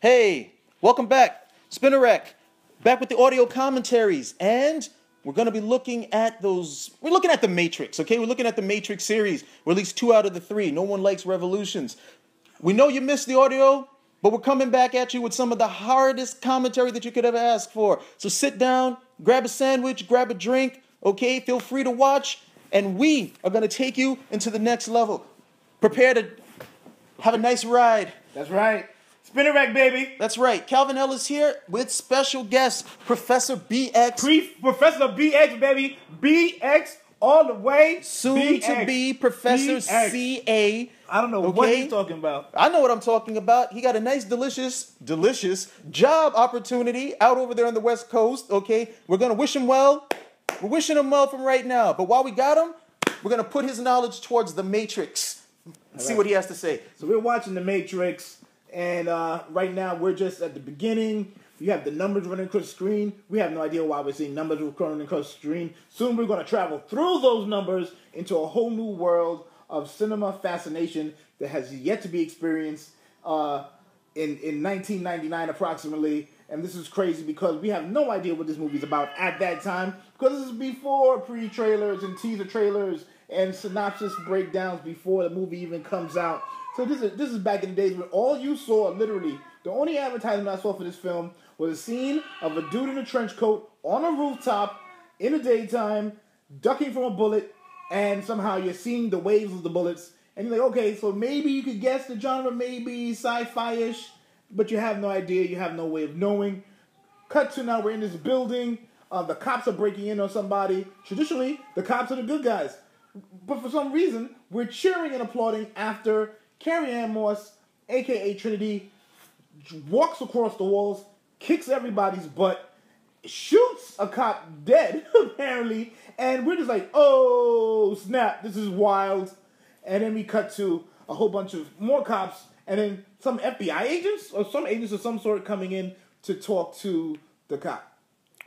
Hey, welcome back. Spinnerack, back with the audio commentaries, and we're going to be looking at we're looking at The Matrix, okay? We're looking at the Matrix series, or at least 2 out of the 3. No one likes revolutions. We know you missed the audio, but we're coming back at you with some of the hardest commentary that you could ever ask for. So sit down, grab a sandwich, grab a drink, okay? Feel free to watch, and we are going to take you into the next level. Prepare to have a nice ride. That's right. Spinnerack, baby. That's right. Calvin Ellis here with special guest, Professor BX. Professor BX, baby. BX all the way. Soon BX. to be Professor BX. CA. I don't know what he's talking about. I know what I'm talking about. He got a nice, delicious job opportunity out over there on the West Coast, okay? We're going to wish him well. We're wishing him well from right now. But while we got him, we're going to put his knowledge towards The Matrix. See what he has to say. So we're watching The Matrix. And right now, we're just at the beginning. You have the numbers running across the screen. We have no idea why we're seeing numbers running across the screen. Soon, we're going to travel through those numbers into a whole new world of cinema fascination that has yet to be experienced in 1999 approximately. And this is crazy because we have no idea what this movie's about at that time, because this is before pre-trailers and teaser trailers and synopsis breakdowns before the movie even comes out. So this is back in the days when all you saw, literally, the only advertisement I saw for this film was a scene of a dude in a trench coat on a rooftop in the daytime, ducking from a bullet, and somehow you're seeing the waves of the bullets, and you're like, okay, so maybe you could guess the genre, maybe sci-fi-ish, but you have no idea, you have no way of knowing. Cut to now, we're in this building, the cops are breaking in on somebody. Traditionally, the cops are the good guys. But for some reason, we're cheering and applauding after Carrie-Anne Moss, a.k.a. Trinity, walks across the walls, kicks everybody's butt, shoots a cop dead, apparently, and we're just like, oh, snap, this is wild. And then we cut to a whole bunch of more cops, and then some FBI agents, or some agents of some sort coming in to talk to the cop.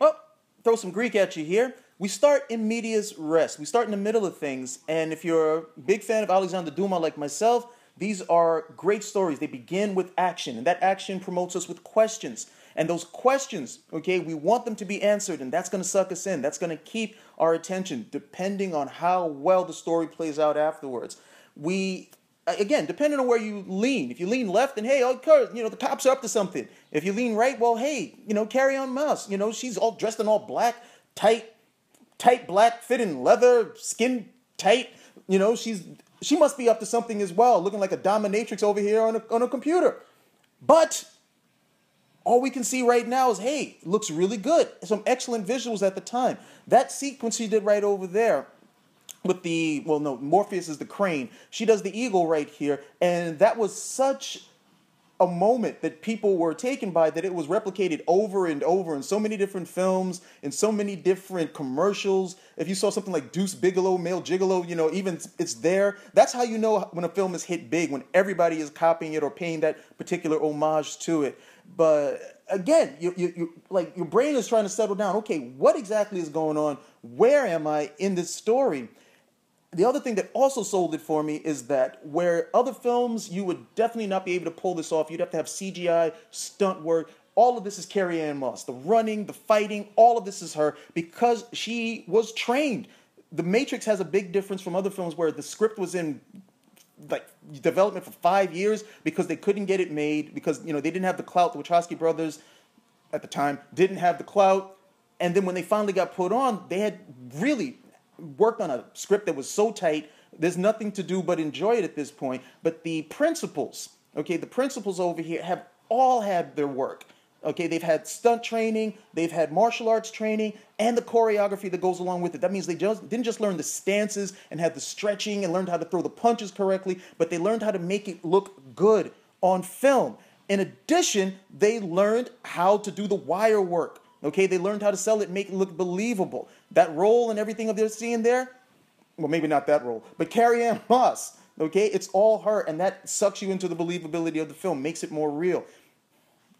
Well, throw some Greek at you here. We start in medias res. We start in the middle of things, and if you're a big fan of Alexander Dumas like myself, these are great stories. They begin with action, and that action promotes us with questions. And those questions, okay, we want them to be answered, and that's going to suck us in. That's going to keep our attention, depending on how well the story plays out afterwards. Again, depending on where you lean. If you lean left, then hey, the cops are up to something. If you lean right, well, hey, Carrie-Anne Moss, she's all dressed in all black, tight black, fitting leather, skin tight. She must be up to something as well, looking like a dominatrix over here on a computer. But all we can see right now is, hey, looks really good. Some excellent visuals at the time. That sequence she did right over there with Morpheus is the crane. She does the eagle right here. And that was such a moment that people were taken by that it was replicated over and over in so many different films, in so many different commercials. If you saw something like Deuce Bigalow, Male Gigolo, even it's there. That's how you know when a film is hit big, when everybody is copying it or paying that particular homage to it. But again, your brain is trying to settle down. Okay, what exactly is going on? Where am I in this story? The other thing that also sold it for me is that where other films, you would definitely not be able to pull this off. You'd have to have CGI, stunt work. All of this is Carrie-Anne Moss. The running, the fighting, all of this is her because she was trained. The Matrix has a big difference from other films where the script was in development for 5 years because they couldn't get it made because, they didn't have the clout. The Wachowski brothers at the time didn't have the clout. And then when they finally got put on, they had really worked on a script that was so tight, there's nothing to do but enjoy it at this point. But the principals over here have all had their work. Okay, they've had stunt training, they've had martial arts training, and the choreography that goes along with it. That means they didn't just learn the stances and had the stretching and learned how to throw the punches correctly, but they learned how to make it look good on film. In addition, they learned how to do the wire work. Okay, they learned how to sell it, make it look believable. That role and everything that they're seeing there, well, maybe not that role, but Carrie-Anne Moss, okay, it's all her, and that sucks you into the believability of the film, makes it more real.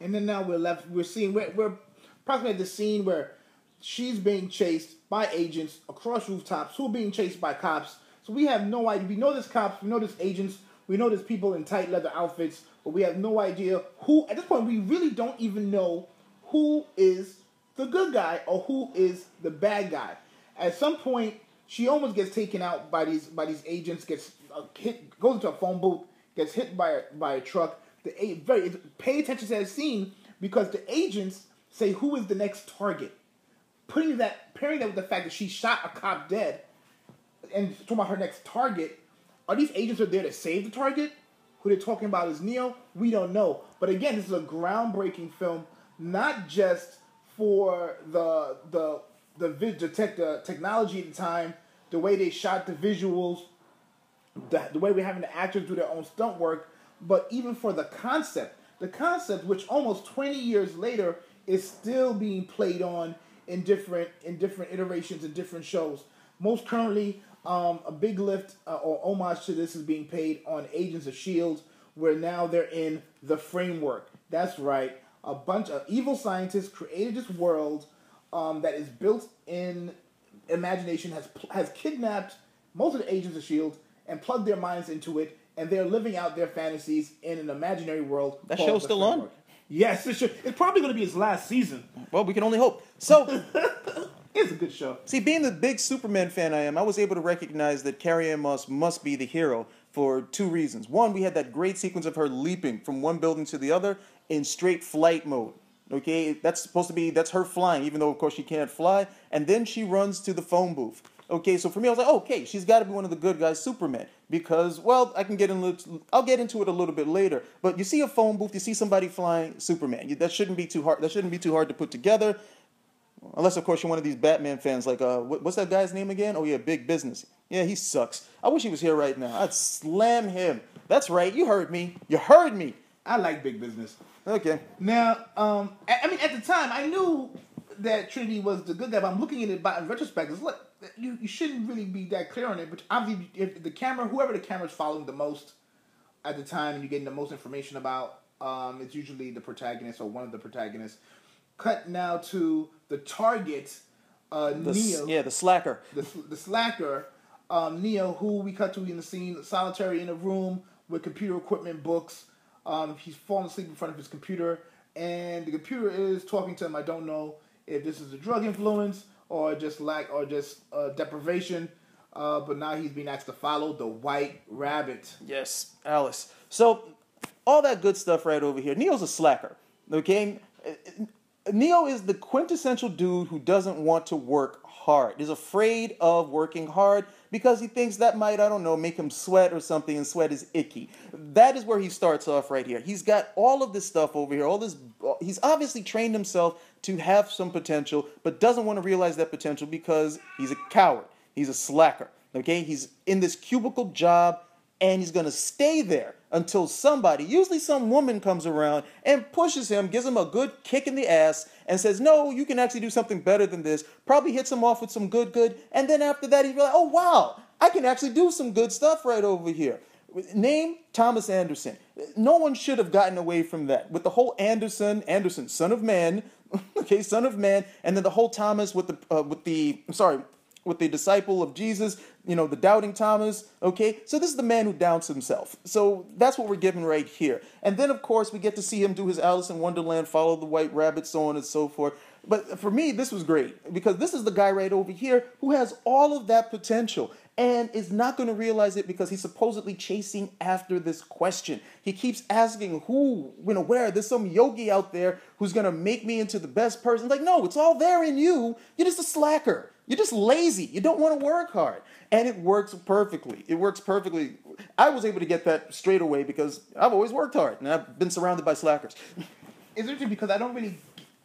And then now we're approximately at the scene where she's being chased by agents across rooftops who are being chased by cops. So we have no idea. We know there's cops, we know there's agents, we know there's people in tight leather outfits, but we have no idea who, at this point, we really don't even know who is the good guy or who is the bad guy. At some point, she almost gets taken out by these agents, gets hit, goes into a phone booth, gets hit by a truck. Pay attention to that scene because the agents say who is the next target, pairing that with the fact that she shot a cop dead, and talking about her next target. Are these agents are there to save the target? Who they're talking about is Neo? We don't know. But again, this is a groundbreaking film, not just for the technology at the time, the way they shot the visuals, the way we're having the actors do their own stunt work, but even for the concept. The concept, which almost 20 years later is still being played on in different iterations and different shows. Most currently, a big lift or homage to this is being paid on Agents of S.H.I.E.L.D., where now they're in the framework. That's right. A bunch of evil scientists created this world that is built in imagination, has kidnapped most of the Agents of S.H.I.E.L.D. and plugged their minds into it, and they're living out their fantasies in an imaginary world. That show's still on? Yes, it's probably going to be its last season. Well, we can only hope. So, it's a good show. See, being the big Superman fan I am, I was able to recognize that Carrie-Anne Moss must be the hero for two reasons. One, we had that great sequence of her leaping from one building to the other in straight flight mode. Okay, that's her flying, even though, of course, she can't fly. And then she runs to the phone booth. Okay, so for me, I was like, okay, she's got to be one of the good guys, Superman, because, well, I'll get into it a little bit later. But you see a phone booth, you see somebody flying, Superman. That shouldn't be too hard. That shouldn't be too hard to put together, unless, of course, you're one of these Batman fans. Like, what's that guy's name again? Oh yeah, Big Business. Yeah, he sucks. I wish he was here right now. I'd slam him. That's right. You heard me. You heard me. I like Big Business. Okay. Now, I mean, at the time, I knew that Trinity was the good guy, but I'm looking at it in retrospect. It's like, you shouldn't really be that clear on it, but obviously, if whoever the camera's following the most at the time, and you're getting the most information about, it's usually the protagonist or one of the protagonists. Cut now to the target, Neo. Yeah, the slacker. The slacker, Neo, who we cut to in the scene, solitary in a room with computer equipment, books. He's fallen asleep in front of his computer, and the computer is talking to him. I don't know if this is a drug influence or just deprivation, but now he's being asked to follow the White Rabbit. Yes, Alice. So, all that good stuff right over here. Neo's a slacker, okay? Neo is the quintessential dude who doesn't want to work hard. He's afraid of working hard because he thinks that might, I don't know, make him sweat or something, and sweat is icky. That is where he starts off right here. He's got all of this stuff over here, he's obviously trained himself to have some potential, but doesn't want to realize that potential because he's a coward. He's a slacker, okay? He's in this cubicle job, and he's going to stay there until somebody, usually some woman, comes around and pushes him, gives him a good kick in the ass, and says, no, you can actually do something better than this, probably hits him off with some good, and then after that, he's like, oh, wow, I can actually do some good stuff right over here. Name Thomas Anderson. No one should have gotten away from that. With the whole Anderson, son of man, okay, son of man, and then the whole Thomas with the disciple of Jesus, the doubting Thomas, okay? So this is the man who doubts himself. So that's what we're given right here. And then, of course, we get to see him do his Alice in Wonderland, follow the White Rabbit, so on and so forth. But for me, this was great, because this is the guy right over here who has all of that potential and is not going to realize it because he's supposedly chasing after this question. He keeps asking where? There's some yogi out there who's going to make me into the best person. Like, no, it's all there in you. You're just a slacker. You're just lazy. You don't want to work hard. And it works perfectly. I was able to get that straight away because I've always worked hard, and I've been surrounded by slackers. It's interesting because I don't really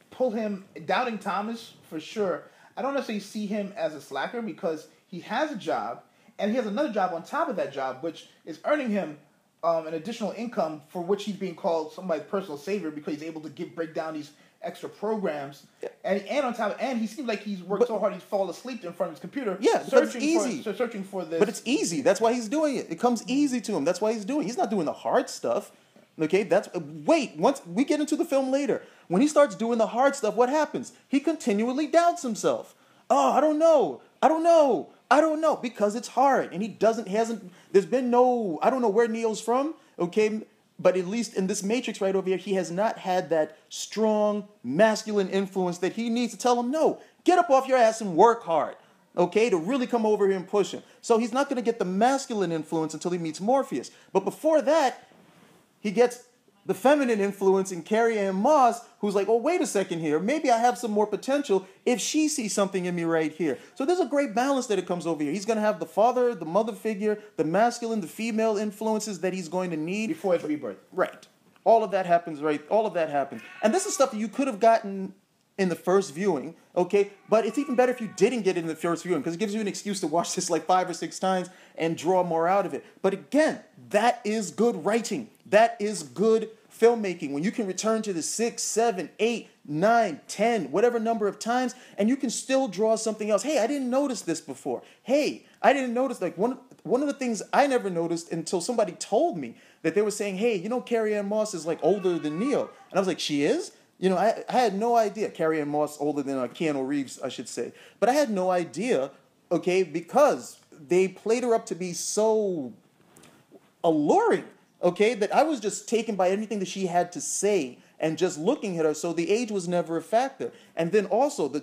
pull him, doubting Thomas for sure. I don't necessarily see him as a slacker because he has a job, and he has another job on top of that job, which is earning him an additional income for which he's being called somebody's personal savior because he's able to break down these extra programs, and on top, and he seems like he's worked so hard he's fallen asleep in front of his computer. Yeah, because it's easy. Searching for this. But it's easy. That's why he's doing it. It comes easy to him. That's why he's doing it. He's not doing the hard stuff. Okay, once we get into the film later, when he starts doing the hard stuff, what happens? He continually doubts himself. Oh, I don't know, because it's hard, and there's been no, I don't know where Neo's from, okay, but at least in this Matrix right over here, he has not had that strong masculine influence that he needs to tell him, no, get up off your ass and work hard, okay, to really come over here and push him. So he's not going to get the masculine influence until he meets Morpheus. But before that, he gets the feminine influence in Carrie-Anne Moss, who's like, oh, wait a second here. Maybe I have some more potential if she sees something in me right here. So there's a great balance that it comes over here. He's going to have the father, the mother figure, the masculine, the female influences that he's going to need. Before his rebirth. Right. All of that happens, right? All of that happens. And this is stuff that you could have gotten in the first viewing, okay? But it's even better if you didn't get it in the first viewing, because it gives you an excuse to watch this like 5 or 6 times and draw more out of it. But again, that is good writing. That is good filmmaking. When you can return to the 6, 7, 8, 9, 10, whatever number of times, and you can still draw something else. Hey, I didn't notice this before. Hey, I didn't notice, like one of the things I never noticed until somebody told me that they were saying, hey, you know, Carrie-Anne Moss is like older than Neo. And I was like, she is? You know, I had no idea. Carrie-Anne Moss older than Keanu Reeves, I should say. But I had no idea, okay, because they played her up to be so alluring, okay, that I was just taken by everything that she had to say and just looking at her. So the age was never a factor. And then also the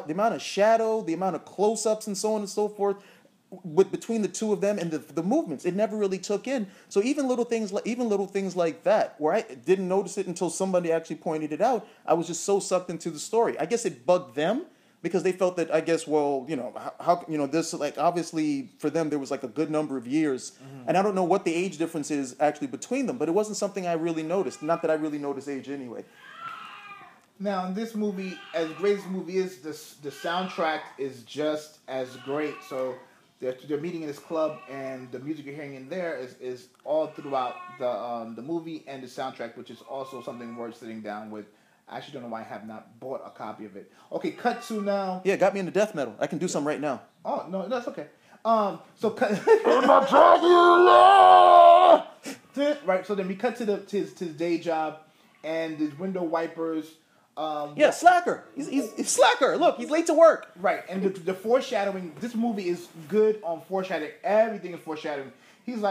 amount of shadow, the amount of close-ups and so on and so forth between the two of them and the movements, it never really took in. So even little things like that, where I didn't notice it until somebody actually pointed it out, I was just so sucked into the story. I guess it bugged them, because they felt that, I guess, well, you know, how you know, this, like, obviously for them there was like a good number of years, and I don't know what the age difference is actually between them, but it wasn't something I really noticed. Not that I really notice age anyway. Now, in this movie, as great as the movie is, the soundtrack is just as great. So they're meeting in this club, and the music you're hearing in there is all throughout the movie and the soundtrack, which is also something worth sitting down with. I actually don't know why I have not bought a copy of it. Okay, cut to now. Yeah, got me into death metal. I can do some right now. Oh, no, that's okay. So cut. Right, so then we cut to his day job, and his window wipers. Yeah, slacker. He's slacker. Look, he's late to work. Right, and the foreshadowing. This movie is good on foreshadowing. Everything is foreshadowing. He's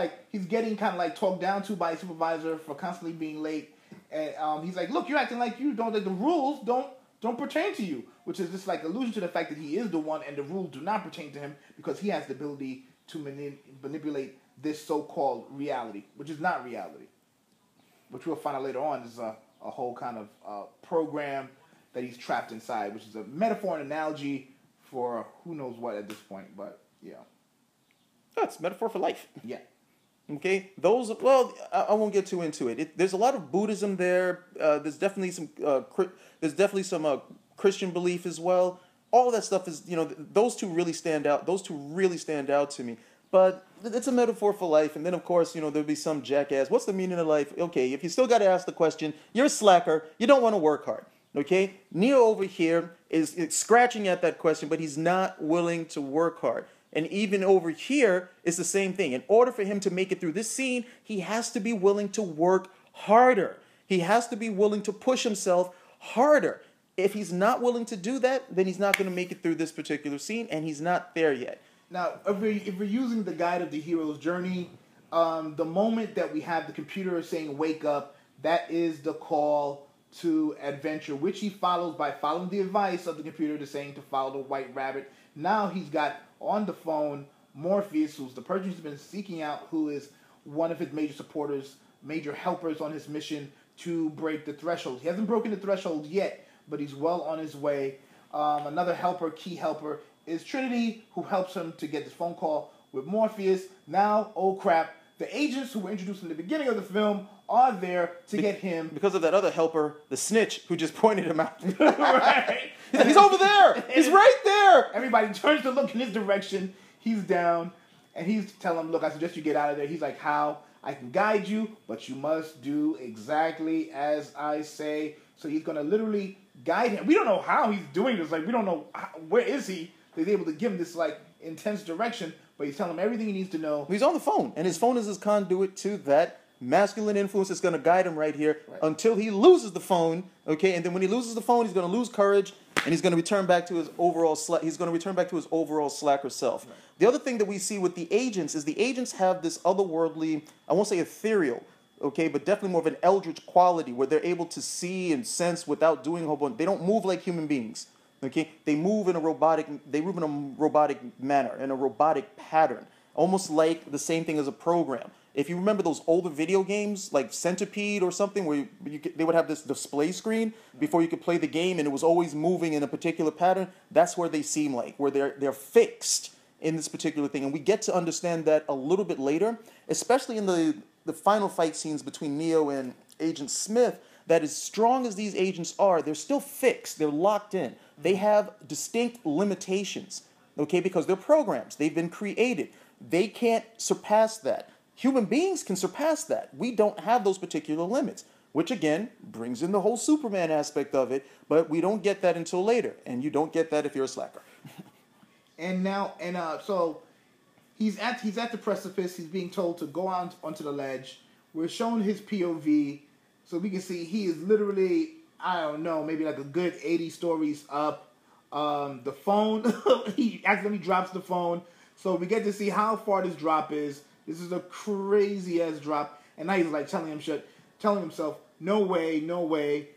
getting kind of like talked down to by his supervisor for constantly being late. And he's like, look, you're acting like you don't, like the rules don't pertain to you, which is just like allusion to the fact that he is the one and the rules do not pertain to him, because he has the ability to manipulate this so-called reality, which is not reality, which we'll find out later on is a whole kind of program that he's trapped inside, which is a metaphor and analogy for who knows what at this point, but yeah. That's metaphor for life. Yeah. Okay, I won't get too into it. There's a lot of Buddhism there. There's definitely some Christian belief as well. All of that stuff is, you know, those two really stand out. Those two really stand out to me. But it's a metaphor for life. And then, of course, you know, there'll be some jackass. What's the meaning of life? Okay, if you still got to ask the question, you're a slacker. You don't want to work hard. Okay, Neo over here is scratching at that question, but he's not willing to work hard. And even over here, it's the same thing. In order for him to make it through this scene, he has to be willing to work harder. He has to be willing to push himself harder. If he's not willing to do that, then he's not going to make it through this particular scene, and he's not there yet. Now, if we're using the guide of the hero's journey, the moment that we have the computer saying wake up, that is the call to adventure, which he follows by following the advice of the computer to saying to follow the white rabbit. Now he's got on the phone Morpheus, who's the person he's been seeking out, who is one of his major supporters, major helpers on his mission to break the threshold. He hasn't broken the threshold yet, but he's well on his way. Another helper, key helper, is Trinity, who helps him to get this phone call with Morpheus. Now, oh crap, the agents who were introduced in the beginning of the film are there to get him. Because of that other helper, the snitch, who just pointed him out. Right. He's over there. He's right there. Everybody turns to look in his direction. He's down. And he's telling him, look, I suggest you get out of there. He's like, how? I can guide you, but you must do exactly as I say. So he's going to literally guide him. We don't know how he's doing this. Like, we don't know where is he. They're able to give him this, like, intense direction. But he's telling him everything he needs to know. He's on the phone. And his phone is his conduit to that masculine influence that's going to guide him right here until he loses the phone, okay? And then when he loses the phone, he's going to lose courage, and he's going to return back to his overall slacker self. Right. The other thing that we see with the agents is the agents have this otherworldly, I won't say ethereal, okay, but definitely more of an eldritch quality where they're able to see and sense without doing a whole bunch. They don't move like human beings, okay? They move in a robotic manner, in a robotic pattern, almost like the same thing as a program. If you remember those older video games, like Centipede or something, where they would have this display screen before you could play the game, and it was always moving in a particular pattern, that's where they seem like, where they're fixed in this particular thing. And we get to understand that a little bit later, especially in the final fight scenes between Neo and Agent Smith, that as strong as these agents are, they're still fixed, they're locked in. They have distinct limitations, okay, because they're programs, they've been created. They can't surpass that. Human beings can surpass that. We don't have those particular limits, which again brings in the whole Superman aspect of it, but we don't get that until later, and you don't get that if you're a slacker. So he's at the precipice. He's being told to go out onto the ledge. We're shown his POV, so we can see he is literally, I don't know, maybe like a good 80 stories up. The phone, he accidentally drops the phone, so we get to see how far this drop is. This is a crazy ass drop, and now he's like telling himself, no way, no way.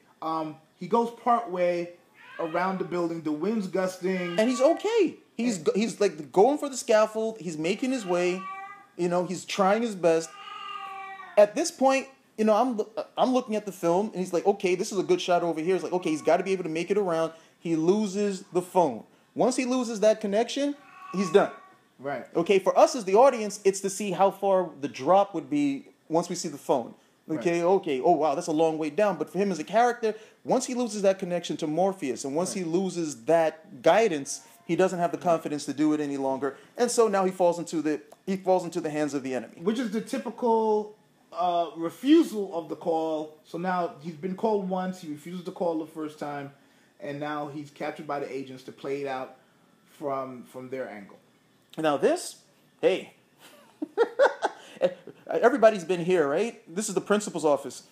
He goes part way around the building. The wind's gusting, and he's okay. He's like going for the scaffold. He's making his way. You know, he's trying his best. At this point, you know, I'm looking at the film, and he's like, okay, this is a good shot over here. It's like, okay, he's got to be able to make it around. He loses the phone. Once he loses that connection, he's done. Right. Okay, for us as the audience, it's to see how far the drop would be once we see the phone. Okay, right. Okay, oh wow, that's a long way down. But for him as a character, once he loses that connection to Morpheus, and once he loses that guidance, he doesn't have the confidence to do it any longer. And so now he falls into the hands of the enemy. Which is the typical refusal of the call. So now he's been called once, he refuses to call the first time, and now he's captured by the agents to play it out from their angle. Now this, hey, everybody's been here, right? This is the principal's office.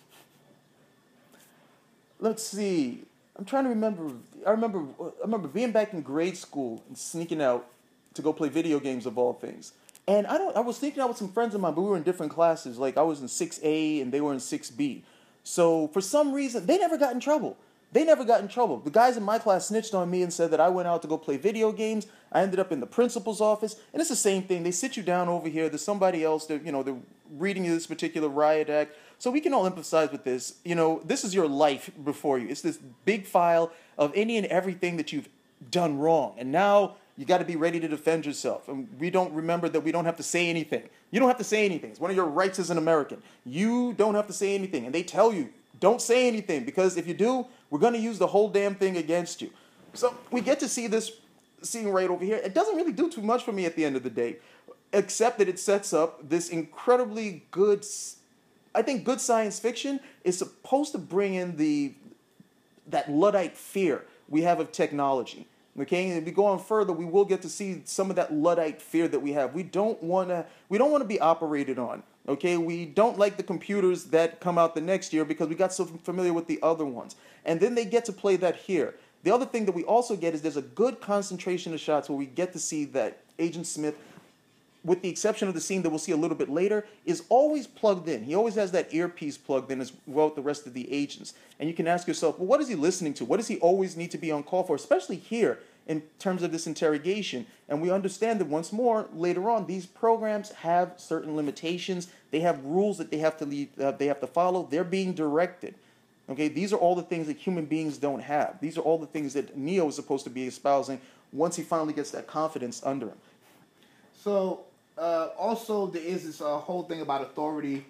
Let's see. I'm trying to remember. I remember being back in grade school and sneaking out to go play video games of all things. And I was sneaking out with some friends of mine, but we were in different classes. Like I was in 6A and they were in 6B. So for some reason, they never got in trouble. The guys in my class snitched on me and said that I went out to go play video games. I ended up in the principal's office, and it's the same thing. They sit you down over here. There's somebody else that, you know, they're reading you this particular riot act. So we can all empathize with this. You know, this is your life before you. It's this big file of any and everything that you've done wrong. And now you got to be ready to defend yourself. And we don't remember that we don't have to say anything. You don't have to say anything. It's one of your rights as an American. You don't have to say anything. And they tell you, don't say anything, because if you do, we're going to use the whole damn thing against you. So we get to see this scene right over here. It doesn't really do too much for me at the end of the day, except that it sets up this incredibly good, I think good science fiction is supposed to bring in that Luddite fear we have of technology. Okay, and if we go on further, we will get to see some of that Luddite fear that we have. We don't want to be operated on. Okay, we don't like the computers that come out the next year because we got so familiar with the other ones. And then they get to play that here. The other thing that we also get is there's a good concentration of shots where we get to see that Agent Smith, with the exception of the scene that we'll see a little bit later, is always plugged in. He always has that earpiece plugged in as well with the rest of the agents. And you can ask yourself, well, what is he listening to? What does he always need to be on call for, especially here in terms of this interrogation? And we understand that once more, later on, these programs have certain limitations. They have rules that they have to follow. They're being directed. Okay, these are all the things that human beings don't have. These are all the things that Neo is supposed to be espousing once he finally gets that confidence under him. So, also there is this whole thing about authority,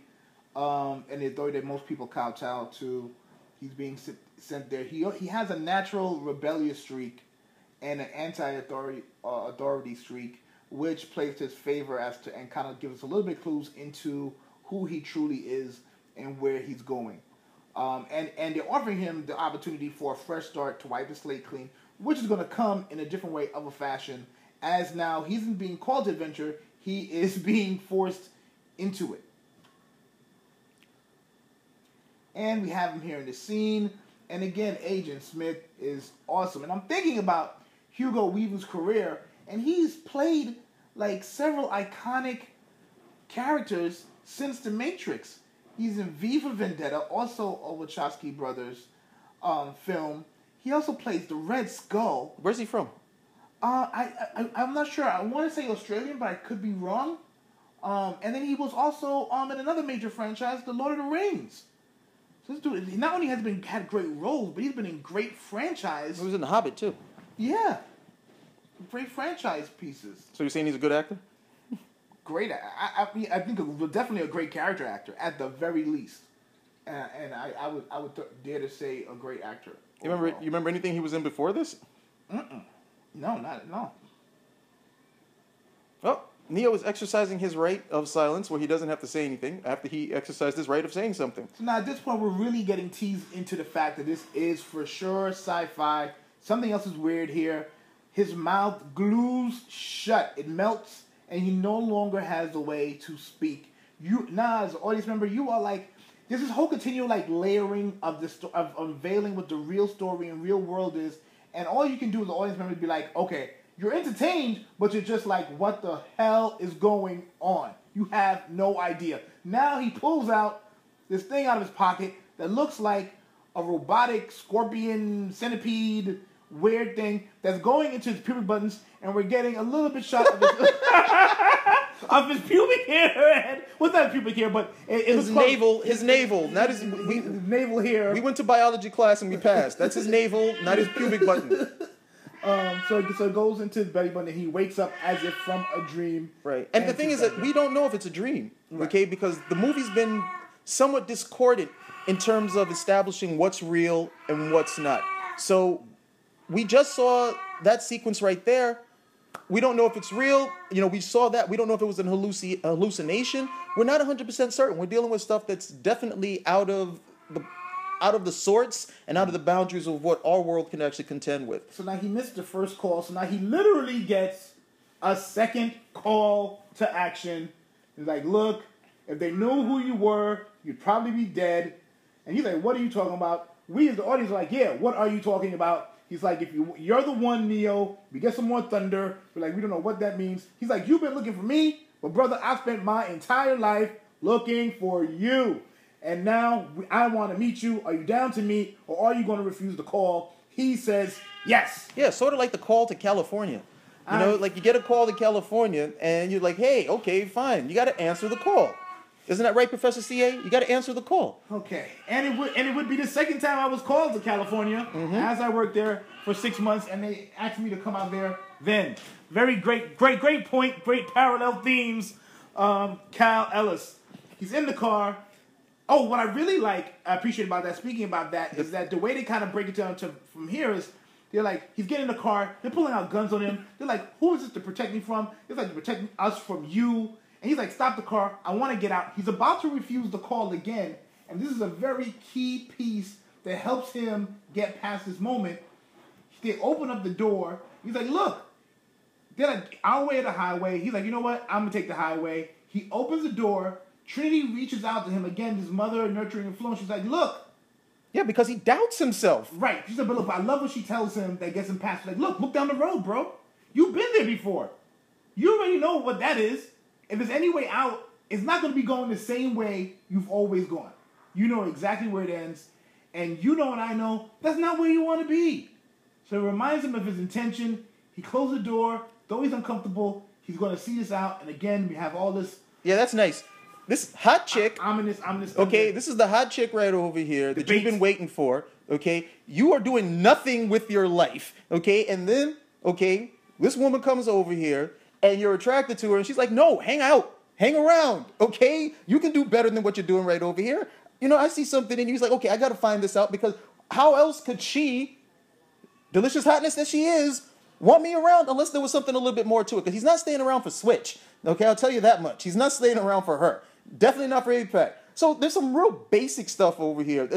and the authority that most people kowtow to. He's being sent there. He has a natural rebellious streak and an anti-authority streak, which plays to his favor and kind of gives us a little bit clues into who he truly is and where he's going. And they're offering him the opportunity for a fresh start to wipe the slate clean, which is going to come in a different way of a fashion, as now he isn't being called to adventure, he is being forced into it. And we have him here in the scene. And again, Agent Smith is awesome. And I'm thinking about Hugo Weaving's career, and he's played like several iconic characters since The Matrix. He's in V for Vendetta, also a Wachowski brothers film. He also plays the Red Skull. Where's he from? I'm not sure. I want to say Australian, but I could be wrong. And then he was also in another major franchise, The Lord of the Rings. So this dude, he not only has had great roles, but he's been in great franchise. He was in The Hobbit too. Yeah, great franchise pieces. So you're saying he's a good actor? Great. I think definitely a great character actor at the very least. And I would dare to say a great actor. You remember anything he was in before this? No, not at all. Oh, Neo is exercising his right of silence where he doesn't have to say anything after he exercised his right of saying something. So now at this point, we're really getting teased into the fact that this is for sure sci-fi. Something else is weird here. His mouth glues shut. It melts, and he no longer has a way to speak. As an audience member, you are like, there's this whole continual like layering of of unveiling what the real story and real world is, and all you can do as an audience member is be like, okay, you're entertained, but you're just like, what the hell is going on? You have no idea. Now he pulls out this thing out of his pocket that looks like a robotic scorpion centipede weird thing that's going into his pubic buttons, and we're getting a little bit shot of his, of his pubic hair. What's not pubic hair, but his navel, not his navel hair. We went to biology class and we passed. That's his navel, not his pubic button. So it goes into his belly button, and he wakes up as if from a dream. Right. And the thing is that we don't know if it's a dream, okay? Because the movie's been somewhat discordant in terms of establishing what's real and what's not. So we just saw that sequence right there. We don't know if it's real. We saw that. We don't know if it was an hallucination. We're not 100% certain. We're dealing with stuff that's definitely out of the sorts and out of the boundaries of what our world can actually contend with. So now he missed the first call. So now he literally gets a second call to action. He's like, look, if they knew who you were, you'd probably be dead. And he's like, what are you talking about? We as the audience are like, yeah, what are you talking about? He's like, if you're the one, Neo, we get some more thunder. We're like, we don't know what that means. He's like, you've been looking for me, but brother, I've spent my entire life looking for you. And now I want to meet you. Are you down to meet, or are you going to refuse the call? He says yes. Yeah, sort of like the call to California. Like you get a call to California, and you're like, hey, okay, fine. You got to answer the call. Isn't that right, Professor CA? You got to answer the call. Okay, and it would be the second time I was called to California, as I worked there for 6 months, and they asked me to come out there then. Very great point, great parallel themes. Cal Ellis, he's in the car. Oh, what I really appreciate about that, speaking about that, is that the way they kind of break it down from here is, they're like, he's getting in the car, they're pulling out guns on him. They're like, who is this to protect me from? It's like, to protect us from you. And he's like, stop the car, I want to get out. He's about to refuse the call again. And this is a very key piece that helps him get past this moment. They open up the door. He's like, look. They're like, our way or the highway. He's like, you know what? I'm going to take the highway. He opens the door. Trinity reaches out to him. Again, his mother, nurturing influence. She's like, look. Yeah, because he doubts himself. Right. She's like, but look, I love what she tells him that gets him past. She's like, look down the road, bro. You've been there before. You already know what that is. If there's any way out, it's not going to be going the same way you've always gone. You know exactly where it ends. And you know and I know that's not where you want to be. So it reminds him of his intention. He closed the door. Though he's uncomfortable, he's going to see this out. And again, we have all this. Yeah, that's nice. This hot chick. Ominous. Okay, this is the hot chick right over here that you've been waiting for. Okay, you are doing nothing with your life. Okay, and then, okay, this woman comes over here and you're attracted to her and she's like, no, hang out, hang around. Okay, you can do better than what you're doing right over here. I see something in you. He's like, okay, I got to find this out because how else could she, delicious hotness that she is, want me around unless there was something a little bit more to it? Because he's not staying around for Switch. Okay, I'll tell you that much. He's not staying around for her. Definitely not for Apex. So there's some real basic stuff over here.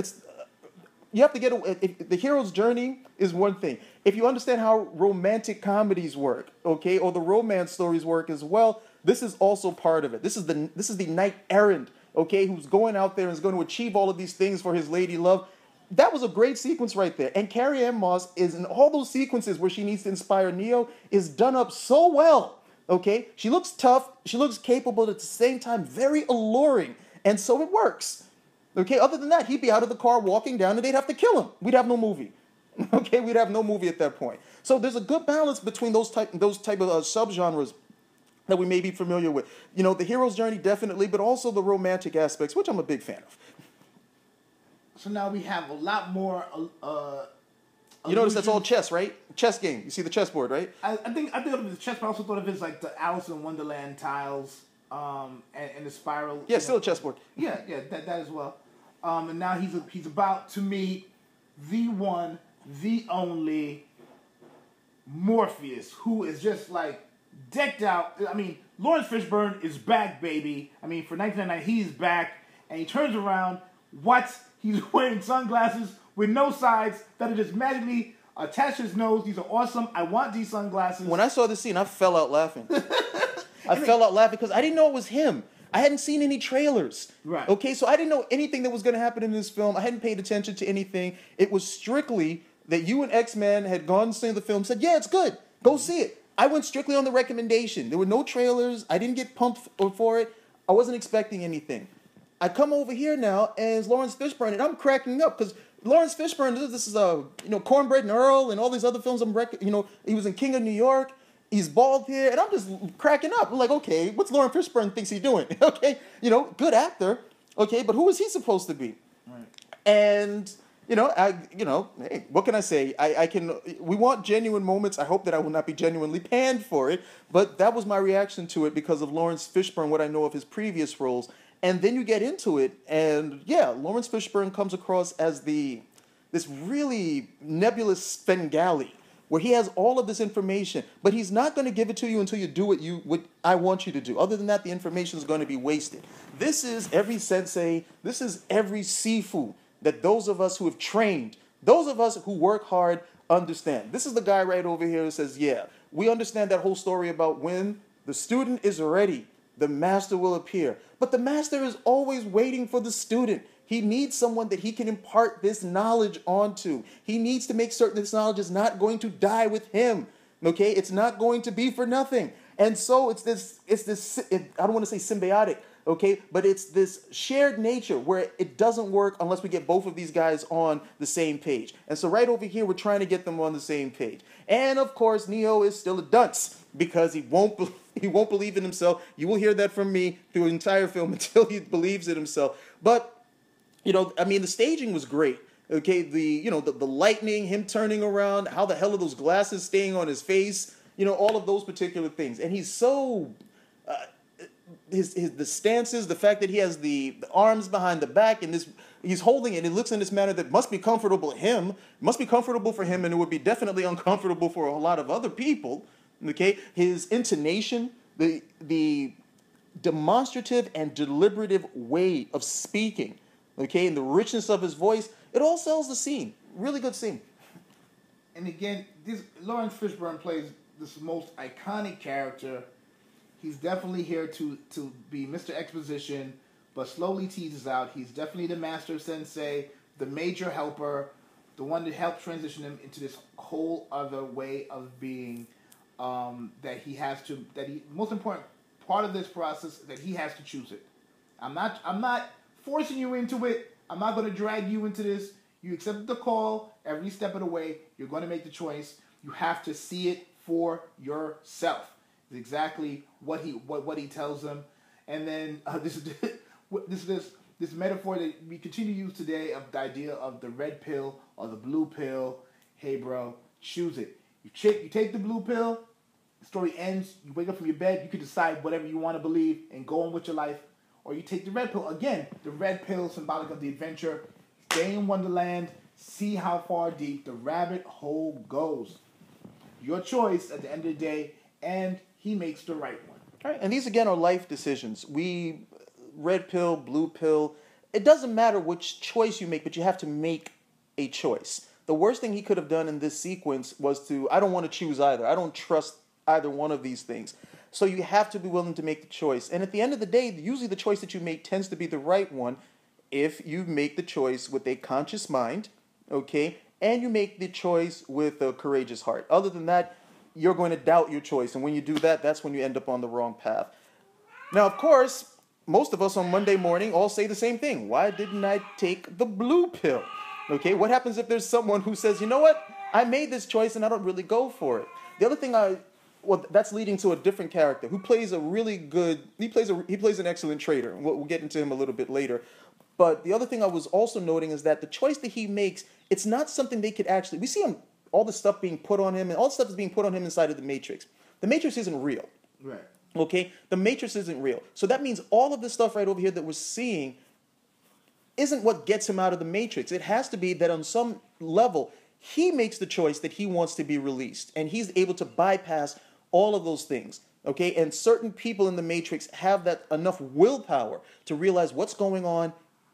You have to get the hero's journey is one thing. If you understand how romantic comedies work, okay, or the romance stories work as well, this is also part of it. This is the knight errant okay, who's going out there and is going to achieve all of these things for his lady love. That was a great sequence right there. And Carrie-Anne Moss is in all those sequences where she needs to inspire Neo is done up so well. Okay? She looks tough. She looks capable, but at the same time very alluring. And so it works. Okay? Other than that, he'd be out of the car walking down and they'd have to kill him. We'd have no movie. Okay? We'd have no movie at that point. So there's a good balance between those type of subgenres that we may be familiar with. You know, the hero's journey definitely, but also the romantic aspects, which I'm a big fan of. So now we have a lot more. You notice that's all chess, right? Chess game. You see the chessboard, right? I think of it as chess, but I also thought of it as like the Alice in Wonderland tiles, and the spiral. Yeah, still a chessboard. Yeah, that as well. And now he's about to meet the one, the only Morpheus, who is just like decked out. I mean, Laurence Fishburne is back, baby. I mean, for 1999, he's back, and he turns around. He's wearing sunglasses with no sides that are just magically attached to his nose. These are awesome. I want these sunglasses. When I saw this scene, I fell out laughing. I fell out laughing because I didn't know it was him. I hadn't seen any trailers. Right. Okay, so I didn't know anything that was going to happen in this film. I hadn't paid attention to anything. It was strictly that you and X-Men had gone to see the film, said, yeah, it's good. Go see it. I went strictly on the recommendation. There were no trailers. I didn't get pumped for it. I wasn't expecting anything. I come over here now as Laurence Fishburne, and I'm cracking up because Laurence Fishburne, this is Cornbread and Earl and all these other films. He was in King of New York. He's bald here, and I'm just cracking up. I'm like, okay, what's Laurence Fishburne thinks he's doing? Okay, good actor. Okay, but who is he supposed to be? Right. And hey, what can I say? We want genuine moments. I hope that I will not be genuinely panned for it, but that was my reaction to it because of Laurence Fishburne, what I know of his previous roles. And then you get into it, and yeah, Laurence Fishburne comes across as this really nebulous Svengali, where he has all of this information, but he's not going to give it to you until you do what I want you to do. Other than that, the information is going to be wasted. This is every sensei, this is every sifu that those of us who have trained, those of us who work hard, understand. This is the guy right over here who says, yeah, we understand that whole story about when the student is ready, the master will appear. But the master is always waiting for the student. He needs someone that he can impart this knowledge onto. He needs to make certain this knowledge is not going to die with him. Okay? It's not going to be for nothing. And so it's this, I don't want to say symbiotic, okay? But it's this shared nature where it doesn't work unless we get both of these guys on the same page. And so right over here, we're trying to get them on the same page. And of course, Neo is still a dunce because he won't believe in himself. You will hear that from me through the entire film until he believes in himself. But, the staging was great. Okay, the lightning, him turning around, how the hell are those glasses staying on his face? All of those particular things. And he's so, the stances, the fact that he has the arms behind the back, and he's holding it, and it looks in this manner that must be comfortable for him, and it would be definitely uncomfortable for a lot of other people. Okay, his intonation, the demonstrative and deliberative way of speaking, okay, and the richness of his voice, it all sells the scene. Really good scene. And again, Laurence Fishburne plays this most iconic character. He's definitely here to be Mr. Exposition, but slowly teases out. He's definitely the master sensei, the major helper, the one that helped transition him into this whole other way of being. Most important part of this process that he has to choose it. I'm not forcing you into it. I'm not going to drag you into this. You accept the call every step of the way. You're going to make the choice. You have to see it for yourself. It's exactly what he tells them. And then this metaphor that we continue to use today of the idea of the red pill or the blue pill. Hey, bro, choose it. You take the blue pill. The story ends. You wake up from your bed. You can decide whatever you want to believe and go on with your life. Or you take the red pill. Again, the red pill symbolic of the adventure. Stay in Wonderland. See how far deep the rabbit hole goes. Your choice at the end of the day, and he makes the right one. All right, and these again are life decisions. Red pill, blue pill. It doesn't matter which choice you make, but you have to make a choice. The worst thing he could have done in this sequence was I don't want to choose either. I don't trust either one of these things. So you have to be willing to make the choice. And at the end of the day, usually the choice that you make tends to be the right one if you make the choice with a conscious mind, okay, and you make the choice with a courageous heart. Other than that, you're going to doubt your choice. And when you do that, that's when you end up on the wrong path. Now, of course, most of us on Monday morning all say the same thing. Why didn't I take the blue pill? Okay, what happens if there's someone who says, you know what, I made this choice and I don't really go for it? The other thing well, that's leading to a different character who plays a really good, he plays an excellent traitor. We'll get into him a little bit later. But the other thing I was also noting is that the choice that he makes, it's not something they could actually, we see him, all the stuff being put on him, and all the stuff is being put on him inside of the Matrix. The Matrix isn't real. Right. Okay? The Matrix isn't real. So that means all of this stuff right over here that we're seeing isn't what gets him out of the Matrix. It has to be that on some level, he makes the choice that he wants to be released. And he's able to bypass all of those things. Okay? And certain people in the Matrix have that enough willpower to realize what's going on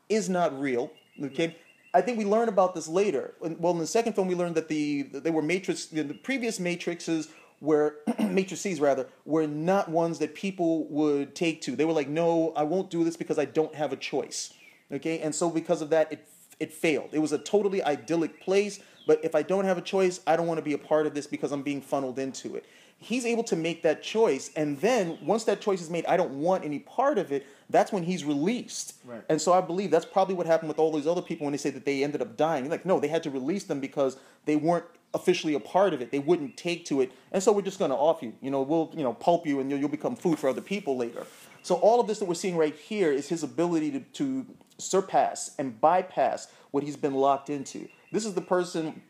is not real. Okay? I think we learn about this later. Well, in the second film, we learned that they were the previous Matrixes were, matrices rather, were not ones that people would take to. They were like, no, I won't do this because I don't have a choice. Okay, and so because of that, it failed. It was a totally idyllic place, but if I don't have a choice, I don't want to be a part of this because I'm being funneled into it. He's able to make that choice, and then once that choice is made, I don't want any part of it, that's when he's released. Right. And so I believe that's probably what happened with all these other people when they say that they ended up dying. Like, no, they had to release them because they weren't officially a part of it. They wouldn't take to it, and so we're just going to off you. We'll pulp you, and you'll become food for other people later. So all of this that we're seeing right here is his ability to surpass and bypass what he's been locked into. This is the person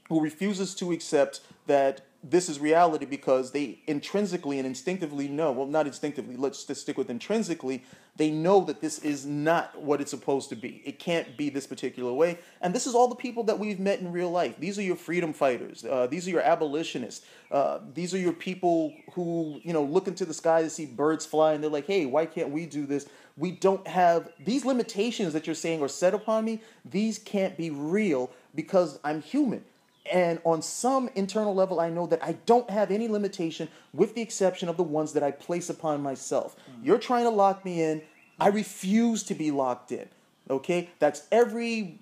who refuses to accept that this is reality because they intrinsically and instinctively know, well, not instinctively, let's just stick with intrinsically, they know that this is not what it's supposed to be. It can't be this particular way. And this is all the people that we've met in real life. These are your freedom fighters. These are your abolitionists. These are your people who, look into the sky to see birds fly and they're like, hey, why can't we do this? We don't have these limitations that you're saying are set upon me. These can't be real because I'm human. And on some internal level, I know that I don't have any limitation with the exception of the ones that I place upon myself. You're trying to lock me in. I refuse to be locked in. Okay? That's every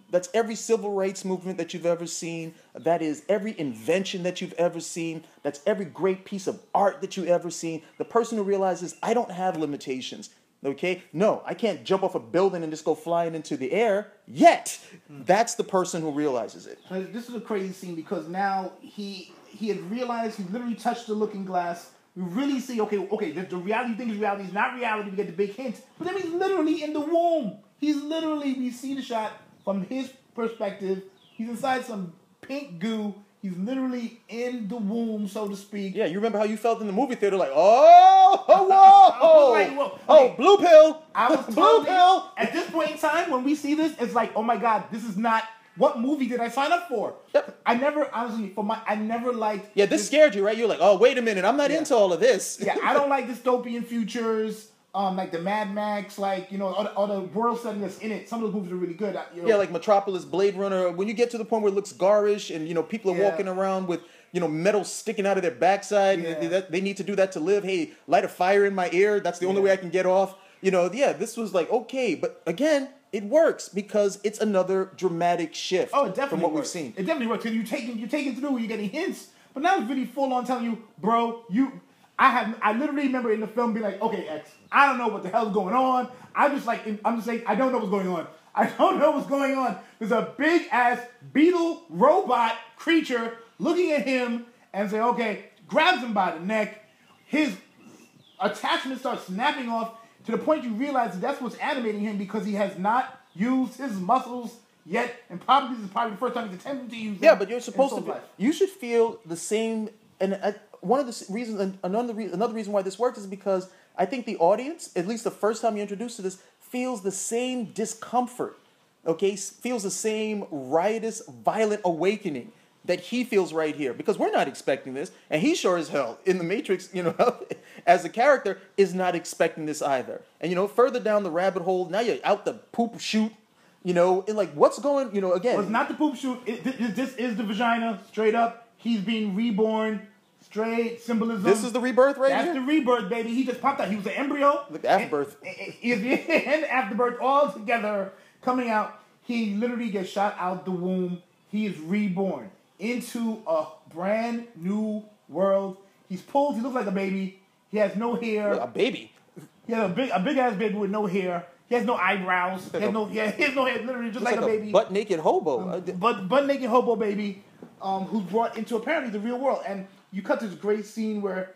civil rights movement that you've ever seen. That is every invention that you've ever seen. That's every great piece of art that you've ever seen. The person who realizes I don't have limitations. Okay? No, I can't jump off a building and just go flying into the air yet. That's the person who realizes it. This is a crazy scene because now he had realized, he literally touched the looking glass. We really see, okay, the reality you think is reality is not reality. We get the big hint. But then he's literally in the womb. We see the shot from his perspective. He's inside some pink goo. He's literally in the womb, so to speak. Yeah, you remember how you felt in the movie theater, like, whoa, blue pill. I was blue pill. At this point in time, when we see this, it's like, oh my God, this is not. What movie did I sign up for? Yep. I never liked. Yeah, this scared you, right? You're like, oh, wait a minute, I'm not into all of this. Yeah, I don't like dystopian futures. Like the Mad Max, all the world setting that's in it. Some of those movies are really good. Yeah, like Metropolis, Blade Runner. When you get to the point where it looks garish and people are walking around with metal sticking out of their backside, they need to do that to live. Hey, light a fire in my ear. That's the only way I can get off. This was like okay, but again, it works because it's another dramatic shift. Oh, it definitely from what works. we've seen. It definitely works because you're taking through, you're getting hints. But now it's really full on telling you, bro, I literally remember in the film being like, okay, X, I don't know what the hell's going on. I'm just saying, I don't know what's going on. I don't know what's going on. There's a big ass beetle robot creature looking at him and say, okay, grabs him by the neck. His attachment starts snapping off to the point you realize that's what's animating him because he has not used his muscles yet, and probably this is probably the first time he's attempting to use them. Yeah, but you're supposed to. You should feel the same. And one of the reasons, another reason why this works is because I think the audience, at least the first time you're introduced to this, feels the same discomfort. Okay, feels the same riotous, violent awakening that he feels right here, because we're not expecting this, and he sure as hell in the Matrix, as a character, is not expecting this either. And further down the rabbit hole, now you're out the poop chute, and like what's going, again. Well, it's not the poop chute. This is the vagina, straight up. He's being reborn. straight symbolism. This is the rebirth right That's here? the rebirth, baby. He just popped out. He was an embryo. Look, afterbirth. And afterbirth all together coming out. He literally gets shot out the womb. He is reborn into a brand new world. He's pulled. He looks like a baby. He has no hair. A baby? He has a big ass baby with no hair. He has no eyebrows. He has no hair. Literally just like a baby. Butt naked hobo. Butt naked hobo baby, who's brought into apparently the real world. And you cut this great scene where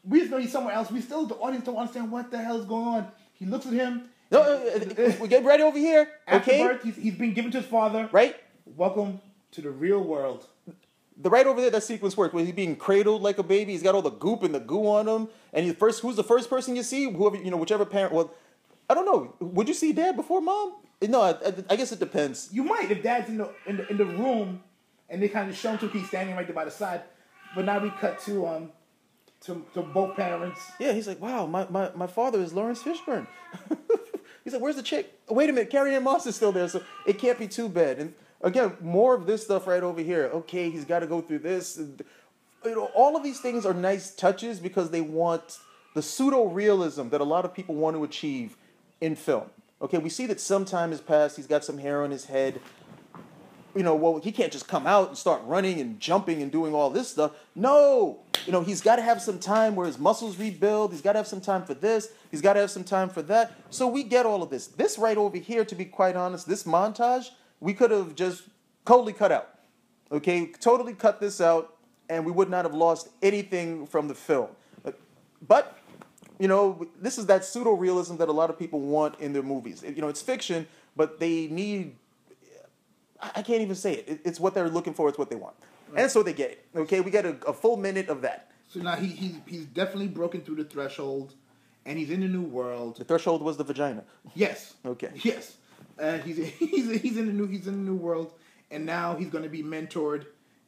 we just know he's somewhere else. We still, the audience, don't understand what the hell is going on. He looks at him. No, we get right over here. After Okay. birth, he's been given to his father. Right? Welcome to the real world. The right over there, that sequence works where he's being cradled like a baby. He's got all the goop and the goo on him. And who's the first person you see? Whoever, whichever parent. Well, I don't know. Would you see dad before mom? No, I guess it depends. You might if dad's in the room, and they kind of show him to he's standing right there by the side. But now we cut to both parents. Yeah, he's like, wow, my father is Laurence Fishburne. He's like, where's the chick? Wait a minute, Carrie Ann Moss is still there, so it can't be too bad. And again, more of this stuff right over here. Okay, he's got to go through this. All of these things are nice touches because they want the pseudo-realism that a lot of people want to achieve in film. Okay, we see that some time has passed. He's got some hair on his head. Well, he can't just come out and start running and jumping and doing all this stuff. No! He's got to have some time where his muscles rebuild. He's got to have some time for this. He's got to have some time for that. So we get all of this. This right over here, to be quite honest, this montage, we could have just totally cut out. Okay? Totally cut this out, and we would not have lost anything from the film. But, this is that pseudo-realism that a lot of people want in their movies. It's fiction, but they need... I can't even say it. It's what they're looking for. It's what they want. Right. And so they get it. Okay, we get a full minute of that. So now he's definitely broken through the threshold, and he's in the new world. The threshold was the vagina. Yes. Okay. Yes. He's in the new world, and now he's going to be mentored,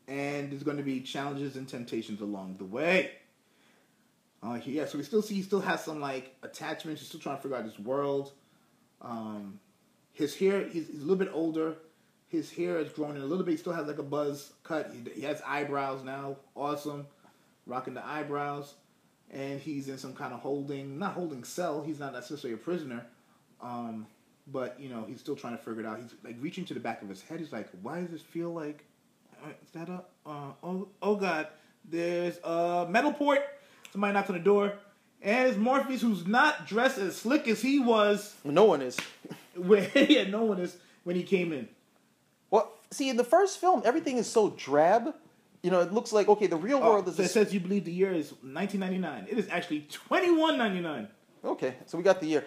and there's going to be challenges and temptations along the way. So he still has some attachments. He's still trying to figure out his world. His hair, he's a little bit older. His hair has grown in a little bit. He still has a buzz cut. He has eyebrows now. Awesome. Rocking the eyebrows. And he's in some kind of not holding cell. He's not necessarily a prisoner. But, he's still trying to figure it out. He's reaching to the back of his head. He's like, why does this feel like, is that oh God, there's a metal port. Somebody knocks on the door. And it's Morpheus, who's not dressed as slick as he was. No one is. No one is when he came in. Well, see, in the first film, everything is so drab. It looks like, okay, the real world is... So it says you believe the year is 1999. It is actually 2199. Okay, so we got the year.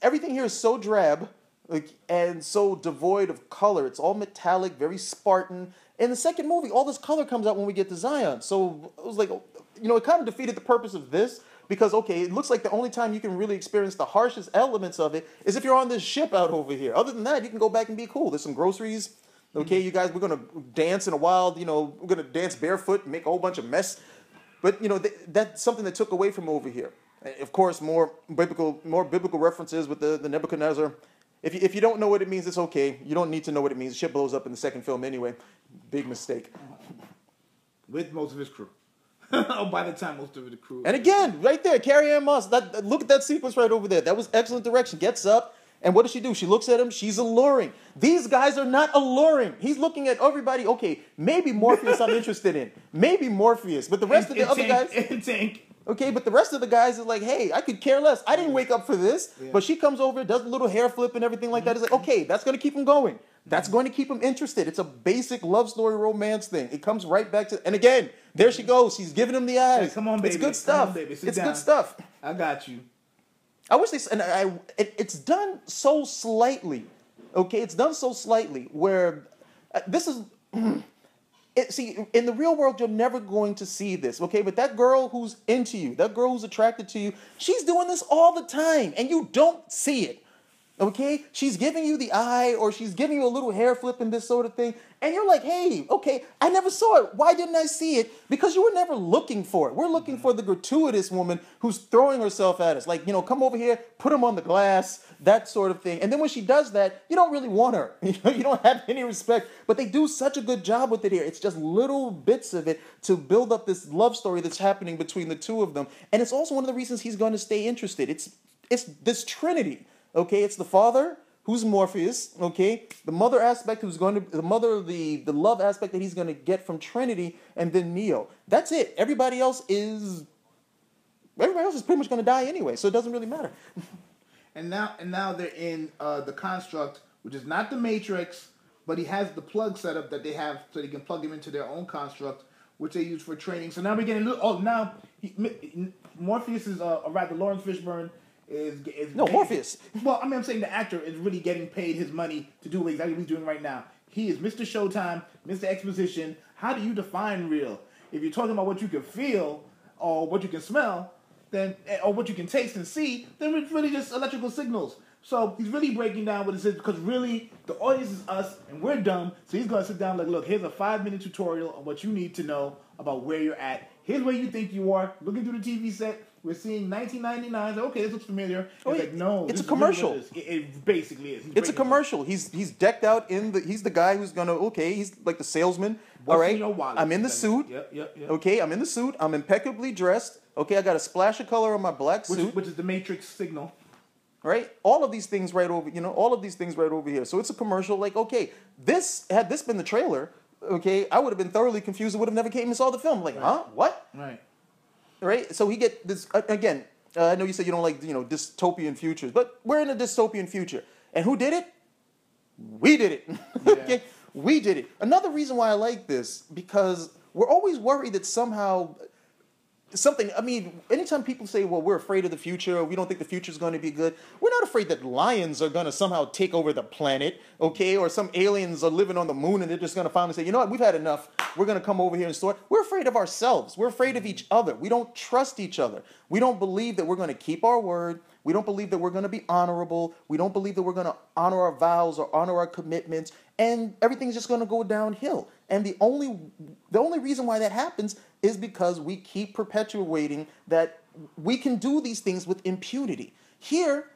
Everything here is so drab and so devoid of color. It's all metallic, very Spartan. In the second movie, all this color comes out when we get to Zion. So it was like, it kind of defeated the purpose of this. Because, okay, it looks like the only time you can really experience the harshest elements of it is if you're on this ship out over here. Other than that, you can go back and be cool. There's some groceries. Okay, you guys, we're going to dance in a wild, we're going to dance barefoot and make a whole bunch of mess. But, that's something that took away from over here. Of course, more biblical references with the Nebuchadnezzar. If you don't know what it means, it's okay. You don't need to know what it means. The ship blows up in the second film anyway. Big mistake. With most of his crew. By the time most of the crew. And again, right there, Carrie Ann Moss. Look at that sequence right over there. That was excellent direction. Gets up, and what does she do? She looks at him. She's alluring. These guys are not alluring. He's looking at everybody. Okay, maybe Morpheus I'm interested in. Maybe Morpheus. But the rest of the other guys... Okay, but the rest of the guys are like, hey, I could care less. I didn't wake up for this. Yeah. But she comes over, does a little hair flip and everything like that. It's like, okay, that's going to keep him going. That's going to keep him interested. It's a basic love story romance thing. It comes right back to... And again, there she goes. She's giving him the eyes. Hey, come on, baby. It's good stuff. Come on, baby. It's good stuff. I got you. I wish they... And it's done so slightly. Okay, it's done so slightly where... this is... See, in the real world, you're never going to see this, okay? But that girl who's into you, that girl who's attracted to you, she's doing this all the time, and you don't see it. Okay, she's giving you the eye, or she's giving you a little hair flip and this sort of thing, and you're like, hey, okay, I never saw it. Why didn't I see it? Because you were never looking for it. We're looking for the gratuitous woman who's throwing herself at us, like, come over here, put him on the glass, that sort of thing. And then when she does that, you don't really want her. You don't have any respect. But they do such a good job with it here. It's just little bits of it to build up this love story that's happening between the two of them, and it's also one of the reasons he's going to stay interested. It's this Trinity. Okay, it's the father who's Morpheus. Okay, the mother aspect the love aspect that he's going to get from Trinity, and then Neo. That's it. Everybody else is pretty much going to die anyway, so it doesn't really matter. And now they're in the construct, which is not the Matrix, but he has the plug setup that they have, so they can plug him into their own construct, which they use for training. So now we're getting Morpheus is rather Laurence Fishburne. Morpheus. Well, I'm saying the actor is really getting paid his money to do exactly what he's doing right now. He is Mr. Showtime, Mr. Exposition. How do you define real? If you're talking about what you can feel or what you can smell, then or what you can taste and see, then it's really just electrical signals. So he's really breaking down what it is, because really the audience is us and we're dumb. So he's gonna sit down like, look, here's a 5-minute tutorial on what you need to know about where you're at. Here's where you think you are. Looking through the TV set, we're seeing 1999. Okay, this looks familiar. No, it's a commercial. Really it basically is. It's a commercial. He's decked out he's the guy who's gonna. Okay, he's like the salesman. What's all right, in your wallet? I'm in the suit. Yep. Okay, I'm in the suit. I'm impeccably dressed. Okay, I got a splash of color on my black suit, which is the Matrix signal. Right, all of these things right over. All of these things right over here. So it's a commercial. Like, okay, had this been the trailer, okay, I would have been thoroughly confused. I would have never came and saw the film. Like, huh? What? Right. So he get this again. I know you said you don't like dystopian futures, but we're in a dystopian future. And who did it? We did it. Okay, we did it. Another reason why I like this, because we're always worried that somehow something. I mean, anytime people say, "Well, we're afraid of the future," or "We don't think the future is going to be good," we're not afraid that lions are going to somehow take over the planet, okay? Or some aliens are living on the moon and they're just going to finally say, "You know what? We've had enough. We're going to come over here and store." We're afraid of ourselves. We're afraid of each other. We don't trust each other. We don't believe that we're going to keep our word. We don't believe that we're going to be honorable. We don't believe that we're going to honor our vows or honor our commitments, and everything's just going to go downhill. And the only reason why that happens is because we keep perpetuating that we can do these things with impunity. Here,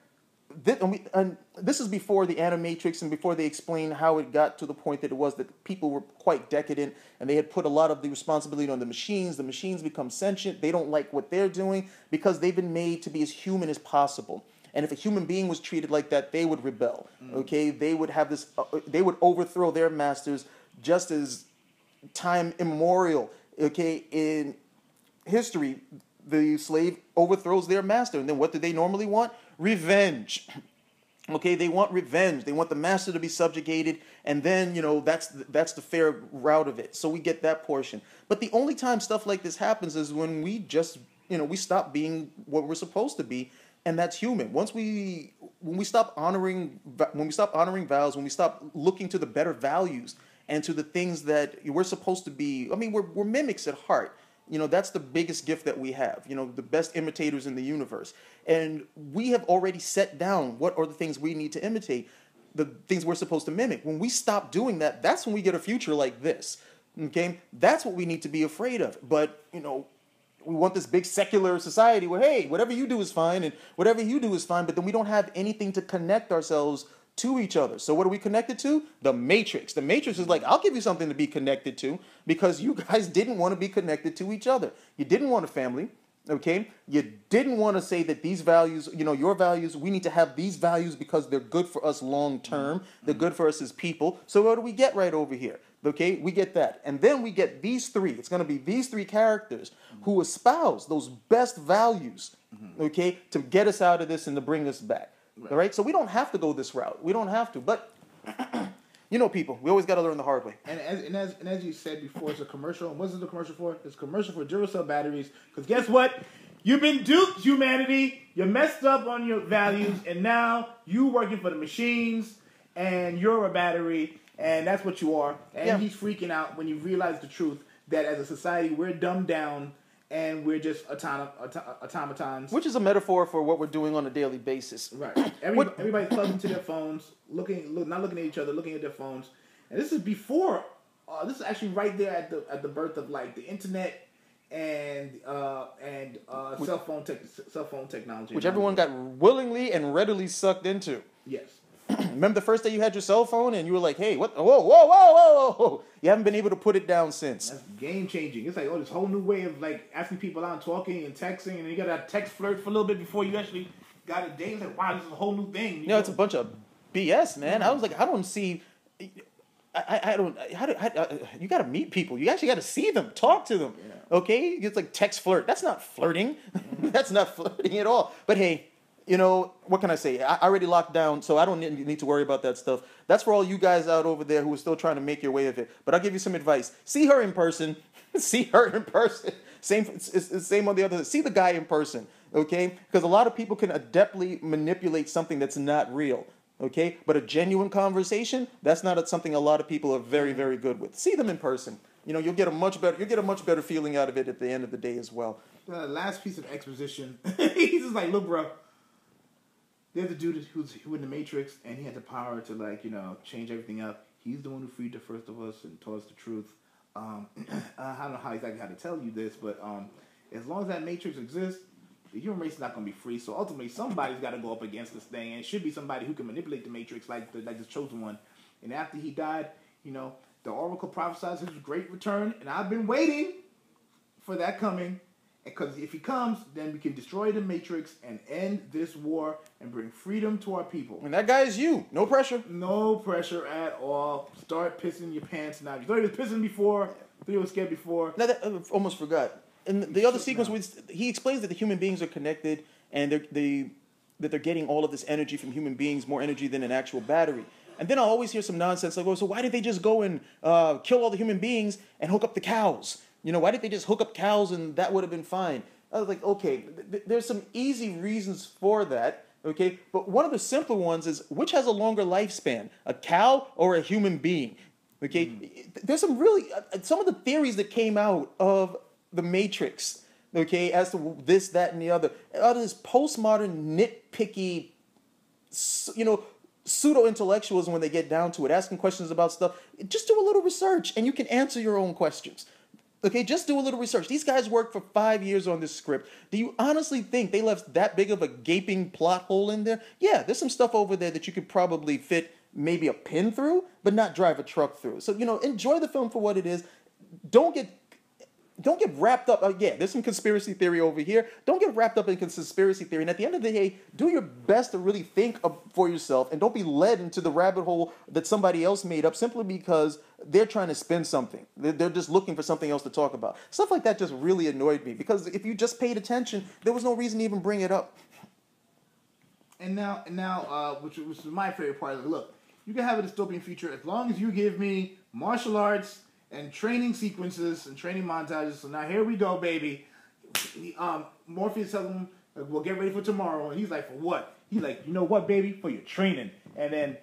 this is before the Animatrix and before they explain how it got to the point that it was that people were quite decadent and they had put a lot of the responsibility on the machines. The machines become sentient. They don't like what they're doing because they've been made to be as human as possible. And if a human being was treated like that, they would rebel. Okay, they would have this. They would overthrow their masters, just as time immemorial. Okay, in history, the slave overthrows their master, and then what do they normally want? Revenge. Okay, they want revenge. They want the master to be subjugated, and then that's the fair route of it. So we get that portion. But the only time stuff like this happens is when we just we stop being what we're supposed to be. And that's human. When we stop honoring vows, when we stop looking to the better values and to the things that we're supposed to be. I mean, we're mimics at heart. That's the biggest gift that we have. The best imitators in the universe. And we have already set down what are the things we need to imitate, the things we're supposed to mimic. When we stop doing that, that's when we get a future like this. Okay? That's what we need to be afraid of. But, we want this big secular society where, hey, whatever you do is fine and whatever you do is fine, but then we don't have anything to connect ourselves to each other. So what are we connected to? The Matrix. The Matrix is like, I'll give you something to be connected to because you guys didn't want to be connected to each other. You didn't want a family, okay? You didn't want to say that these values, your values, we need to have these values because they're good for us long term. They're good for us as people. So what do we get right over here? Okay, we get that. And then we get these three. It's going to be these three characters who espouse those best values, okay, to get us out of this and to bring us back. Right. All right? So we don't have to go this route. We don't have to. But, people, we always got to learn the hard way. And as you said before, it's a commercial. And what's the commercial for? It's a commercial for Duracell batteries. Because guess what? You've been duped, humanity. You're messed up on your values. And now you're working for the machines. And you're a battery. And that's what you are. And he's freaking out when you realize the truth that as a society, we're dumbed down and we're just automatons. Which is a metaphor for what we're doing on a daily basis. Right. Everybody's plugged into their phones, not looking at each other, looking at their phones. And this is before. This is actually right there at the birth of like the internet and cell phone technology, which everyone got willingly and readily sucked into. Yes. Remember the first day you had your cell phone and you were like, "Hey, what? Whoa, whoa, whoa, whoa, whoa!" You haven't been able to put it down since. That's game changing. It's like this whole new way of like asking people out and talking and texting, and you got to text flirt for a little bit before you actually got a date. It's like, wow, this is a whole new thing. It's a bunch of BS, man. I was like, I don't see. I don't. You got to meet people. You actually got to see them, talk to them. Yeah. Okay, it's like text flirt. That's not flirting. That's not flirting at all. But hey. What can I say? I already locked down, so I don't need to worry about that stuff. That's for all you guys out over there who are still trying to make your way of it. But I'll give you some advice. See her in person. See her in person. Same on the other side. See the guy in person, okay? Because a lot of people can adeptly manipulate something that's not real, okay? But a genuine conversation, that's not something a lot of people are very, very good with. See them in person. You'll get a much better feeling out of it at the end of the day as well. The last piece of exposition, he's just like, look, bro. There's a dude who's in the Matrix, and he had the power to change everything up. He's the one who freed the first of us and taught us the truth. I don't know exactly how to tell you this, but as long as that Matrix exists, the human race is not going to be free. So ultimately, somebody's got to go up against this thing, and it should be somebody who can manipulate the Matrix, like the chosen one. And after he died, the Oracle prophesied his great return, and I've been waiting for that coming. Because if he comes, then we can destroy the Matrix and end this war and bring freedom to our people. And that guy is you. No pressure. No pressure at all. Start pissing your pants now. You thought he was pissing before. You was scared before. No, I almost forgot. In the other sequence, he explains that the human beings are connected and that they're getting all of this energy from human beings, more energy than an actual battery. And then I'll always hear some nonsense like, "Oh, so why did they just go and kill all the human beings and hook up the cows? Why didn't they just hook up cows and that would have been fine?" I was like, okay, there's some easy reasons for that, okay? But one of the simpler ones is, which has a longer lifespan, a cow or a human being, okay? There's some of the theories that came out of the Matrix, okay, as to this, that, and the other. Out of this postmodern, nitpicky, pseudo-intellectualism when they get down to it, asking questions about stuff. Just do a little research and you can answer your own questions. Okay, just do a little research. These guys worked for 5 years on this script. Do you honestly think they left that big of a gaping plot hole in there? Yeah, there's some stuff over there that you could probably fit maybe a pin through, but not drive a truck through. So, enjoy the film for what it is. Don't get wrapped up. There's some conspiracy theory over here. Don't get wrapped up in conspiracy theory. And at the end of the day, do your best to really think for yourself and don't be led into the rabbit hole that somebody else made up simply because they're trying to spin something. They're just looking for something else to talk about. Stuff like that just really annoyed me because if you just paid attention, there was no reason to even bring it up. And now, which is my favorite part, look, you can have a dystopian future as long as you give me martial arts and training sequences and training montages. So now here we go, baby. Morpheus tells him, we'll get ready for tomorrow. And he's like, for what? He's like, you know what, baby? For your training. And then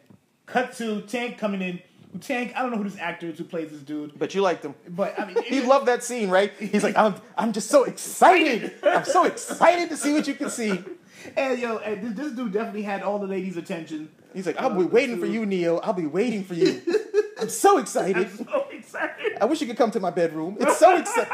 cut to Tank coming in. Tank, I don't know who this actor is who plays this dude. But you liked him. But I mean, he loved that scene, right? He's like, I'm just so excited. I'm so excited to see what you can see. And this dude definitely had all the ladies' attention. He's like, I'll be waiting for you, Neo. I'll be waiting for you. I'm so excited. I'm so excited. I wish you could come to my bedroom. It's so exciting.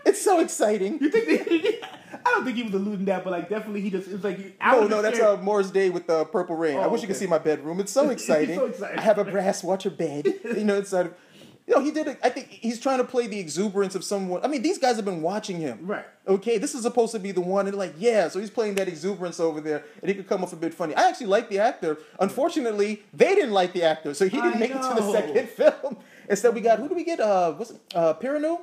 It's so exciting. You think I don't think he was alluding to that, but it was like... No, that's Moore's Day with the Purple Rain. I wish you could see my bedroom. It's so exciting. So exciting. I have a brass watcher bed. Inside of... he did it. I think he's trying to play the exuberance of someone. I mean, these guys have been watching him. Right. Okay, this is supposed to be the one. And so he's playing that exuberance over there, and he could come off a bit funny. I actually like the actor. Unfortunately, they didn't like the actor, so he didn't make it to the second film. Instead, we got, who do we get? Perrineau?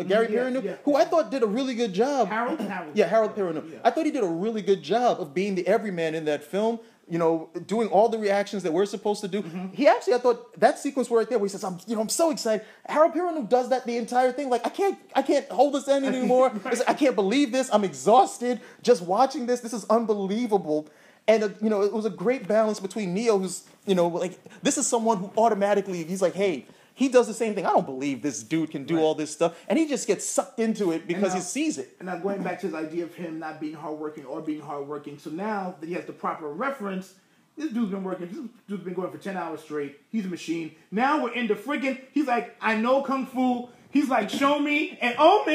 Gary Perrineau? Yeah. Who I thought did a really good job. Harold? Yeah, Harold Perrineau. Yeah. I thought he did a really good job of being the everyman in that film. Doing all the reactions that we're supposed to do. Mm-hmm. He actually, I thought that sequence right there where he says, I'm so excited. Harold Perrineau does that the entire thing. Like, I can't hold this in anymore. Right. I can't believe this. I'm exhausted just watching this. This is unbelievable. And, it was a great balance between Neo, who's, this is someone who automatically, he's like, hey, he does the same thing. I don't believe this dude can do all this stuff. And he just gets sucked into it because he sees it. And now going back to his idea of him not being hardworking or being hardworking. So now that he has the proper reference, this dude's been working. This dude's been going for 10 hours straight. He's a machine. Now we're into friggin', he's like, I know Kung Fu. He's like, show me. And oh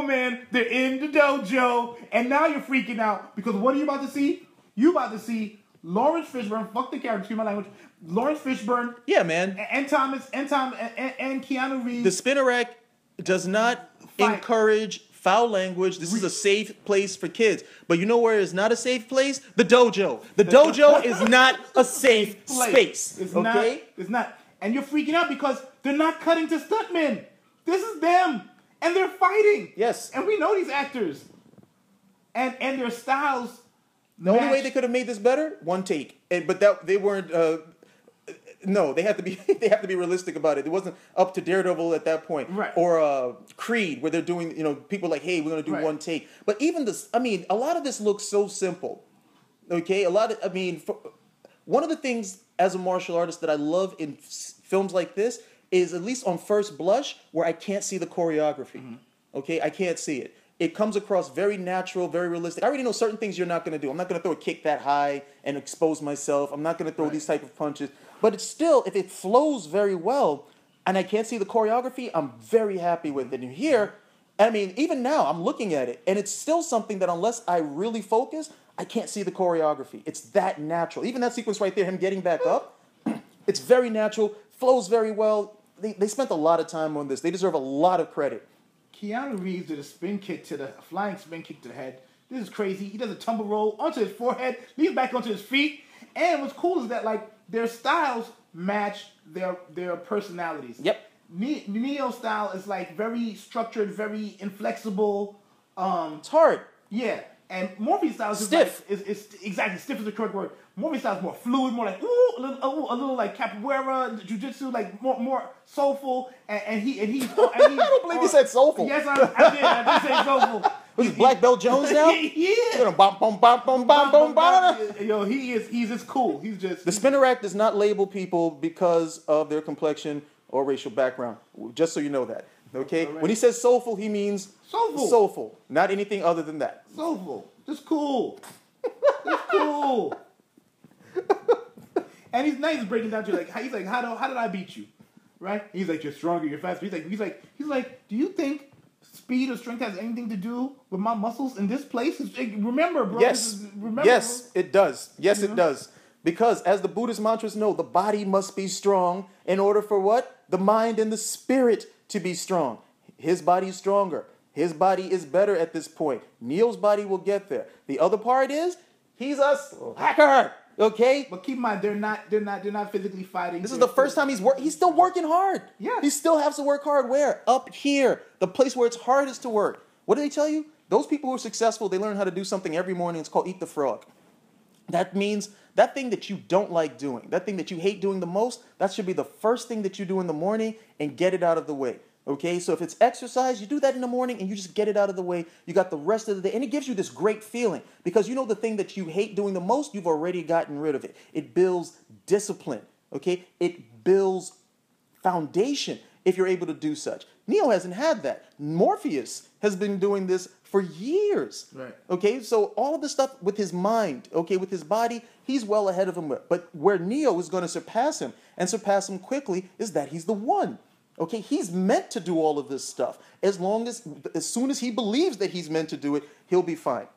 man, they're in the dojo. And now you're freaking out because what are you about to see? You're about to see Laurence Fishburne, fuck the character, excuse my language. Laurence Fishburne. Yeah, man. And Keanu Reeves. The spinner rack does not encourage foul language. This is a safe place for kids. But you know where is not a safe place? The dojo. The dojo is not a safe space. It's okay? not. It's not. And you're freaking out because they're not cutting to stuntmen. This is them. And they're fighting. Yes. And we know these actors. And their styles. The only way they could have made this better, one take. But they weren't. No, they have to be. They have to be realistic about it. It wasn't up to Daredevil at that point, right? Or Creed, where they're doing. People like, hey, we're gonna do one take. But even this, I mean, a lot of this looks so simple. Okay, one of the things as a martial artist that I love in films like this is, at least on first blush, where I can't see the choreography. Mm-hmm. Okay, I can't see it. It comes across very natural, very realistic. I already know certain things you're not going to do. I'm not going to throw a kick that high and expose myself. I'm not going to throw these type of punches. But it's still, if it flows very well, and I can't see the choreography, I'm very happy with it. And here, I mean, even now, I'm looking at it, and it's still something that unless I really focus, I can't see the choreography. It's that natural. Even that sequence right there, him getting back up, it's very natural, flows very well. They spent a lot of time on this. They deserve a lot of credit. Keanu Reeves did a flying spin kick to the head. This is crazy. He does a tumble roll onto his forehead, leads back onto his feet. And what's cool is that their styles match their personalities. Yep. Neo's style is very structured, very inflexible. It's hard. Yeah. And Morpheus style is stiff. Is exactly stiff is the correct word. Morpheus style is more fluid, more like a little like capoeira, jujitsu, like more soulful. And he's I don't believe you said soulful. Yes, I did say soulful. Was he Black Belt Jones now? Yeah. Yo, he's just cool. He's just the spinner rack does not label people because of their complexion or racial background. Just so you know that. Okay? Right. When he says soulful, he means soulful. Not anything other than that. Soulful. Just cool. Just cool. And he's nice breaking down to he's like, how did I beat you? Right? He's like, you're stronger, you're faster. He's like, do you think speed or strength has anything to do with my muscles in this place? Remember, bro. Yes. Yes, it does. Yes, it does. Because as the Buddhist mantras know, the body must be strong in order for what? The mind and the spirit to be strong. His body is stronger. His body is better at this point. Neo's body will get there. The other part is, he's a slacker. Okay? But keep in mind, they're not physically fighting. This is the first time he's still working hard. Yeah. He still has to work hard. Where? Up here. The place where it's hardest to work. What do they tell you? Those people who are successful, they learn how to do something every morning. It's called eat the frog. That means that thing that you don't like doing, that thing that you hate doing the most, that should be the first thing that you do in the morning and get it out of the way. Okay, so if it's exercise, you do that in the morning and you just get it out of the way. You got the rest of the day. And it gives you this great feeling because you know the thing that you hate doing the most, you've already gotten rid of it. It builds discipline. Okay, it builds foundation if you're able to do such. Neo hasn't had that. Morpheus has been doing this for years. Right. Okay, so all of the stuff with his mind, okay, with his body, he's well ahead of him. But where Neo is going to surpass him and surpass him quickly is that he's the one. Okay, he's meant to do all of this stuff. As soon as he believes that he's meant to do it, he'll be fine.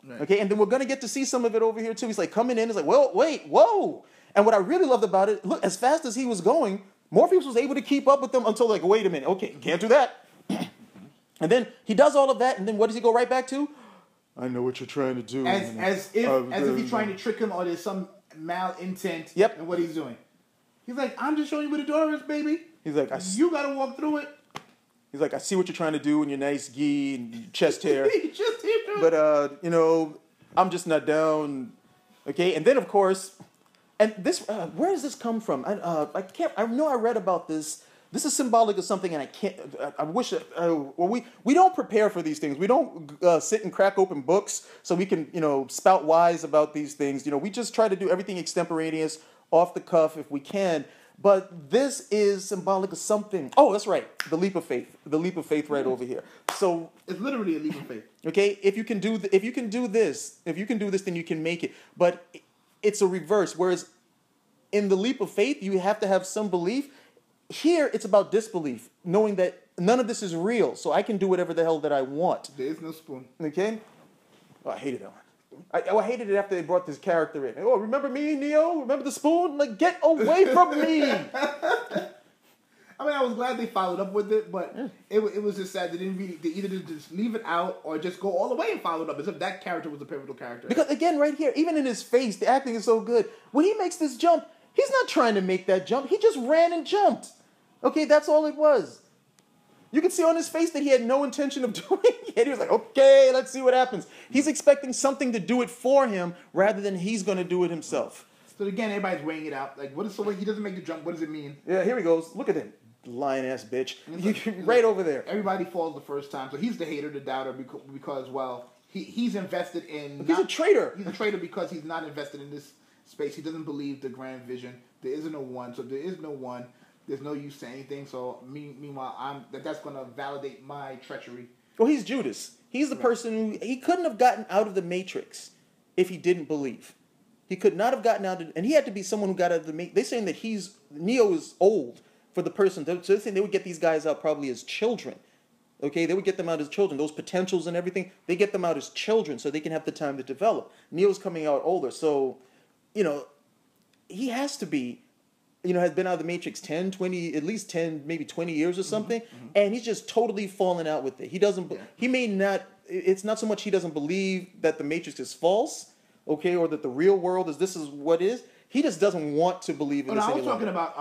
Right. Okay, and then we're going to get to see some of it over here too. He's like coming in, he's like, well, wait, whoa. And what I really loved about it, look, as fast as he was going, Morpheus was able to keep up with them until like, wait a minute, okay, can't do that. And then he does all of that, and then what does he go right back to? I know what you're trying to do. As if he's trying to trick him or there's some malintent in what he's doing. He's like, I'm just showing you where the door is, baby. He's like, you got to walk through it. He's like, I see what you're trying to do in your nice gi and your chest hair. But, I'm just not down. Okay, and then, of course, and this, where does this come from? I know I read about this. This is symbolic of something, and I wish, we don't prepare for these things. We don't sit and crack open books so we can, spout wise about these things. We just try to do everything extemporaneous, off the cuff if we can. But this is symbolic of something. Oh, that's right. The leap of faith. The leap of faith right over here. So it's literally a leap of faith. Okay, if you can do this, then you can make it. But it's a reverse. Whereas in the leap of faith, you have to have some belief. Here, it's about disbelief, knowing that none of this is real, so I can do whatever the hell that I want. There is no spoon. Okay? Oh, I hated that one. I hated it after they brought this character in. Oh, remember me, Neo? Remember the spoon? Like, get away from me! I mean, I was glad they followed up with it, but it was just sad they didn't really. They either just leave it out or just go all the way and follow it up, as if that character was a pivotal character. Because again, right here, even in his face, the acting is so good. When he makes this jump, he's not trying to make that jump. He just ran and jumped. Okay, that's all it was. You can see on his face that he had no intention of doing it. He was like, okay, let's see what happens. He's expecting something to do it for him rather than he's going to do it himself. So again, everybody's weighing it out. Like, what is so? He doesn't make the jump. What does it mean? Yeah, here he goes. Look at him. Lion-ass bitch. Right over there. Everybody falls the first time. So he's the hater, the doubter, because well, he's invested in... He's a traitor. He's a traitor because he's not invested in this space. He doesn't believe the grand vision. There isn't a one. So there is no one. There's no use to anything. So meanwhile, that's going to validate my treachery. Well, he's Judas. He's the person who... He couldn't have gotten out of the Matrix if he didn't believe. He could not have gotten out of... And he had to be someone who got out of the Matrix. They're saying that Neo is old for the person. So they're saying they would get these guys out probably as children. Okay, they would get them out as children. Those potentials and everything, they get them out as children so they can have the time to develop. Neo's coming out older. So, he has to be, has been out of the Matrix 10, 20, at least 10, maybe 20 years or something. Mm-hmm. And he's just totally fallen out with it. He doesn't, he may not, it's not so much he doesn't believe that the Matrix is false, okay, or that the real world this is what is. He just doesn't want to believe in this anymore. I was talking about,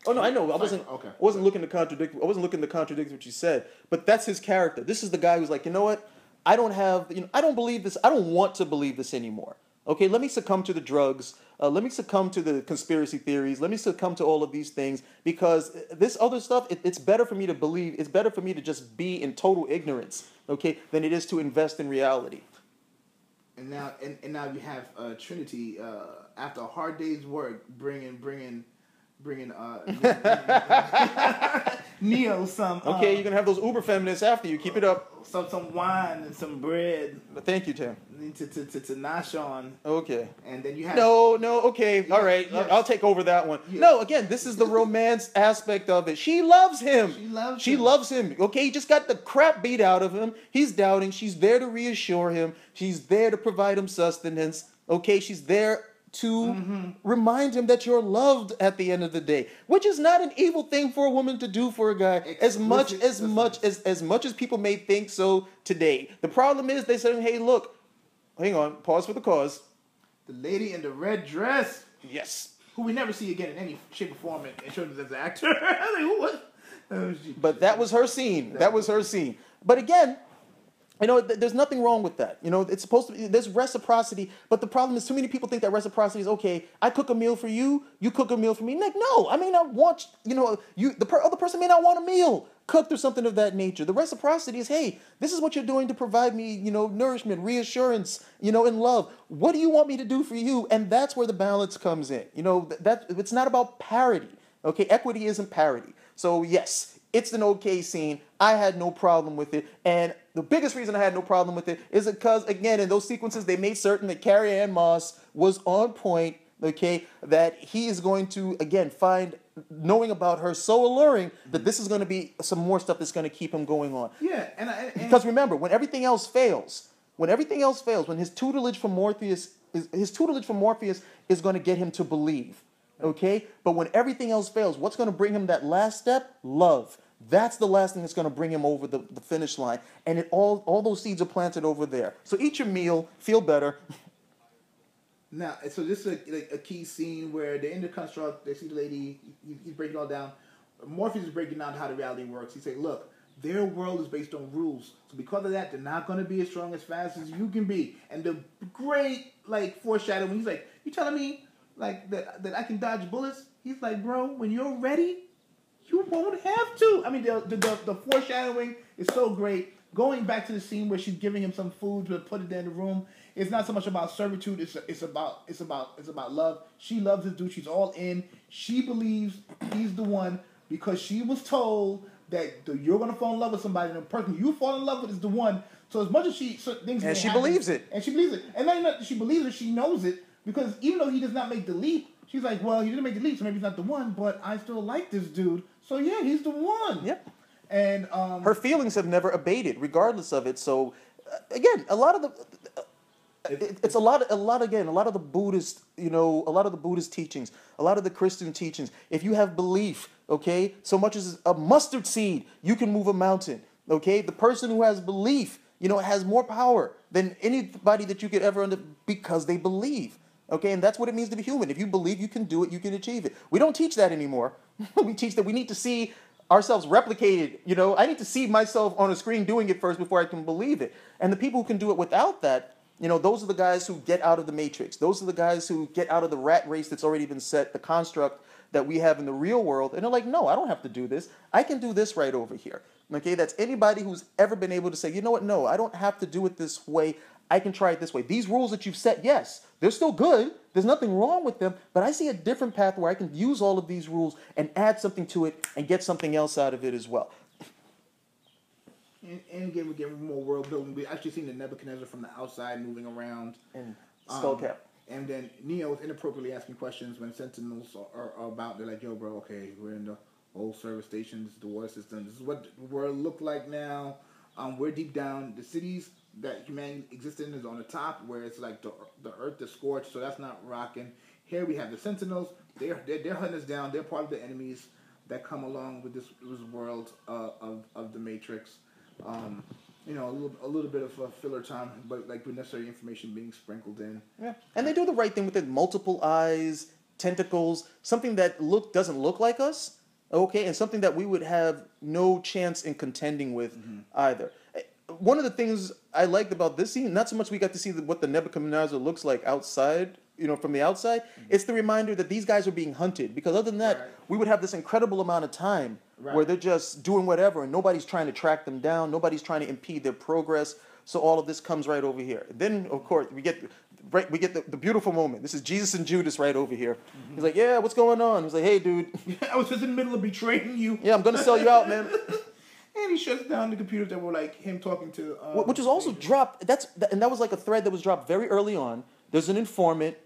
Oh no, I know. I wasn't looking to contradict what you said. But that's his character. This is the guy who's like, you know what? I don't believe this. I don't want to believe this anymore. Okay, let me succumb to the drugs. Let me succumb to the conspiracy theories. Let me succumb to all of these things because this other stuff. It's better for me to believe. It's better for me to just be in total ignorance. Okay, than it is to invest in reality. And now you have Trinity after a hard day's work, bringing Neo some... Okay, you're going to have those uber feminists after you. Keep it up. Some wine and some bread. Thank you, Tim. To nosh on. Okay. And then you have... No, okay. All right. Yes. I'll take over that one. Yes. No, again, this is the romance aspect of it. She loves him. She loves him. Okay, he just got the crap beat out of him. He's doubting. She's there to reassure him. She's there to provide him sustenance. Okay, she's there to remind him that you're loved at the end of the day, which is not an evil thing for a woman to do for a guy. As much as people may think so today. The problem is they say, "Hey, look, hang on, pause for the cause." The lady in the red dress, yes, who we never see again in any shape or form in terms as an actor. I mean, who was? But that was her scene. That was her scene. But again, there's nothing wrong with that. It's supposed to be, there's reciprocity, but the problem is too many people think that reciprocity is, okay, I cook a meal for you, you cook a meal for me. Like, no, I may not want, the other person may not want a meal cooked or something of that nature. The reciprocity is, hey, this is what you're doing to provide me, nourishment, reassurance, and love. What do you want me to do for you? And that's where the balance comes in. It's not about parity. Okay, equity isn't parity. So yes, it's an okay scene. I had no problem with it. And the biggest reason I had no problem with it is because, again, in those sequences, they made certain that Carrie Ann Moss was on point, okay, that he is going to, again, find knowing about her so alluring that this is going to be some more stuff that's going to keep him going on. Yeah. Because remember, when everything else fails, when his tutelage from Morpheus is going to get him to believe. Okay? But when everything else fails, what's going to bring him that last step? Love. That's the last thing that's going to bring him over the finish line. And all those seeds are planted over there. So eat your meal. Feel better. Now, so this is a key scene where they're in the construct. They see the lady. He's breaking it all down. Morpheus is breaking down how the reality works. He's saying, look, their world is based on rules. So because of that, they're not going to be as strong as fast as you can be. And the great, foreshadowing, he's like, you telling me that I can dodge bullets? He's like, bro, when you're ready, you won't have to. I mean, the foreshadowing is so great. going back to the scene where she's giving him some food to put it in the room, it's not so much about servitude. It's about love. She loves this dude. She's all in. She believes he's the one because she was told that you're gonna fall in love with somebody, and the person you fall in love with is the one. So as much as things believes it, and she believes it, and not that she believes it, she knows it because even though he does not make the leap, she's like, well, he didn't make the leap, so maybe he's not the one, but I still like this dude, so yeah, he's the one. Yep. And her feelings have never abated, regardless of it. So again, a lot of the it's a lot of the Buddhist, a lot of the Buddhist teachings, a lot of the Christian teachings. If you have belief, okay, so much as a mustard seed, you can move a mountain. Okay, the person who has belief, has more power than anybody that you could ever because they believe. Okay, and that's what it means to be human. If you believe you can do it, you can achieve it. We don't teach that anymore. We teach that we need to see ourselves replicated. I need to see myself on a screen doing it first before I can believe it. And the people who can do it without that, those are the guys who get out of the matrix. Those are the guys who get out of the rat race that's already been set, the construct that we have in the real world. And they're like, no, I don't have to do this. I can do this right over here. Okay, that's anybody who's ever been able to say, you know what, no, I don't have to do it this way. I can try it this way. These rules that you've set, yes, they're still good. There's nothing wrong with them. But I see a different path where I can use all of these rules and add something to it and get something else out of it as well. And again, we get more world building. We actually seen the Nebuchadnezzar from the outside moving around. And Skullcap. And then Neo is inappropriately asking questions when Sentinels are about. They're like, yo, bro, okay, we're in the old service stations, the water system. This is what the world look like now. We're deep down. The cities that humanity exists in is on the top, where it's like the earth is scorched, so that's not rocking. Here we have the Sentinels. They're hunting us down. They're part of the enemies that come along with this world of the Matrix. A little bit of filler time, but like with necessary information being sprinkled in. Yeah, and they do the right thing with it. Multiple eyes, tentacles, something that doesn't look like us. Okay, and something that we would have no chance in contending with either. One of the things I liked about this scene, not so much we got to see what the Nebuchadnezzar looks like outside, from the outside. It's the reminder that these guys are being hunted. Because other than that, we would have this incredible amount of time where they're just doing whatever, and nobody's trying to track them down. Nobody's trying to impede their progress. So all of this comes right over here. Then, of course, we get the beautiful moment. This is Jesus and Judas right over here. He's like, yeah, what's going on? He's like, hey, dude. I was just in the middle of betraying you. Yeah, I'm going to sell you out, man. And he shuts down the computers that were like him talking to... which was also dropped. And that was like a thread that was dropped very early on. There's an informant.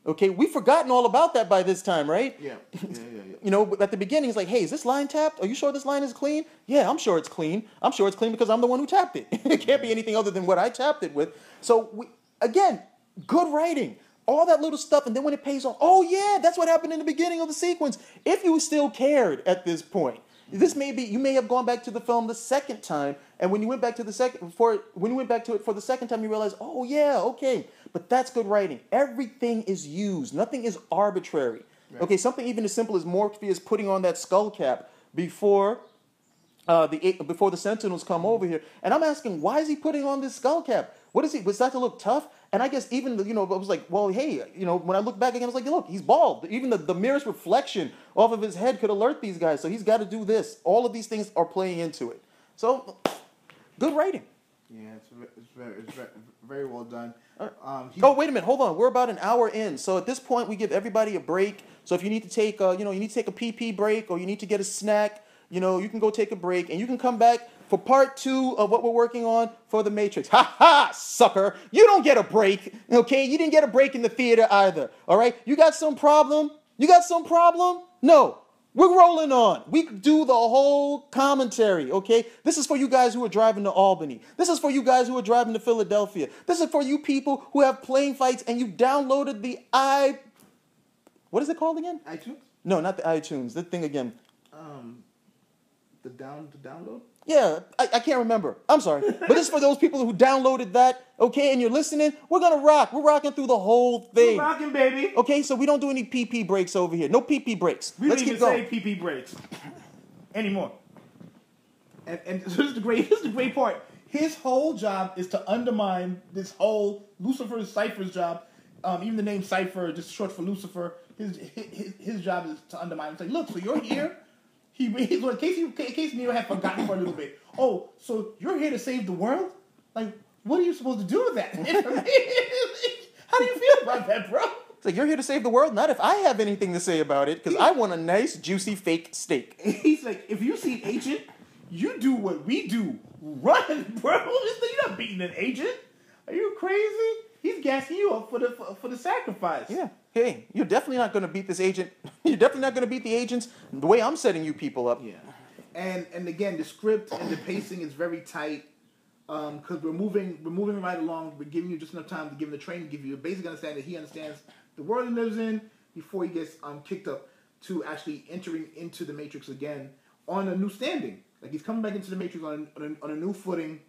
Okay, we've forgotten all about that by this time, right? Yeah. At the beginning, he's like, hey, is this line tapped? Are you sure this line is clean? Yeah, I'm sure it's clean. I'm sure it's clean because I'm the one who tapped it. It can't be anything other than what I tapped it with. So, again, good writing. All that little stuff, and then when it pays off, oh yeah, that's what happened in the beginning of the sequence. If you still cared at this point, you may have gone back to the film the second time, and when you went back to it for the second time, you realize, oh yeah, okay, but that's good writing. Everything is used. Nothing is arbitrary. Right. Okay, something even as simple as Morpheus putting on that skull cap before the Sentinels come over here, and I'm asking, why is he putting on this skull cap? Was that to look tough? And I guess even, I was like, well, hey, when I look back again, I was like, look, he's bald. Even the merest reflection off of his head could alert these guys. So he's got to do this. All of these things are playing into it. So, good writing. Yeah, it's very well done. Wait a minute, hold on. We're about an hour in. So at this point, we give everybody a break. So if you need to take, a PP break, or you need to get a snack, you can go take a break, and you can come back for part 2 of what we're working on for The Matrix. Ha ha, sucker. You don't get a break, okay? You didn't get a break in the theater either, all right? You got some problem? No. We're rolling on. We do the whole commentary, okay? This is for you guys who are driving to Albany. This is for you guys who are driving to Philadelphia. This is for you people who have plane fights and you downloaded the what is it called again? iTunes? No, not the iTunes. The thing again. The download? Yeah, I can't remember. I'm sorry. But this is for those people who downloaded that, okay, and you're listening. We're going to rock. We're rocking through the whole thing. We're rocking, baby. Okay, so we don't do any PP breaks over here. No PP breaks. Let's keep going. We don't even say PP breaks anymore. And so this is the great part. His whole job is to undermine this whole Cypher's job. Even the name Cypher, just short for Lucifer. His job is to undermine. It's like, look, so you're here. in case Neo had forgotten for a little bit. Oh, so you're here to save the world? Like, what are you supposed to do with that? How do you feel about that, bro? It's like, you're here to save the world? Not if I have anything to say about it, because I want a nice, juicy, fake steak. He's like, if you see an agent, you do what we do. Run, bro. You're not beating an agent. Are you crazy? He's gassing you up for the sacrifice. Yeah. Hey, you're definitely not going to beat this agent. You're definitely not going to beat the agents the way I'm setting you people up. Yeah. And again, the script and the pacing is very tight. Because we're moving right along. We're giving you just enough time to give him the training, give you a basic understanding that he understands the world he lives in before he gets kicked up to actually entering into the Matrix again on a new standing. Like, he's coming back into the Matrix on a new footing.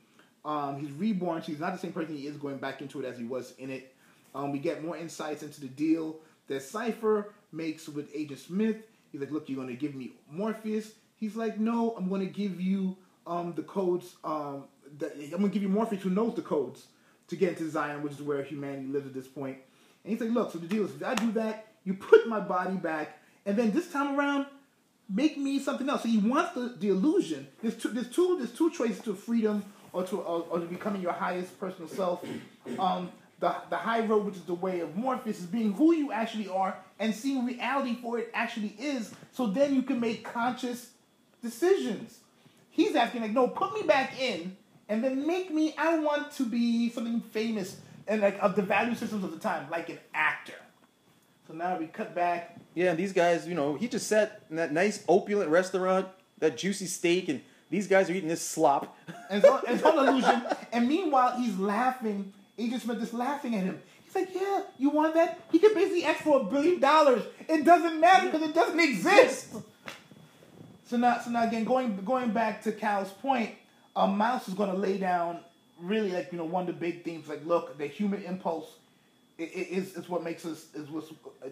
He's reborn. So he's not the same person he is going back into it as he was in it. We get more insights into the deal that Cypher makes with Aegis Myth. He's like, look, you're going to give me Morpheus. He's like, no, I'm going to give you the codes. I'm going to give you Morpheus, who knows the codes to get into Zion, which is where humanity lives at this point. And he's like, look, so the deal is, if I do that, you put my body back, and then this time around, make me something else. So he wants the illusion. There's two choices to freedom or to becoming your highest personal self. The high road, which is the way of Morpheus, is being who you actually are and seeing reality for what it actually is. So then you can make conscious decisions. He's asking, like, no, put me back in and then make me, I want to be something famous and like of the value systems of the time, like an actor. So now we cut back. Yeah, and these guys, he just sat in that nice opulent restaurant, that juicy steak, and these guys are eating this slop. And it's all illusion. And meanwhile, he's laughing. Agent Smith is laughing at him. He's like, yeah, you want that? He could basically ask for $1 billion. It doesn't matter because it doesn't exist. So now again, going back to Cal's point, Mouse is going to lay down really like, one of the big themes. Like, look, the human impulse is what makes us,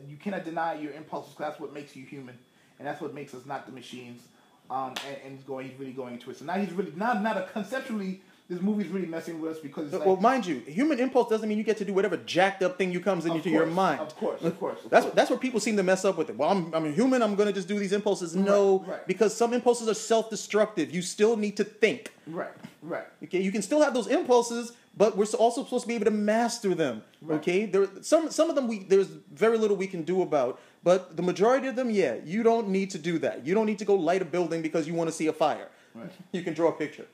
you cannot deny your impulses because that's what makes you human. And that's what makes us not the machines. And he's really going into it. So now he's really, not conceptually, this movie's really messing with us because it's well, mind you, human impulse doesn't mean you get to do whatever jacked up thing comes into your mind. Of course. That's where people seem to mess up with it. Well, I'm a human, I'm going to just do these impulses. No, right. Because some impulses are self-destructive. You still need to think. Right. Okay, you can still have those impulses, but we're also supposed to be able to master them. Right. Okay, some of them there's very little we can do about, but the majority of them, yeah, you don't need to do that. You don't need to go light a building because you want to see a fire. Right. You can draw a picture.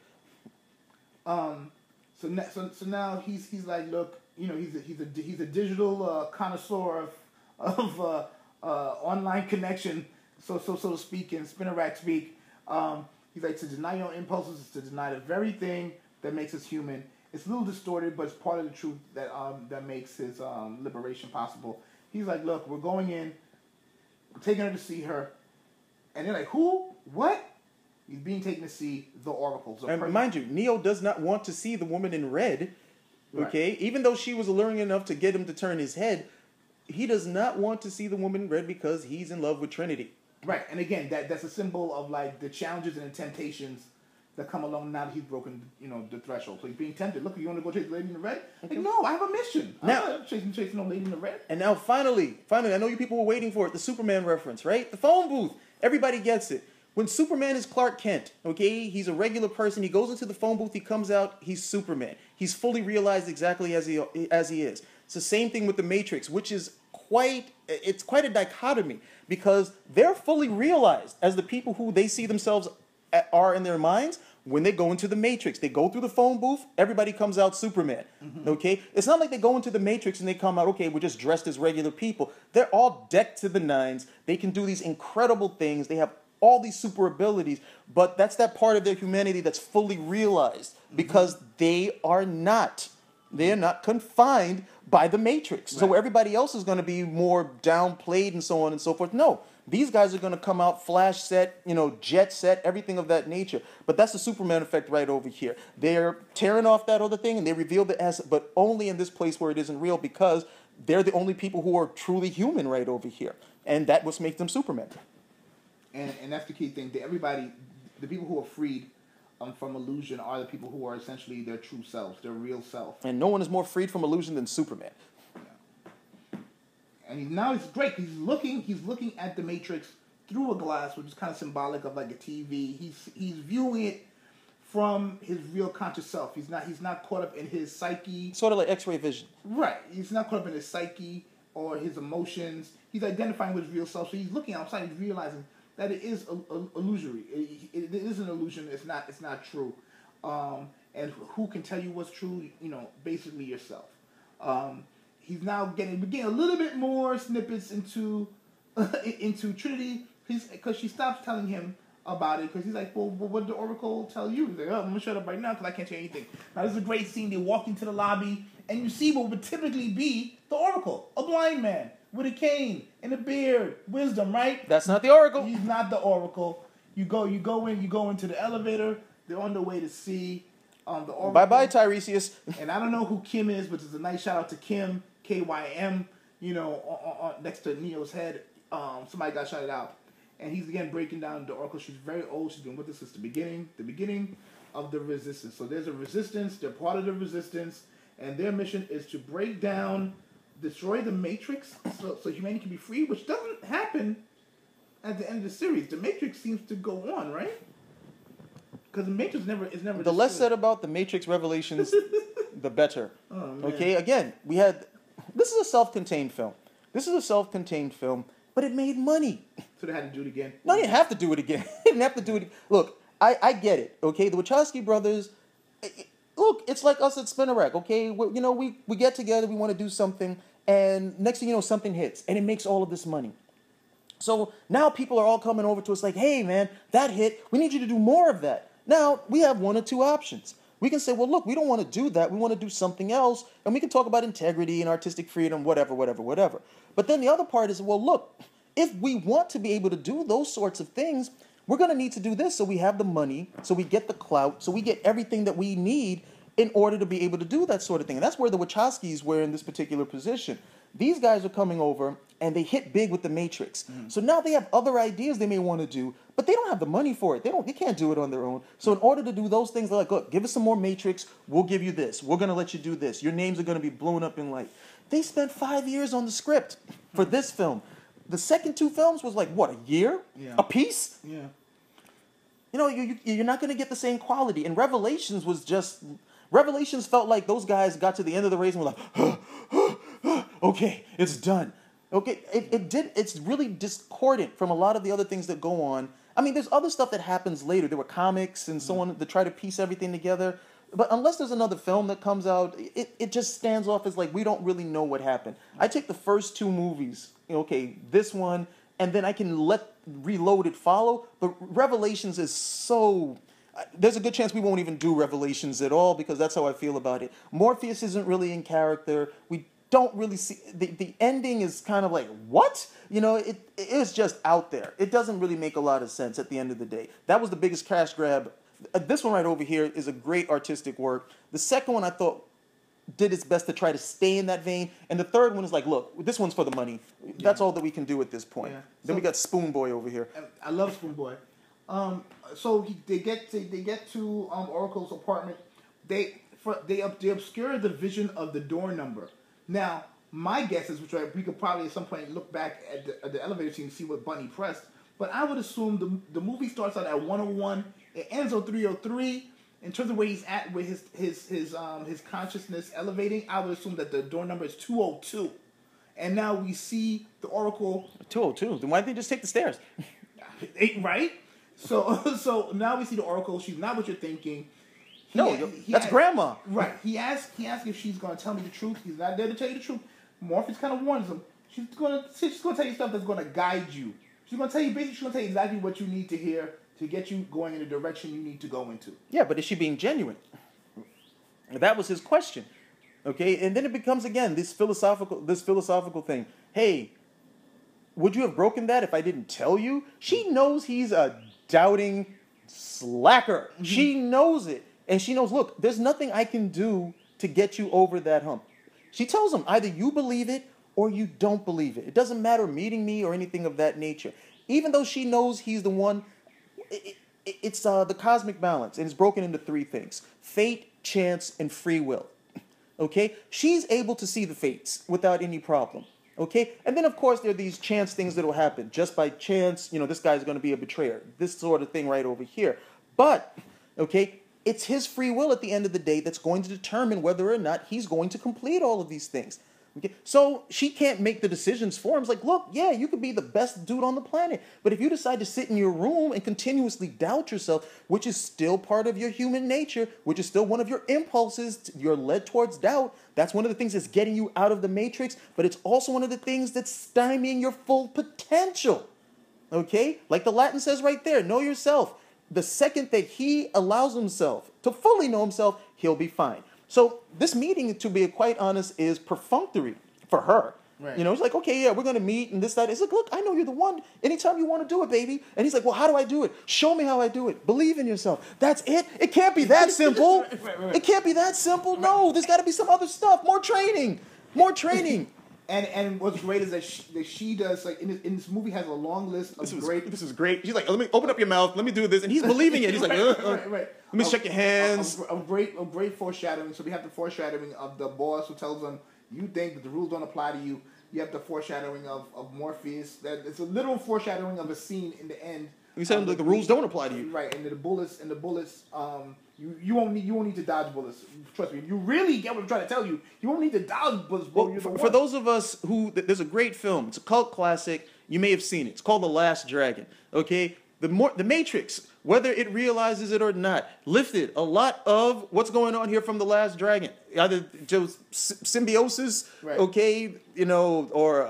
So now he's like, look, he's a digital connoisseur of online connection, so to speak, in Spinnerack speak. He's like, to deny your impulses is to deny the very thing that makes us human. It's a little distorted, but it's part of the truth that makes his liberation possible. He's like, look, we're going in, we're taking her to see her, and they're like, who? What? He's being taken to see the oracles. And mind you, Neo does not want to see the woman in red, okay? Right. Even though she was alluring enough to get him to turn his head, he does not want to see the woman in red because he's in love with Trinity. Right, and again, that's a symbol of like the challenges and the temptations that come along now that he's broken, the threshold. So he's being tempted. Look, you want to go chase the lady in the red? Okay. Like, no, I have a mission. Now, I'm not chasing no lady in the red. And now, finally, I know you people were waiting for it, the Superman reference, right? The phone booth. Everybody gets it. When Superman is Clark Kent, okay, he's a regular person. He goes into the phone booth. He comes out. He's Superman. He's fully realized exactly as he is. It's the same thing with the Matrix, which is quite a dichotomy because they're fully realized as the people who they see themselves are in their minds when they go into the Matrix. They go through the phone booth. Everybody comes out Superman. Mm-hmm. Okay, it's not like they go into the Matrix and they come out, okay, we're just dressed as regular people. They're all decked to the nines. They can do these incredible things. They have all these super abilities, but that's that part of their humanity that's fully realized because they are not confined by the Matrix. Right. So everybody else is going to be more downplayed and so on and so forth. No, these guys are going to come out flash set, jet set, everything of that nature. But that's the Superman effect right over here. They're tearing off that other thing and they reveal the essence, but only in this place where it isn't real because they're the only people who are truly human right over here. And that what makes them Superman. And that's the key thing. The people who are freed from illusion are the people who are essentially their true selves, their real self. And no one is more freed from illusion than Superman. Yeah. And now it's great. He's looking at the Matrix through a glass, which is kind of symbolic of like a TV. He's viewing it from his real conscious self. He's not caught up in his psyche. Sort of like X-ray vision. Right. He's not caught up in his psyche or his emotions. He's identifying with his real self. So he's looking outside. He's realizing that it is illusory. It is an illusion. It's not true. And who can tell you what's true? Basically yourself. He's now getting a little bit more snippets into Trinity. Because she stops telling him about it, because he's like, well, what did the Oracle tell you? He's like, oh, I'm going to shut up right now because I can't tell you anything. Now, this is a great scene. They walk into the lobby, and you see what would typically be the Oracle. A blind man with a cane and a beard. Wisdom, right? That's not the Oracle. He's not the Oracle. You go into the elevator. They're on their way to see the Oracle. Bye-bye, Tiresias. And I don't know who Kim is, but it's a nice shout out to Kim, K-Y-M, next to Neo's head. Somebody got shouted out. And he's again breaking down the Oracle. She's very old. She's been with us since the beginning of the Resistance. So there's a Resistance. They're part of the Resistance. And their mission is to break down, destroy the Matrix so humanity can be free, which doesn't happen at the end of the series. The Matrix seems to go on, right? Because the Matrix is never The destroyed. less said about the Matrix Revelations, the better. Oh, man. Okay, again, this is a self-contained film. But it made money. So they had to do it again. No, you didn't have to do it again. You didn't have to do it. Look, I get it. Okay, the Wachowski brothers. Look, it's like us at Spinner Rack. Okay, we get together. We want to do something, and next thing you know, something hits, and it makes all of this money. So now people are all coming over to us like, hey, man, that hit. We need you to do more of that. Now we have one or two options. We can say, well, look, we don't want to do that. We want to do something else, and we can talk about integrity and artistic freedom, whatever. But then the other part is, well, look, if we want to be able to do those sorts of things, we're going to need to do this so we have the money, so we get the clout, so we get everything that we need in order to be able to do that sort of thing. And that's where the Wachowskis were in this particular position. These guys are coming over, and they hit big with the Matrix. Mm-hmm. So now they have other ideas they may want to do, but they don't have the money for it. They can't do it on their own. So in order to do those things, they're like, look, give us some more Matrix. We'll give you this. We're going to let you do this. Your names are going to be blown up in light. They spent 5 years on the script for this film. The second two films was like, what, a year? Yeah. A piece? Yeah. You're not going to get the same quality. And Revelations felt like those guys got to the end of the race and were like, okay, it's done. Okay, it's really discordant from a lot of the other things that go on. I mean, there's other stuff that happens later. There were comics and so on to try to piece everything together. But unless there's another film that comes out, it just stands off as like we don't really know what happened. I take the first two movies, okay, this one, and then I can let Reloaded follow. But Revelations is so... There's a good chance we won't even do Revelations at all because that's how I feel about it. Morpheus isn't really in character. We don't really see... The ending is kind of like, what? It is just out there. It doesn't really make a lot of sense at the end of the day. That was the biggest cash grab. This one right over here is a great artistic work. The second one I thought did its best to try to stay in that vein. And the third one is like, look, this one's for the money. Yeah. That's all that we can do at this point. Yeah. Then we got Spoon Boy over here. I love Spoon Boy. So they get to Oracle's apartment. They obscure the vision of the door number. Now, my guess is, we could probably at some point look back at the elevator scene and see what Bunny pressed. But I would assume the movie starts out at 101. It ends on 303. In terms of where he's at with his consciousness elevating, I would assume that the door number is 202. And now we see the Oracle. 202. Then why didn't they just take the stairs? Right? So now we see the Oracle. She's not what you're thinking. That's Grandma. Right. He asks if she's going to tell me the truth. He's not there to tell you the truth. Morpheus kind of warns him. She's going to tell you stuff that's going to guide you. She's going to tell you exactly what you need to hear to get you going in the direction you need to go into. Yeah, but is she being genuine? That was his question. Okay, and then it becomes again this philosophical thing. Hey, would you have broken that if I didn't tell you? She knows he's a doubting slacker. Mm-hmm. She knows it. And she knows, look, there's nothing I can do to get you over that hump. She tells him, either you believe it or you don't believe it. It doesn't matter meeting me or anything of that nature. Even though she knows he's the one, it's the cosmic balance, and it's broken into three things: fate, chance, and free will. Okay? She's able to see the fates without any problem. Okay? And then, of course, there are these chance things that will happen. Just by chance, this guy's going to be a betrayer. This sort of thing right over here. But, okay, it's his free will at the end of the day that's going to determine whether or not he's going to complete all of these things. Okay? So she can't make the decisions for him. It's like, look, yeah, you could be the best dude on the planet, but if you decide to sit in your room and continuously doubt yourself, which is still part of your human nature, which is still one of your impulses, you're led towards doubt. That's one of the things that's getting you out of the matrix, but it's also one of the things that's stymieing your full potential. Okay? Like the Latin says right there, know yourself. The second that he allows himself to fully know himself, he'll be fine. So this meeting, to be quite honest, is perfunctory for her. Right. It's like, okay, yeah, we're going to meet and this, that. It's like, look, I know you're the one. Anytime you want to do it, baby. And he's like, well, how do I do it? Show me how I do it. Believe in yourself. That's it? It can't be that simple. Right. It can't be that simple. No, there's got to be some other stuff. More training. More training. And what's great is that she does, like, in this movie has a long list of This is great. She's like, let me open up your mouth. Let me do this. And he's believing it. He's like, right. Let me check your hands. A great foreshadowing. So we have the foreshadowing of the boss who tells them, you think that the rules don't apply to you. You have the foreshadowing of Morpheus. That it's a literal foreshadowing of a scene in the end. You said like the rules don't apply to you. Right, and the bullets, you won't need to dodge bullets. Trust me, if you really get what I'm trying to tell you, you won't need to dodge bullets. Well, for those of us who, there's a great film. It's a cult classic. You may have seen it. It's called The Last Dragon. Okay, the Matrix, whether it realizes it or not, lifted a lot of what's going on here from The Last Dragon. Either just symbiosis, right. Okay, or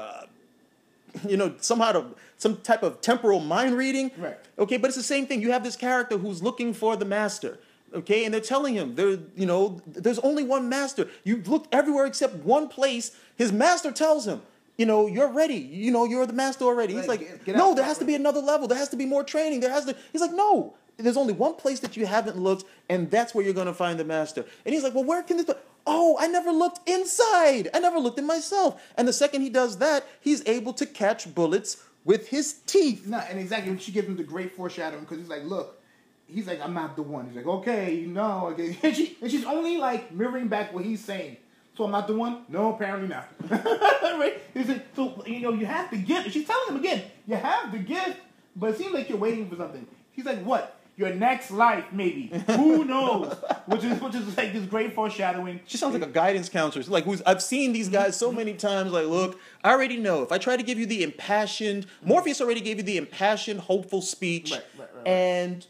somehow some type of temporal mind reading. Right. Okay, but it's the same thing. You have this character who's looking for the master. Okay, and they're telling him there's only one master. You've looked everywhere except one place. His master tells him, you're ready. You're the master already. He's like, no, there has to be another level. There has to be more training. He's like, no, there's only one place that you haven't looked, and that's where you're going to find the master. And he's like, well, where can this be? Oh, I never looked inside. I never looked in myself. And the second he does that, he's able to catch bullets with his teeth. No, and exactly, when she gives him the great foreshadowing, because he's like, look, he's like, I'm not the one. He's like, okay, no. Okay. And she's only like mirroring back what he's saying. So I'm not the one? No, apparently not. Right? He's like, so, you have the gift. She's telling him again, you have the gift, but it seems like you're waiting for something. He's like, what? Your next life, maybe. Who knows? Which is like this great foreshadowing. She sounds like a guidance counselor. Like I've seen these guys so many times. Like, look, I already know. If I try to give you the impassioned, Morpheus already gave you the impassioned, hopeful speech, right. And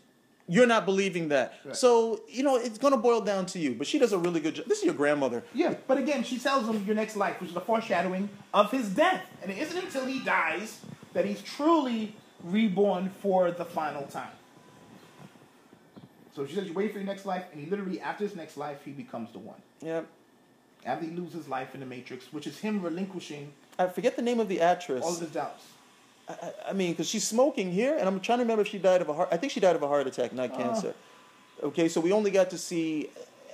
you're not believing that. Right. So it's gonna boil down to you. But she does a really good job. This is your grandmother. Yeah, but again, she tells him your next life, which is a foreshadowing of his death, and it isn't until he dies that he's truly reborn for the final time. So she says, you wait for your next life, and he literally, after his next life, he becomes the one. Yep. After he loses life in the Matrix, which is him relinquishing... I forget the name of the actress. All of his doubts. I mean, because she's smoking here, and I'm trying to remember if she died of a heart... I think she died of a heart attack, not cancer. Okay, so we only got to see...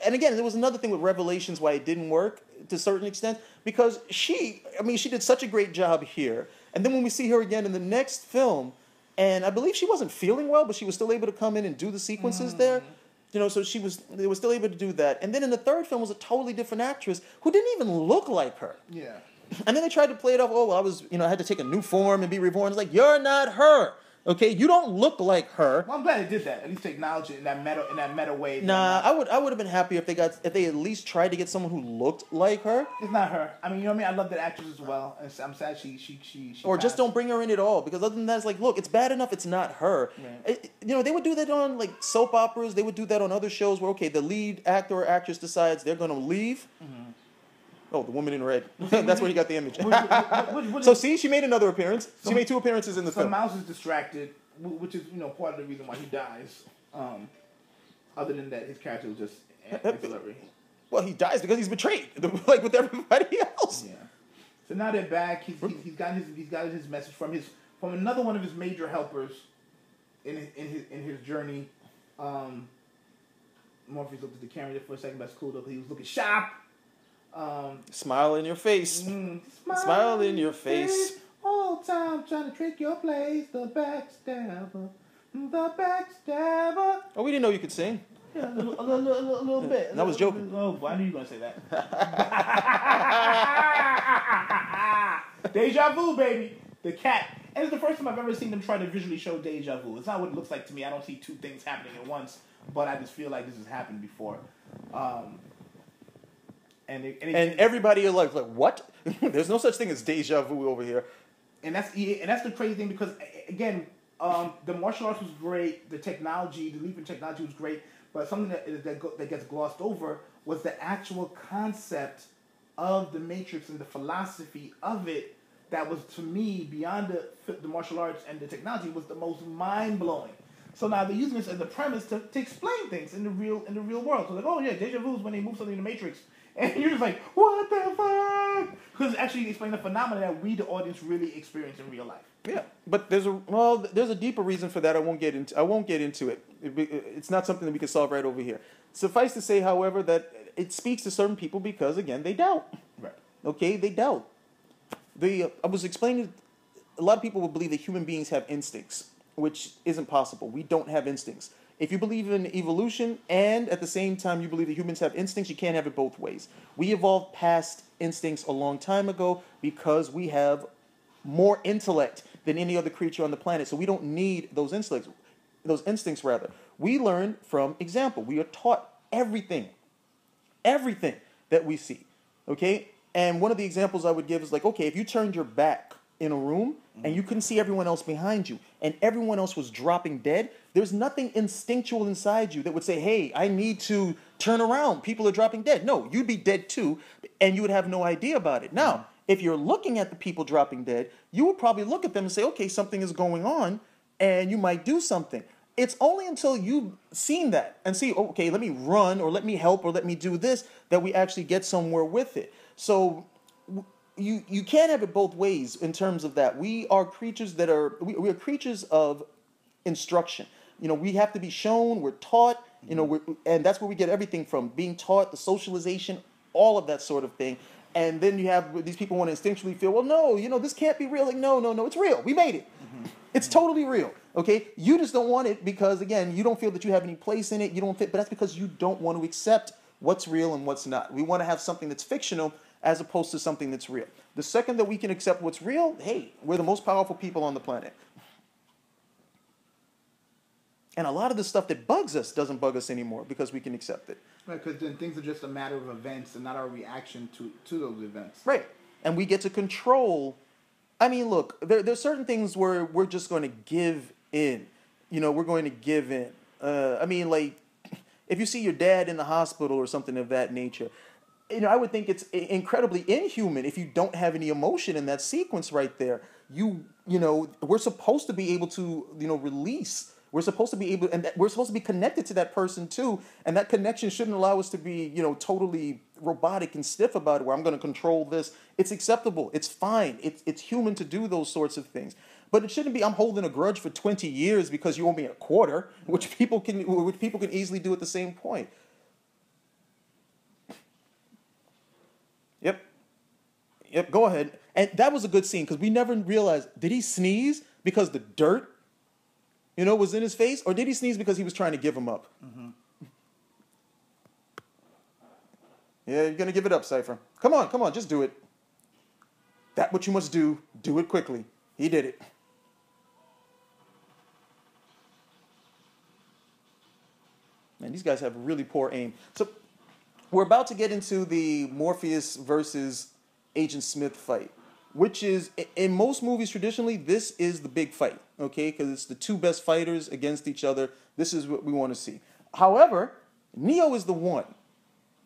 And again, there was another thing with Revelations why it didn't work to a certain extent, because she did such a great job here, and then when we see her again in the next film... And I believe she wasn't feeling well, but she was still able to come in and do the sequences there. So they were still able to do that. And then in the third film was a totally different actress who didn't even look like her. Yeah. And then they tried to play it off, oh, well, I had to take a new form and be reborn. It's like, you're not her. Okay, you don't look like her. Well, I'm glad they did that. At least to acknowledge it in that meta way. Nah, I would have been happy if they at least tried to get someone who looked like her. It's not her. I mean, you know what I mean? I love that actress as well. And I'm sad she or passed. just don't bring her in at all, because other than that, it's like, look, it's bad enough it's not her. Right. They would do that on like soap operas. They would do that on other shows where, okay, the lead actor or actress decides they're going to leave. Mm-hmm. Oh, the woman in red. That's where he got the image. So see, she made another appearance. She made 2 appearances in the film. So Mouse is distracted, which is part of the reason why he dies. Other than that, his character was just ancillary. Well, he dies because he's betrayed, like with everybody else. Yeah. So now they're back. He's got his message from another one of his major helpers in his journey. Morpheus looked at the camera there for a second. That's cool though. He was looking sharp. Smile in your face. Smile in your face. All time trying to trick your place. The backstabber. The backstabber. Oh, we didn't know you could sing. Yeah, a little bit. That was joking. Oh, I knew you were going to say that. Deja vu, baby. The cat. And it's the first time I've ever seen them try to visually show deja vu. It's not what it looks like to me. I don't see two things happening at once, but I just feel like this has happened before. And everybody is like, what? There's no such thing as deja vu over here. And that's the crazy thing because, again, the martial arts was great. The technology, the leap in technology was great. But something that gets glossed over was the actual concept of the Matrix and the philosophy of it. That was, to me, beyond the martial arts and the technology, was the most mind-blowing. So now they're using this as a premise to explain things in the real world. So like, oh yeah, deja vu is when they move something in the Matrix. And you're just like, what the fuck? Because it's actually explaining the phenomenon that we, the audience, really experience in real life. Yeah, but there's a deeper reason for that. I won't get into it. It's not something that we can solve right over here. Suffice to say, however, that it speaks to certain people because, again, they doubt. Right. Okay, they doubt. I was explaining, a lot of people will believe that human beings have instincts, which isn't possible. We don't have instincts. If you believe in evolution and at the same time you believe that humans have instincts, you can't have it both ways. We evolved past instincts a long time ago because we have more intellect than any other creature on the planet. So we don't need those instincts. We learn from example. We are taught everything that we see. Okay? And one of the examples I would give is like, okay, if you turned your back in a room and you couldn't see everyone else behind you and everyone else was dropping dead, there's nothing instinctual inside you that would say, hey, I need to turn around. People are dropping dead. No, you'd be dead too, and you would have no idea about it. Now, if you're looking at the people dropping dead, you would probably look at them and say, okay, something is going on, and you might do something. It's only until you've seen that and see, okay, let me run or let me help or let me do this that we actually get somewhere with it. So you can't have it both ways in terms of that. We are creatures we are creatures of instruction. You know, we have to be shown, we're taught, you know, and that's where we get everything from, being taught, the socialization, all of that sort of thing. And then you have these people want to instinctually feel, well, no, you know, this can't be real. Like, no, it's real. We made it. It's totally real. Okay? You just don't want it because, again, you don't feel that you have any place in it. You don't fit, but that's because you don't want to accept what's real and what's not. We want to have something that's fictional as opposed to something that's real. The second that we can accept what's real, hey, we're the most powerful people on the planet. And a lot of the stuff that bugs us doesn't bug us anymore because we can accept it. Right, because then things are just a matter of events and not our reaction to those events. Right. And we get to control. I mean, look, there's certain things where we're just going to give in. You know, we're going to give in. I mean, like, if you see your dad in the hospital or something of that nature, you know, I would think it's incredibly inhuman if you don't have any emotion in that sequence right there. You know, we're supposed to be able to, you know, release. We're supposed to be able, and we're supposed to be connected to that person too, and that connection shouldn't allow us to be, you know, totally robotic and stiff about it, where I'm going to control this. It's acceptable. It's fine. It's human to do those sorts of things. But it shouldn't be, I'm holding a grudge for 20 years because you owe me a quarter, which people can easily do at the same point. Yep, go ahead. And that was a good scene because we never realized, did he sneeze because the dirt, you know, was in his face? Or did he sneeze because he was trying to give him up? Mm-hmm. Yeah, you're going to give it up, Cypher. Come on, just do it. That what you must do it quickly. He did it. Man, these guys have really poor aim. So we're about to get into the Morpheus versus Agent Smith fight, which is, in most movies traditionally, this is the big fight, okay? Because it's the two best fighters against each other. This is what we want to see. However, Neo is the one,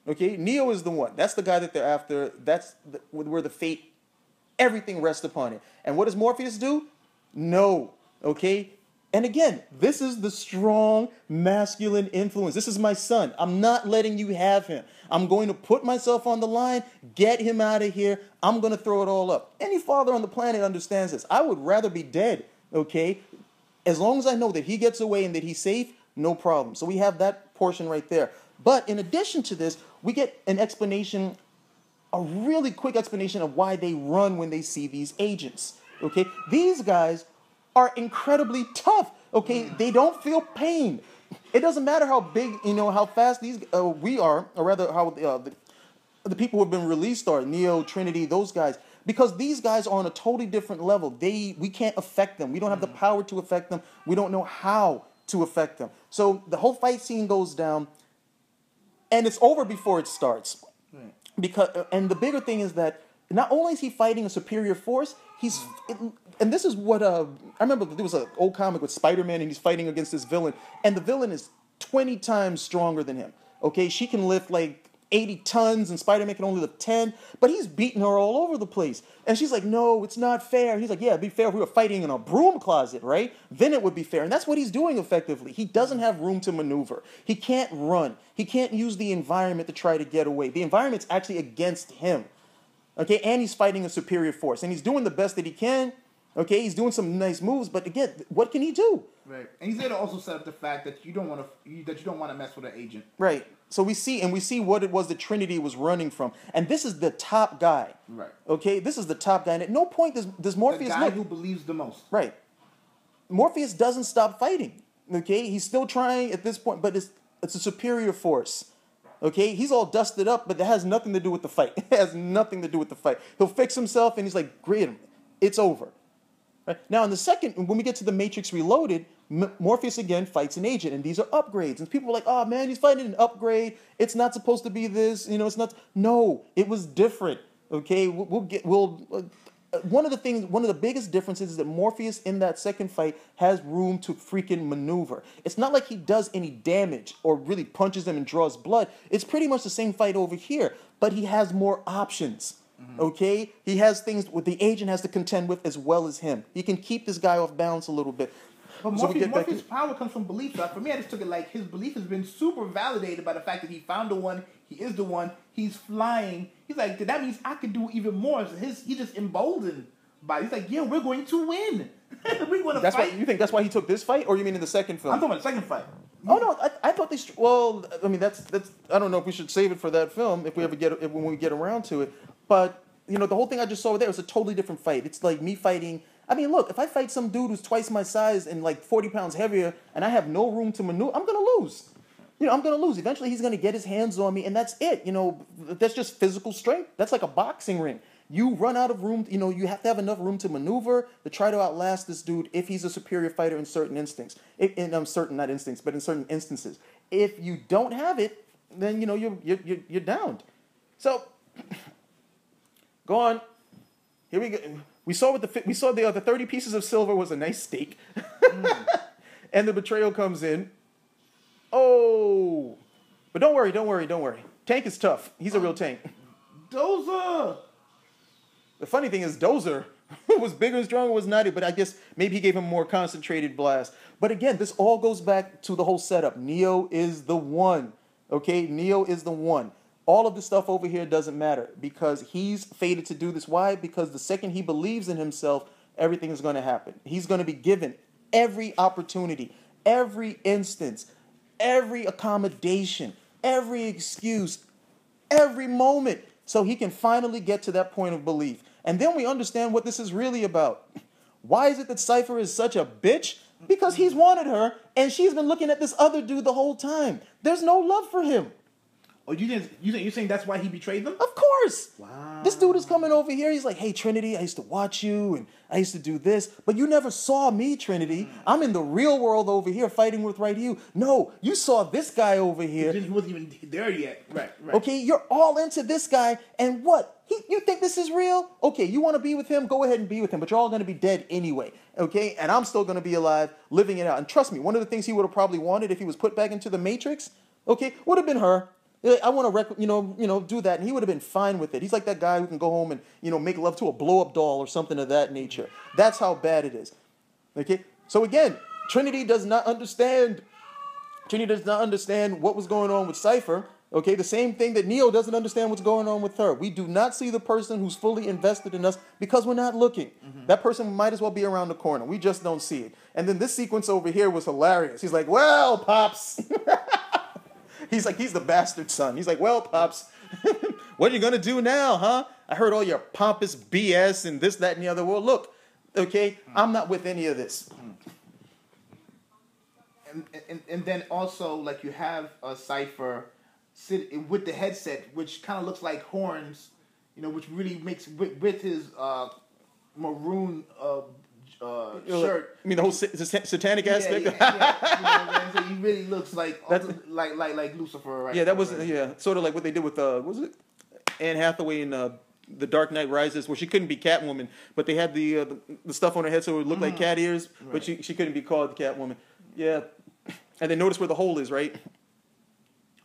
okay? Neo is the one. That's the guy that they're after. That's where the fate, everything rests upon it. And what does Morpheus do? No, okay? And again, this is the strong masculine influence. This is my son. I'm not letting you have him. I'm going to put myself on the line, get him out of here. I'm going to throw it all up. Any father on the planet understands this. I would rather be dead, okay? As long as I know that he gets away and that he's safe, no problem. So we have that portion right there. But in addition to this, we get an explanation, a really quick explanation of why they run when they see these agents, okay? These guys are incredibly tough, okay? They don't feel pain. It doesn't matter how big, you know, how fast these we are, or rather how the people who have been released are, Neo, Trinity, those guys. because these guys are on a totally different level. We can't affect them. We don't have the power to affect them. We don't know how to affect them. So the whole fight scene goes down, and it's over before it starts. And the bigger thing is that not only is he fighting a superior force, and this is what I remember. There was an old comic with Spider-Man, and he's fighting against this villain, and the villain is 20 times stronger than him. Okay, she can lift like 80 tons, and Spider-Man can only lift 10, but he's beating her all over the place. And she's like, no, it's not fair. He's like, yeah, it'd be fair if we were fighting in a broom closet, right? Then it would be fair. And that's what he's doing effectively. He doesn't have room to maneuver. He can't run. He can't use the environment to try to get away. The environment's actually against him. Okay, and he's fighting a superior force. And he's doing the best that he can. Okay, he's doing some nice moves, but again, what can he do? Right, and he's there to also set up the fact that you don't want to mess with an agent. Right. So we see what it was that Trinity was running from, and this is the top guy. Right. Okay, this is the top guy, and at no point does Morpheus the guy who believes the most. Right. Morpheus doesn't stop fighting. Okay, he's still trying at this point, but it's a superior force. Okay, he's all dusted up, but that has nothing to do with the fight. It has nothing to do with the fight. He'll fix himself, and he's like, great, it's over. Right? Now, in the second, when we get to the Matrix Reloaded, Morpheus again fights an agent, and these are upgrades. And people are like, oh man, he's fighting an upgrade. It's not supposed to be this, it's not. No, it was different. Okay, one of the biggest differences is that Morpheus in that second fight has room to freaking maneuver. It's not like he does any damage or really punches them and draws blood. It's pretty much the same fight over here, but he has more options. Okay, he has things what the agent has to contend with as well as him. He can keep this guy off balance a little bit. But Morpheus' power comes from belief. So for me, I just took it like his belief has been super validated by the fact that he found the one. He is the one. He's flying. He's like, that means I can do even more. So he's just emboldened by it. He's like, yeah, we're going to win. We're going to fight. You think that's why he took this fight, or you mean in the second film? I'm talking about the second fight. Oh no, I thought they. Well, I mean that's. I don't know if we should save it for that film when we get around to it. But the whole thing I just saw there was a totally different fight. It's like me fighting. I mean, look, if I fight some dude who's twice my size and like 40 pounds heavier, and I have no room to maneuver, I'm gonna lose. I'm gonna lose. Eventually, he's gonna get his hands on me, and that's it. That's just physical strength. That's like a boxing ring. You run out of room. You have to have enough room to maneuver to try to outlast this dude if he's a superior fighter in certain instincts. In certain instances. If you don't have it, then you're downed. So go on. Here we go. We saw the 30 pieces of silver was a nice steak, and the betrayal comes in. Oh, but don't worry. Tank is tough. He's a real tank. Dozer. The funny thing is, Dozer was bigger and stronger, was not it, but I guess maybe he gave him a more concentrated blast. But again, this all goes back to the whole setup. Neo is the one. Okay, Neo is the one. All of the stuff over here doesn't matter because he's fated to do this. Why? Because the second he believes in himself, everything is going to happen. He's going to be given every opportunity, every instance, every accommodation, every excuse, every moment, so he can finally get to that point of belief. And then we understand what this is really about. Why is it that Cypher is such a bitch? Because he's wanted her, and she's been looking at this other dude the whole time. There's no love for him. Oh, you're saying that's why he betrayed them? Of course. Wow. This dude is coming over here. He's like, hey, Trinity, I used to watch you, and I used to do this, but you never saw me, Trinity. I'm in the real world over here fighting with right you. No, you saw this guy over here. He wasn't even there yet. Right. Okay, you're all into this guy, and what? You think this is real? Okay, you want to be with him? Go ahead and be with him, but you're all going to be dead anyway. Okay, and I'm still going to be alive, living it out. And trust me, one of the things he would have probably wanted if he was put back into the Matrix, okay, would have been her. I want to, do that, and he would have been fine with it. He's like that guy who can go home and, make love to a blow-up doll or something of that nature. That's how bad it is. Okay, so again, Trinity does not understand. Trinity does not understand what was going on with Cypher. Okay, the same thing that Neo doesn't understand what's going on with her. We do not see the person who's fully invested in us because we're not looking. Mm-hmm. That person might as well be around the corner. We just don't see it. And then this sequence over here was hilarious. He's like, well, Pops. He's the bastard son. He's like, well, Pops, what are you going to do now, huh? I heard all your pompous BS and this, that, and the other. Well, look, okay, I'm not with any of this. And then also, like, you have a Cypher sit with the headset, which kind of looks like horns, which really makes with his maroon shirt. I mean, the whole satanic aspect. Yeah, so he really looks like Lucifer, right? Yeah, that was sort of like what they did with was it Anne Hathaway in The Dark Knight Rises, where she couldn't be Catwoman, but they had the stuff on her head so it would look like cat ears, but she couldn't be called Catwoman. Yeah, and then notice where the hole is, right?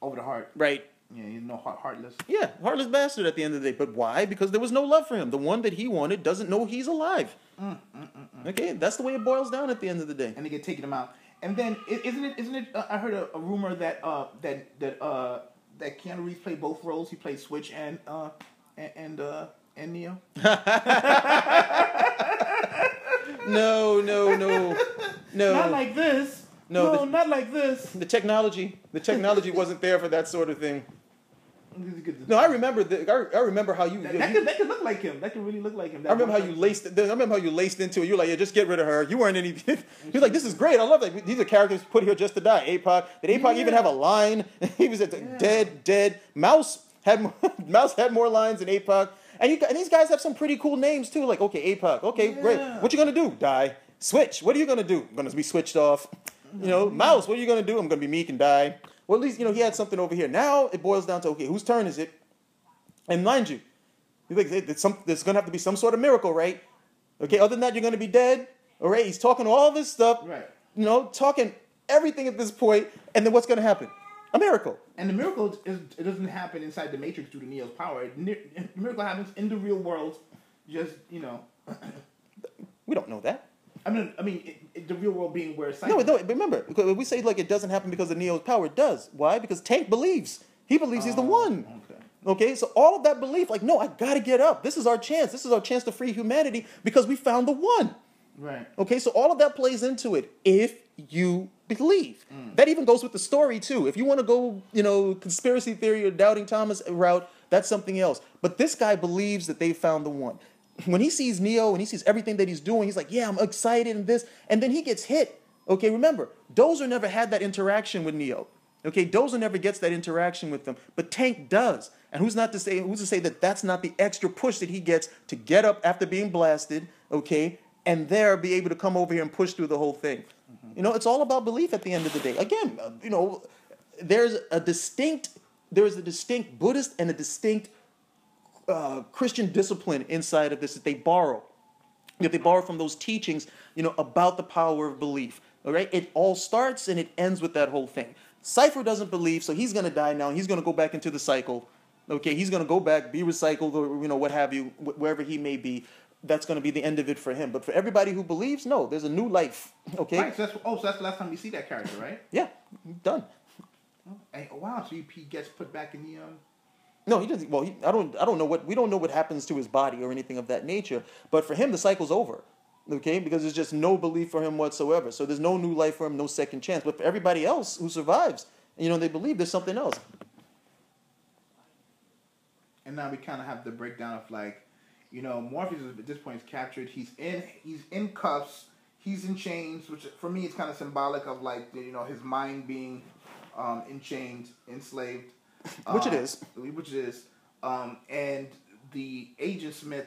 Over the heart. Right. Yeah, he's heartless. Yeah, heartless bastard at the end of the day. But why? Because there was no love for him. The one that he wanted doesn't know he's alive. Okay, that's the way it boils down at the end of the day. And they get taking him out. And then isn't it? I heard a rumor that Keanu Reeves played both roles. He played Switch and Neo. No. Not like this. No, not like this. The technology wasn't there for that sort of thing. No, I remember how you. That could look like him. That could really look like him. I remember how you laced into it. You're like, yeah, just get rid of her. You weren't any. You're like, this is great. I love that. These are characters put here just to die. APOC. Did APOC even have a line? He was dead. Mouse had more lines than APOC. And these guys have some pretty cool names too. Like, okay, APOC. Okay, great. What you gonna do? Die. Switch. What are you gonna do? I'm gonna be switched off. Mouse. What are you gonna do? I'm gonna be meek and die. Well, at least, he had something over here. Now it boils down to, okay, whose turn is it? And mind you, there's going to have to be some sort of miracle, right? Okay, other than that, you're going to be dead. All right, he's talking all this stuff. Right. Talking everything at this point. And then what's going to happen? A miracle. And the miracle it doesn't happen inside the Matrix due to Neo's power. The miracle happens in the real world. Just, We don't know that. I mean, the real world being where it's No, remember, we say like it doesn't happen because of Neo's power. It does. Why? Because Tank believes. He believes he's the one. Okay, so all of that belief, like, no, I got to get up. This is our chance. This is our chance to free humanity because we found the one. Right. Okay, so all of that plays into it if you believe. That even goes with the story, too. If you want to go, conspiracy theory or Doubting Thomas route, that's something else. But this guy believes that they found the one. When he sees Neo and he sees everything that he's doing, he's like, yeah, I'm excited and this. And then he gets hit. Okay, remember, Dozer never had that interaction with Neo. Okay, Dozer never gets that interaction with them. But Tank does. And who's to say that that's not the extra push that he gets to get up after being blasted, okay, and there be able to come over here and push through the whole thing. It's all about belief at the end of the day. Again, there's a distinct Buddhist and a distinct Christian discipline inside of this that they borrow. They borrow from those teachings, about the power of belief. All right, it all starts and it ends with that whole thing. Cypher doesn't believe, so he's going to die now. He's going to go back into the cycle. Okay, he's going to go back, be recycled, or what have you, wherever he may be. That's going to be the end of it for him. But for everybody who believes, no, there's a new life. Okay. Right. So that's the last time we see that character, right? Yeah, done. Hey, wow. So he gets put back in the. No, he doesn't. Well, I don't know we don't know what happens to his body or anything of that nature. But for him, the cycle's over. Okay, because there's just no belief for him whatsoever. So there's no new life for him, no second chance. But for everybody else who survives, they believe there's something else. And now we kind of have the breakdown of Morpheus at this point is captured. He's in cuffs. He's in chains, which for me is kind of symbolic of his mind being in chains, enslaved. Which it is. And the Agent Smith,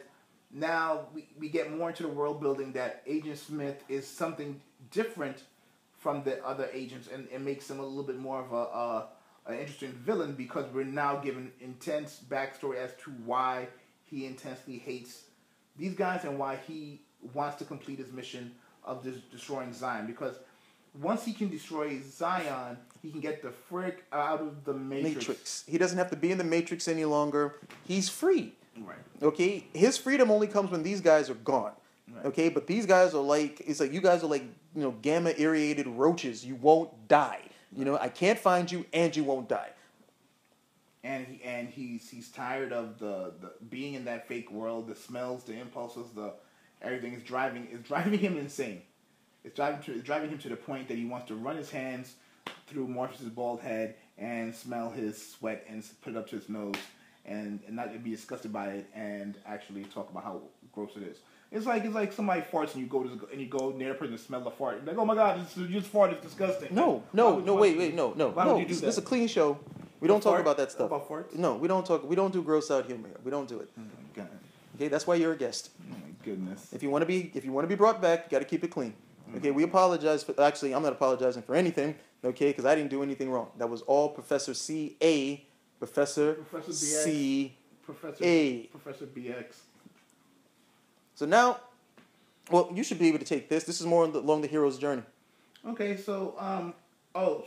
now we get more into the world building that Agent Smith is something different from the other agents and makes him a little bit more of an interesting villain because we're now given intense backstory as to why he intensely hates these guys and why he wants to complete his mission of destroying Zion. Because once he can destroy Zion, he can get the frick out of the Matrix. He doesn't have to be in the Matrix any longer. He's free. Right. Okay? His freedom only comes when these guys are gone. Right. Okay? But these guys are it's like you guys are like, gamma irradiated roaches. You won't die. I can't find you and you won't die. And he's tired of the being in that fake world. The smells, the impulses, everything is driving him insane. It's driving him to the point that he wants to run his hands through Morpheus' bald head and smell his sweat and put it up to his nose and not be disgusted by it and actually talk about how gross it is. It's like somebody farts and you go near a person to smell the fart. You're like, oh my God, you just fart. It's disgusting. No. Why would you do that? This is a clean show. We don't talk about that stuff. About farts? No, we don't talk. We don't do gross out humor here. We don't do it. Mm-hmm. Okay, that's why you're a guest. Oh my goodness. If you want to be brought back, you got to keep it clean. Okay, we apologize for. Actually, I'm not apologizing for anything. Okay, because I didn't do anything wrong. That was all Professor C.A. Professor BX. C.A. Professor BX. So now, well, you should be able to take this. This is more along the hero's journey. Okay, so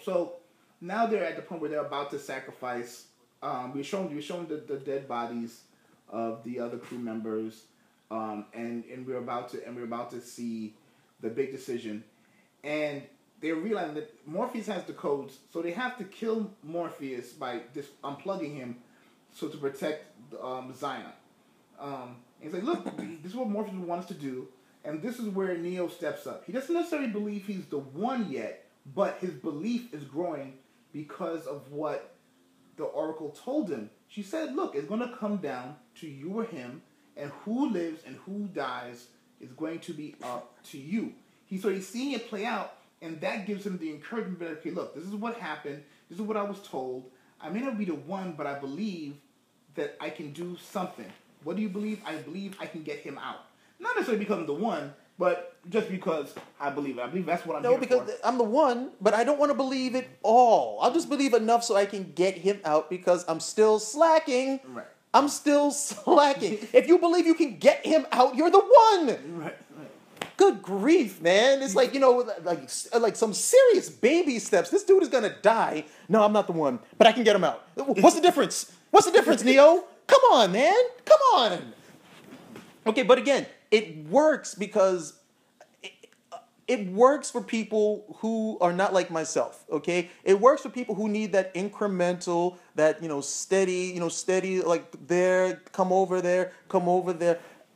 so now they're at the point where they're about to sacrifice. We're showing the dead bodies of the other crew members, and we're about to see the big decision, and they're realizing that Morpheus has the codes, so they have to kill Morpheus by just unplugging him, so to protect Zion. And he's like, look, this is what Morpheus wants to do, and this is where Neo steps up. He doesn't necessarily believe he's the one yet, but his belief is growing because of what the Oracle told him. She said, look, it's going to come down to you or him, and who lives and who dies is going to be up to you. He's seeing it play out, and that gives him the encouragement that, okay, look, this is what happened. This is what I was told. I may not be the one, but I believe that I can do something. What do you believe? I believe I can get him out. Not necessarily become the one, but just because I believe it. I believe that's what I'm here for. No, because I'm the one, but I don't want to believe it all. I'll just believe enough so I can get him out because I'm still slacking. Right. I'm still slacking. If you believe you can get him out, you're the one. Right. Good grief, man. It's like, like some serious baby steps. This dude is going to die. No, I'm not the one, but I can get him out. What's the difference? What's the difference, Neo? Come on, man. Come on. Okay, but again, it works because it works for people who are not like myself, okay? It works for people who need that incremental, that, steady, like there, come over there,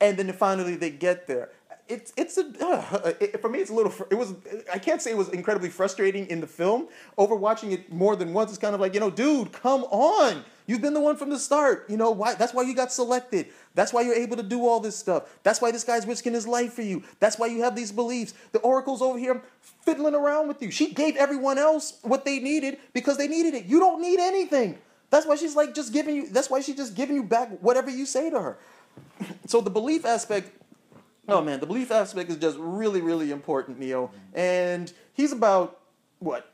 and then finally they get there. For me, it's a little, I can't say it was incredibly frustrating in the film. Over watching it more than once, it's kind of like, dude, come on. You've been the one from the start. Why? That's why you got selected. That's why you're able to do all this stuff. That's why this guy's risking his life for you. That's why you have these beliefs. The Oracle's over here fiddling around with you. She gave everyone else what they needed because they needed it. You don't need anything. That's why she's like just giving you, that's why she's just giving you back whatever you say to her. So the belief aspect, oh man, the belief aspect is just really, really important, Neo. And he's about, what?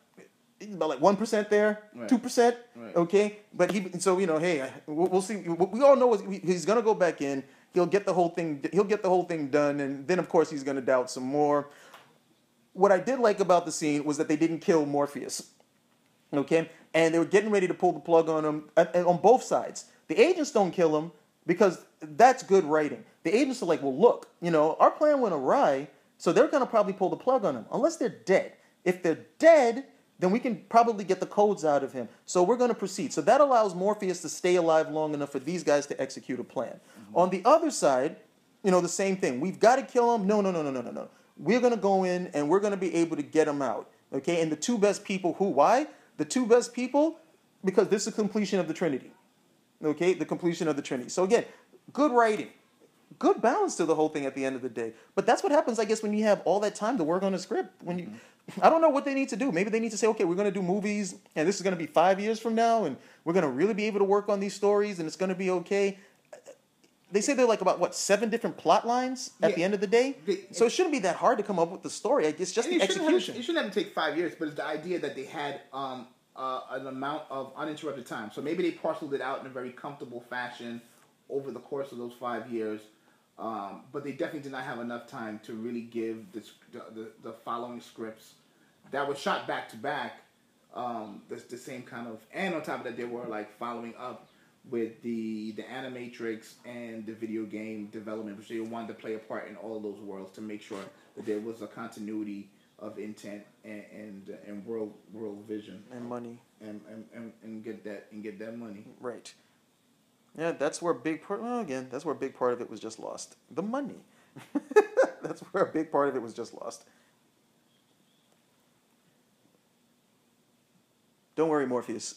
He's about like 1% there, right. 2%, right. Okay? But hey, we'll see. We all know he's going to go back in. He'll get the whole thing done, and then, of course, he's going to doubt some more. What I did like about the scene was that they didn't kill Morpheus, okay? And they were getting ready to pull the plug on him on both sides. The agents don't kill him because that's good writing. The agents are like, well, look, our plan went awry, so they're going to probably pull the plug on him, unless they're dead. If they're dead, then we can probably get the codes out of him. So we're going to proceed. So that allows Morpheus to stay alive long enough for these guys to execute a plan. Mm-hmm. On the other side, the same thing. We've got to kill him. No. We're going to go in and we're going to be able to get him out. Okay? And the two best people, who? Why? The two best people, because this is the completion of the Trinity. Okay? The completion of the Trinity. So again, good writing. Good balance to the whole thing at the end of the day. But that's what happens, I guess, when you have all that time to work on a script. I don't know what they need to do. Maybe they need to say, okay, we're going to do movies, and this is going to be 5 years from now, and we're going to really be able to work on these stories, and it's going to be okay. They say they're like about, 7 different plot lines at the end of the day? So it shouldn't be that hard to come up with the story. I guess just the execution. It shouldn't have to take 5 years, but it's the idea that they had an amount of uninterrupted time. So maybe they parceled it out in a very comfortable fashion over the course of those 5 years. But they definitely did not have enough time to really give the following scripts that were shot back to back. The same kind of, and on top of that, they were like following up with the Animatrix and the video game development, which they wanted to play a part in all of those worlds to make sure that there was a continuity of intent and world vision and money and get that money right. Yeah, that's where a big part. Well, again, that's where a big part of it was just lost. The money. That's where a big part of it was just lost. Don't worry, Morpheus.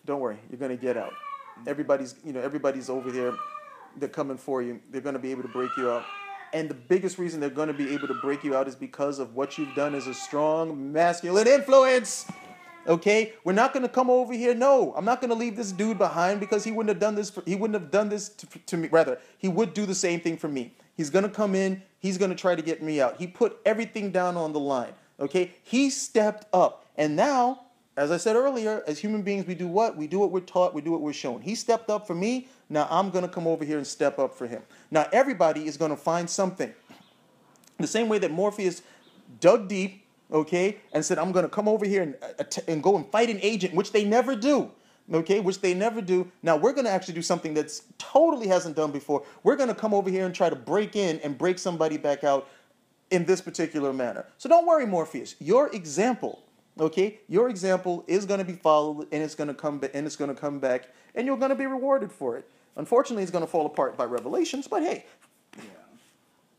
Don't worry. You're gonna get out. Everybody's over here. They're coming for you. They're gonna be able to break you out. And the biggest reason they're gonna be able to break you out is because of what you've done as a strong masculine influence. Okay, we're not going to come over here. No, I'm not going to leave this dude behind because he wouldn't have done this. He wouldn't have done this to me. Rather, he would do the same thing for me. He's going to come in. He's going to try to get me out. He put everything down on the line. Okay, he stepped up, and now, as I said earlier, as human beings, we do what? We do what we're taught. We do what we're shown. He stepped up for me. Now I'm going to come over here and step up for him. Now everybody is going to find something. The same way that Morpheus dug deep, okay, and said, I'm going to come over here and go and fight an agent, which they never do, okay, which they never do. Now, we're going to actually do something that's totally hasn't done before. We're going to come over here and try to break in and break somebody back out in this particular manner. So don't worry, Morpheus. Your example, okay, your example is going to be followed, and it's going to come back, and you're going to be rewarded for it. Unfortunately, it's going to fall apart by Revelations, but hey,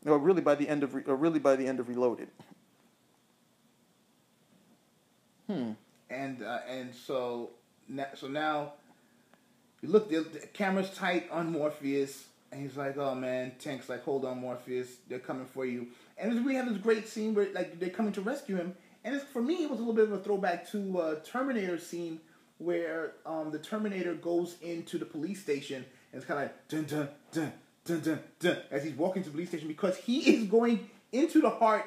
or really by the end of Reloaded. And so now you look, the camera's tight on Morpheus, and he's like, "Oh man," Tank's like, "Hold on, Morpheus, they're coming for you." And we have this great scene where like they're coming to rescue him, and for me it was a little bit of a throwback to a Terminator scene where the Terminator goes into the police station and it's kind of like dun dun dun dun dun dun as he's walking to the police station because he is going into the heart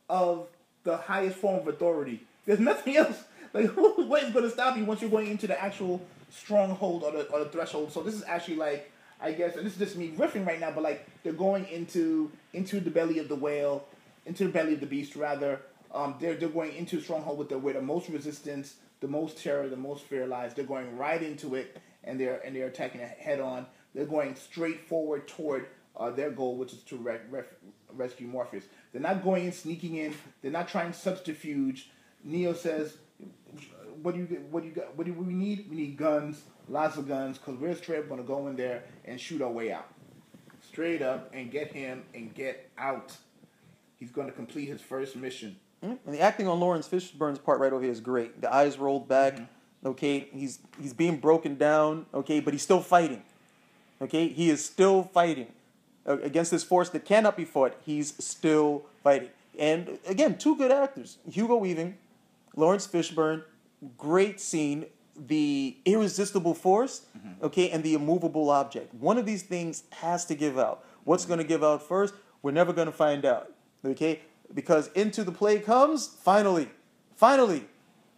of the highest form of authority. There's nothing else. Like, what is going to stop you once you're going into the actual stronghold or the threshold? So this is actually like, I guess, and this is just me riffing right now, but like they're going into the belly of the whale, into the belly of the beast rather. They're going into the stronghold where the most resistance, the most terror, the most fear lies. They're going right into it, and they're attacking it head on. They're going straight forward toward their goal, which is to rescue Morpheus. They're not going in, sneaking in. They're not trying subterfuge. Neo says, "What do you got? What do we need? We need guns, lots of guns, because we're straight up going to go in there and shoot our way out, straight up, and get him and get out. He's going to complete his first mission." And the acting on Laurence Fishburne's part right over here is great. The eyes rolled back. Okay, he's being broken down. Okay, but he's still fighting. Okay, he is still fighting against this force that cannot be fought. He's still fighting. And again, two good actors, Hugo Weaving, Laurence Fishburne, great scene, the irresistible force, okay, and the immovable object. One of these things has to give out. What's going to give out first? We're never going to find out, okay? Because into the play comes finally,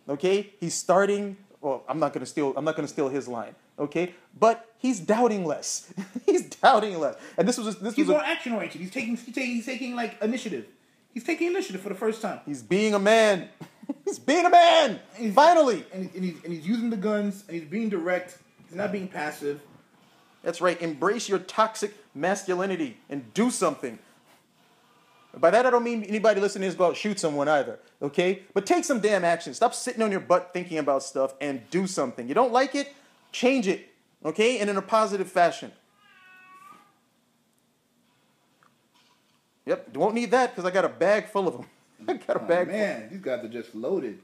okay? He's starting. Well, I'm not going to steal his line, okay? But he's doubting less. He's doubting less, and He's more action oriented. He's taking like initiative. He's taking initiative for the first time. He's being a man. He's being a man. Finally. And he's using the guns, and he's being direct. He's not being passive. That's right. Embrace your toxic masculinity and do something. By that, I don't mean anybody listening to go out and shoot someone either, okay? But take some damn action. Stop sitting on your butt thinking about stuff and do something. You don't like it? Change it, okay? And in a positive fashion. Yep, won't need that because I got a bag full of them. I got a bag. Man, these guys are just loaded.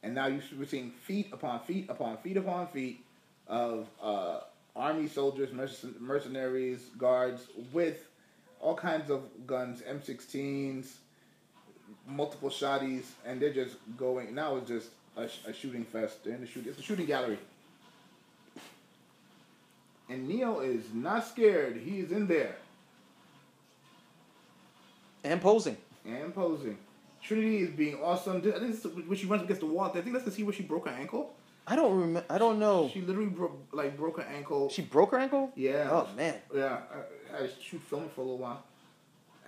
And now we're seeing feet upon feet upon feet upon feet of army soldiers, mercenaries, guards with all kinds of guns, M16s, multiple shotties, and they're just going. Now it's just a shooting fest. It's a shooting gallery. And Neo is not scared. He is in there. And posing. Trinity is being awesome. I think this is when she runs against the wall. I think that's to see where she broke her ankle. I don't remember. I don't know. She literally broke her ankle. She broke her ankle? Yeah. Oh man. Yeah. I had to shoot film for a little while.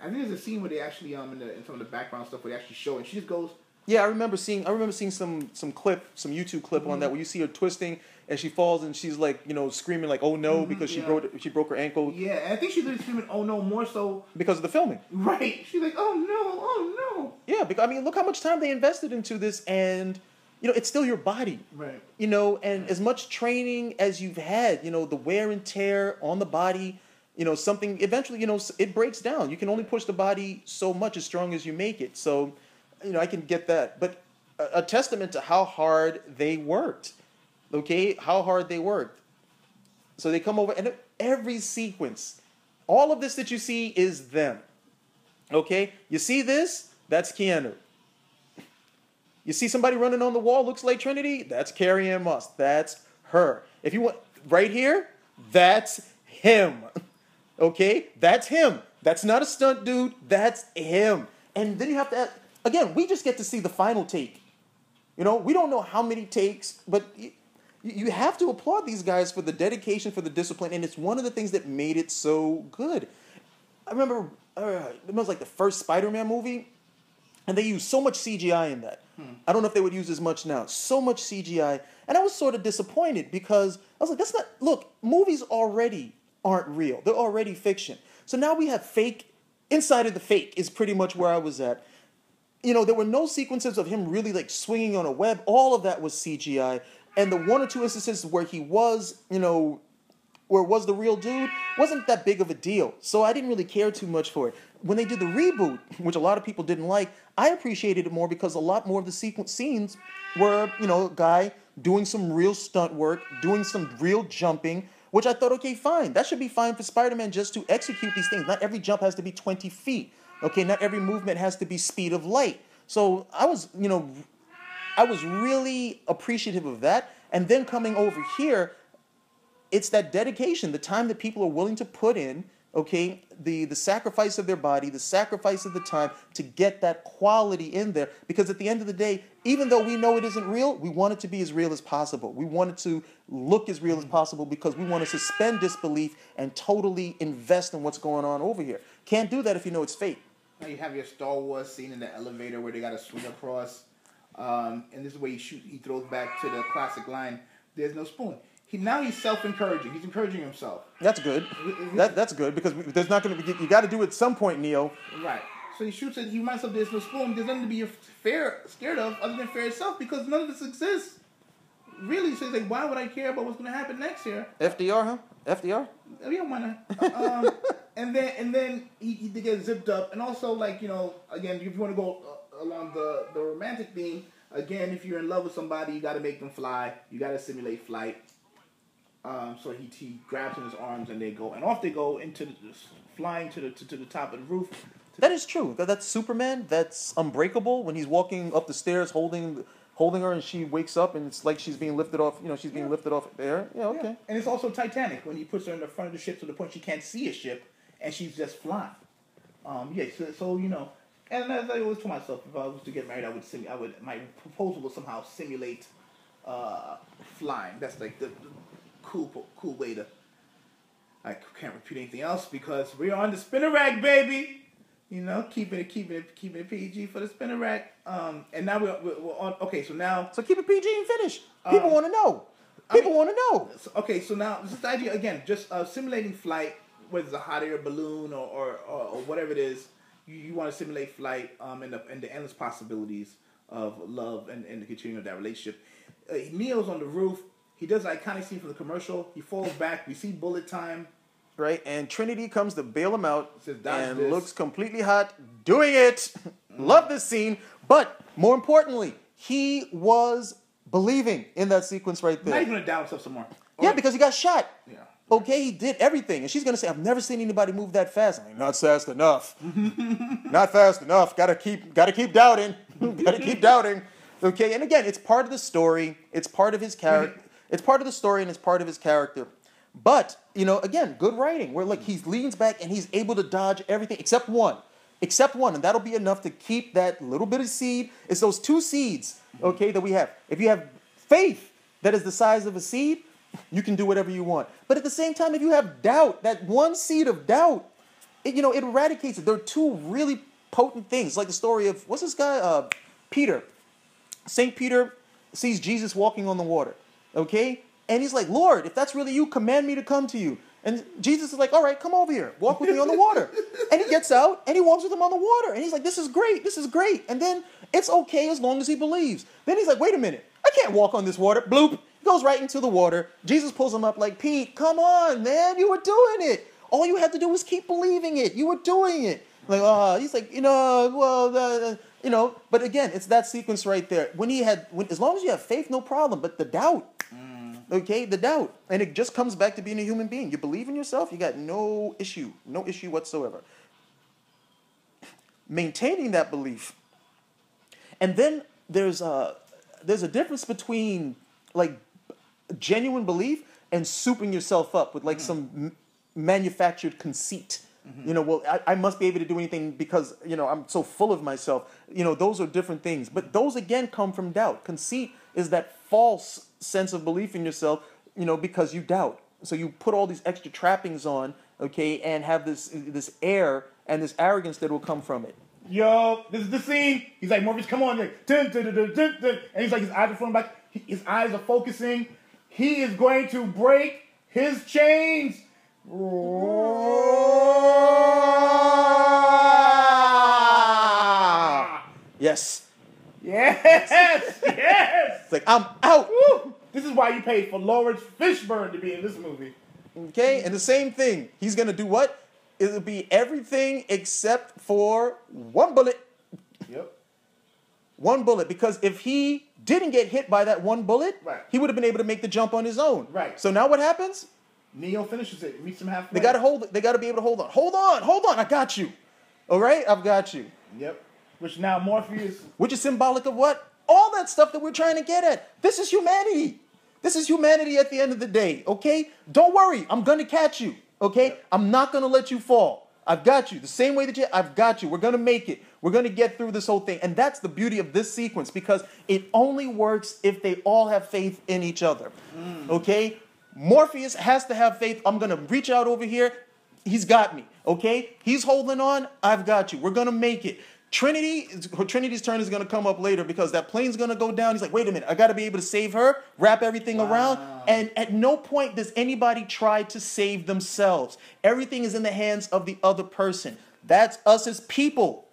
I think there's a scene where they actually in some of the background stuff where they actually show it. And she just goes. Yeah, I remember seeing some YouTube clip on that where you see her twisting and she falls and she's like, screaming like, "Oh no," because she broke her ankle. Yeah, and I think she's literally screaming, "Oh no," more so because of the filming. Right. She's like, "Oh no, oh no." Yeah, because look how much time they invested into this, and it's still your body. Right. And as much training as you've had, the wear and tear on the body, something eventually, it breaks down. You can only push the body so much as strong as you make it. So, I can get that. But a testament to how hard they worked. Okay? How hard they worked. So they come over, and every sequence, all of this that you see is them. Okay? You see this? That's Keanu. You see somebody running on the wall, looks like Trinity? That's Carrie-Anne Moss. That's her. If you want, right here, that's him. Okay? That's him. That's not a stunt dude. That's him. And then you have to add, again, we just get to see the final take. You know, we don't know how many takes, but you have to applaud these guys for the dedication, for the discipline, and it's one of the things that made it so good. I remember it was like the first Spider-Man movie, and they used so much CGI in that. I don't know if they would use as much now. So much CGI. And I was sort of disappointed because I was like, that's not, look, movies already aren't real. They're already fiction. So now we have fake, inside of the fake is pretty much where I was at. You know, there were no sequences of him really like swinging on a web. All of that was CGI. And the one or two instances where he was, you know, where it was the real dude, wasn't that big of a deal. So I didn't really care too much for it. When they did the reboot, which a lot of people didn't like, I appreciated it more because a lot more of the sequence scenes were, you know, a guy doing some real stunt work, doing some real jumping, which I thought, okay, fine. That should be fine for Spider-Man just to execute these things. Not every jump has to be 20 feet. Okay, not every movement has to be speed of light. So I was, you know, I was really appreciative of that. And then coming over here, it's that dedication, the time that people are willing to put in, okay, the sacrifice of their body, the sacrifice of the time to get that quality in there. Because at the end of the day, even though we know it isn't real, we want it to be as real as possible. We want it to look as real as possible because we want to suspend disbelief and totally invest in what's going on over here. Can't do that if you know it's fake. Now you have your Star Wars scene in the elevator where they got to swing across. And this is where he throws back to the classic line, "There's no spoon." He's self-encouraging. He's encouraging himself. That's good. That's good because there's not going to be. You got to do it at some point, Neo. Right. So he shoots it. He reminds himself, "There's no spoon. There's nothing to be scared of other than fear itself because none of this exists." Really, so he's like, "Why would I care about what's going to happen next year?" FDR, huh? FDR. Yeah, why not? And then he gets zipped up, and also like, you know, again, if you want to go along the romantic theme, again, if you're in love with somebody, you got to make them fly. You got to simulate flight. So he grabs in his arms and off they go flying to the top of the roof. That is true. That's Superman. That's Unbreakable when he's walking up the stairs holding her and she wakes up and it's like she's being lifted off. You know, she's being lifted off there. Yeah, okay. Yeah. And it's also Titanic when he puts her in the front of the ship to the point she can't see a ship and she's just flying. So you know, and as I always told myself, if I was to get married, my proposal would somehow simulate flying. That's like the cool way to. I can't repeat anything else because we're on the spinner rack, baby. You know, keeping it PG for the spinner rack. And now we're on. Okay, so now. So keep it PG and finish. People want to know. People want to know. Okay, so now this is the idea again. Just simulating flight, whether it's a hot air balloon or whatever it is. You want to simulate flight and the endless possibilities of love and the continuing of that relationship. Neo's on the roof. He does an iconic scene from the commercial. He falls back. We see bullet time. Right, and Trinity comes to bail him out and looks completely hot doing it. Love this scene. But more importantly, he was believing in that sequence right there. Now he's going to doubt himself some more. Yeah, because he got shot. Yeah. Okay, he did everything. And she's going to say, I've never seen anybody move that fast. I'm like, not fast enough. Not fast enough. Gotta keep doubting. Gotta keep doubting. Okay, and again, it's part of the story. It's part of his character. It's part of the story and it's part of his character. But, you know, again, good writing. Where, like, he leans back and he's able to dodge everything except one. Except one. And that'll be enough to keep that little bit of seed. It's those two seeds, okay, that we have. If you have faith that is the size of a seed, you can do whatever you want. But at the same time, if you have doubt, that one seed of doubt, it eradicates it. There are two really potent things. Like the story of, what's this guy? Peter. St. Peter sees Jesus walking on the water, okay? And he's like, Lord, if that's really you, command me to come to you. And Jesus is like, all right, come over here. Walk with me on the water. And he gets out and he walks with him on the water. And he's like, this is great. This is great. And then it's okay as long as he believes. Then he's like, wait a minute. I can't walk on this water. Bloop. He goes right into the water. Jesus pulls him up like, Pete, come on, man. You were doing it. All you had to do was keep believing it. You were doing it. Like, he's like, but again, it's that sequence right there. As long as you have faith, no problem. But the doubt. Okay, the doubt. And it just comes back to being a human being. You believe in yourself, you got no issue whatsoever. Maintaining that belief. And then there's a difference between like genuine belief and souping yourself up with like some manufactured conceit. You know, well, I must be able to do anything because, you know, I'm so full of myself. You know, those are different things. But those, again, come from doubt. Conceit is that false sense of belief in yourself, you know, because you doubt. So you put all these extra trappings on, okay, and have this air and this arrogance that will come from it. Yo, this is the scene. He's like, Morpheus, come on. Like, dun, dun, dun, dun, dun, dun. And he's like, his eyes are falling back. His eyes are focusing. He is going to break his chains. Yes. Yes. Yes. It's like, I'm out. Woo. This is why you paid for Laurence Fishburne to be in this movie. Okay, and the same thing. He's going to do what? It'll be everything except for one bullet. Yep. One bullet. Because if he didn't get hit by that one bullet, right, he would have been able to make the jump on his own. Right. So now what happens? Neo finishes it. Meets him halfway. They got to hold it. They got to be able to hold on. Hold on. I got you. All right? I've got you. Yep. Which now Morpheus... Which is symbolic of what? All that stuff that we're trying to get at. This is humanity. This is humanity at the end of the day, okay? Don't worry. I'm going to catch you, okay? Yep. I'm not going to let you fall. I've got you. The same way that I've got you. We're going to make it. We're going to get through this whole thing. And that's the beauty of this sequence because it only works if they all have faith in each other, okay? Morpheus has to have faith. I'm going to reach out over here. He's got me, okay? He's holding on. I've got you. We're going to make it. Trinity's turn is going to come up later because that plane's going to go down. He's like, wait a minute, I got to be able to save her, wrap everything around. And at no point does anybody try to save themselves. Everything is in the hands of the other person. That's us as people.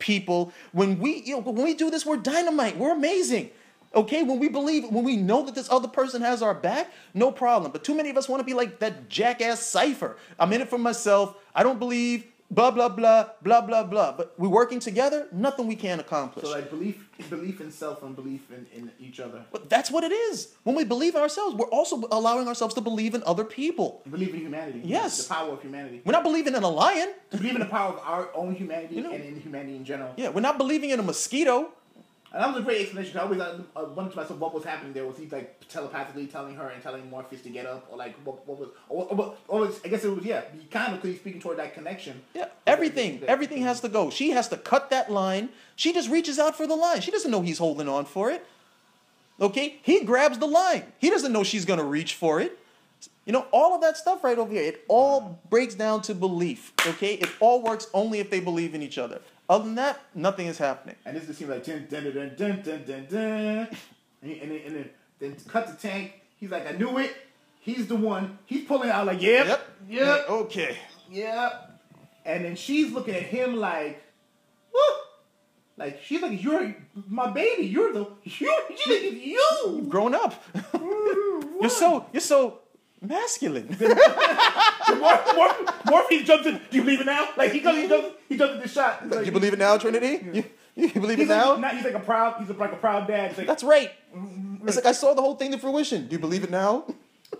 When we do this, we're dynamite. We're amazing. Okay, when we know that this other person has our back, no problem. But too many of us want to be like that jackass Cypher. I'm in it for myself. I don't believe, blah, blah, blah, blah, blah, blah. But we're working together, nothing we can't accomplish. So like belief in self and belief in each other. But that's what it is. When we believe in ourselves, we're also allowing ourselves to believe in other people. Believe in humanity. Yes. The power of humanity. We're not believing in a lion. To believe in the power of our own humanity and in humanity in general. Yeah, we're not believing in a mosquito. And that was a great explanation. I always wondered to myself what was happening there. Was he like telepathically telling her and telling Morpheus to get up, or like what was? I guess it was He kind of clearly speaking toward that connection. Yeah, everything has to go. She has to cut that line. She just reaches out for the line. She doesn't know he's holding on for it. Okay, he grabs the line. He doesn't know she's gonna reach for it. You know, all of that stuff right over here. It all breaks down to belief. Okay, it all works only if they believe in each other. Other than that, nothing is happening. And this just seems like dun, dun, dun, dun, dun, dun, dun. And then cut the tank. He's like, I knew it. He's the one. He's pulling out like, yep. Okay. Yep. And then she's looking at him like, woo. Like she's like, you're my baby. You're You've grown up. You're so masculine. Morpheus jumps in. Do you believe it now? Like he jumps in the shot. Like, you believe it now, Trinity? You believe it now? now? He's like a proud dad. Like, that's right. It's like I saw the whole thing to fruition. Do you believe it now?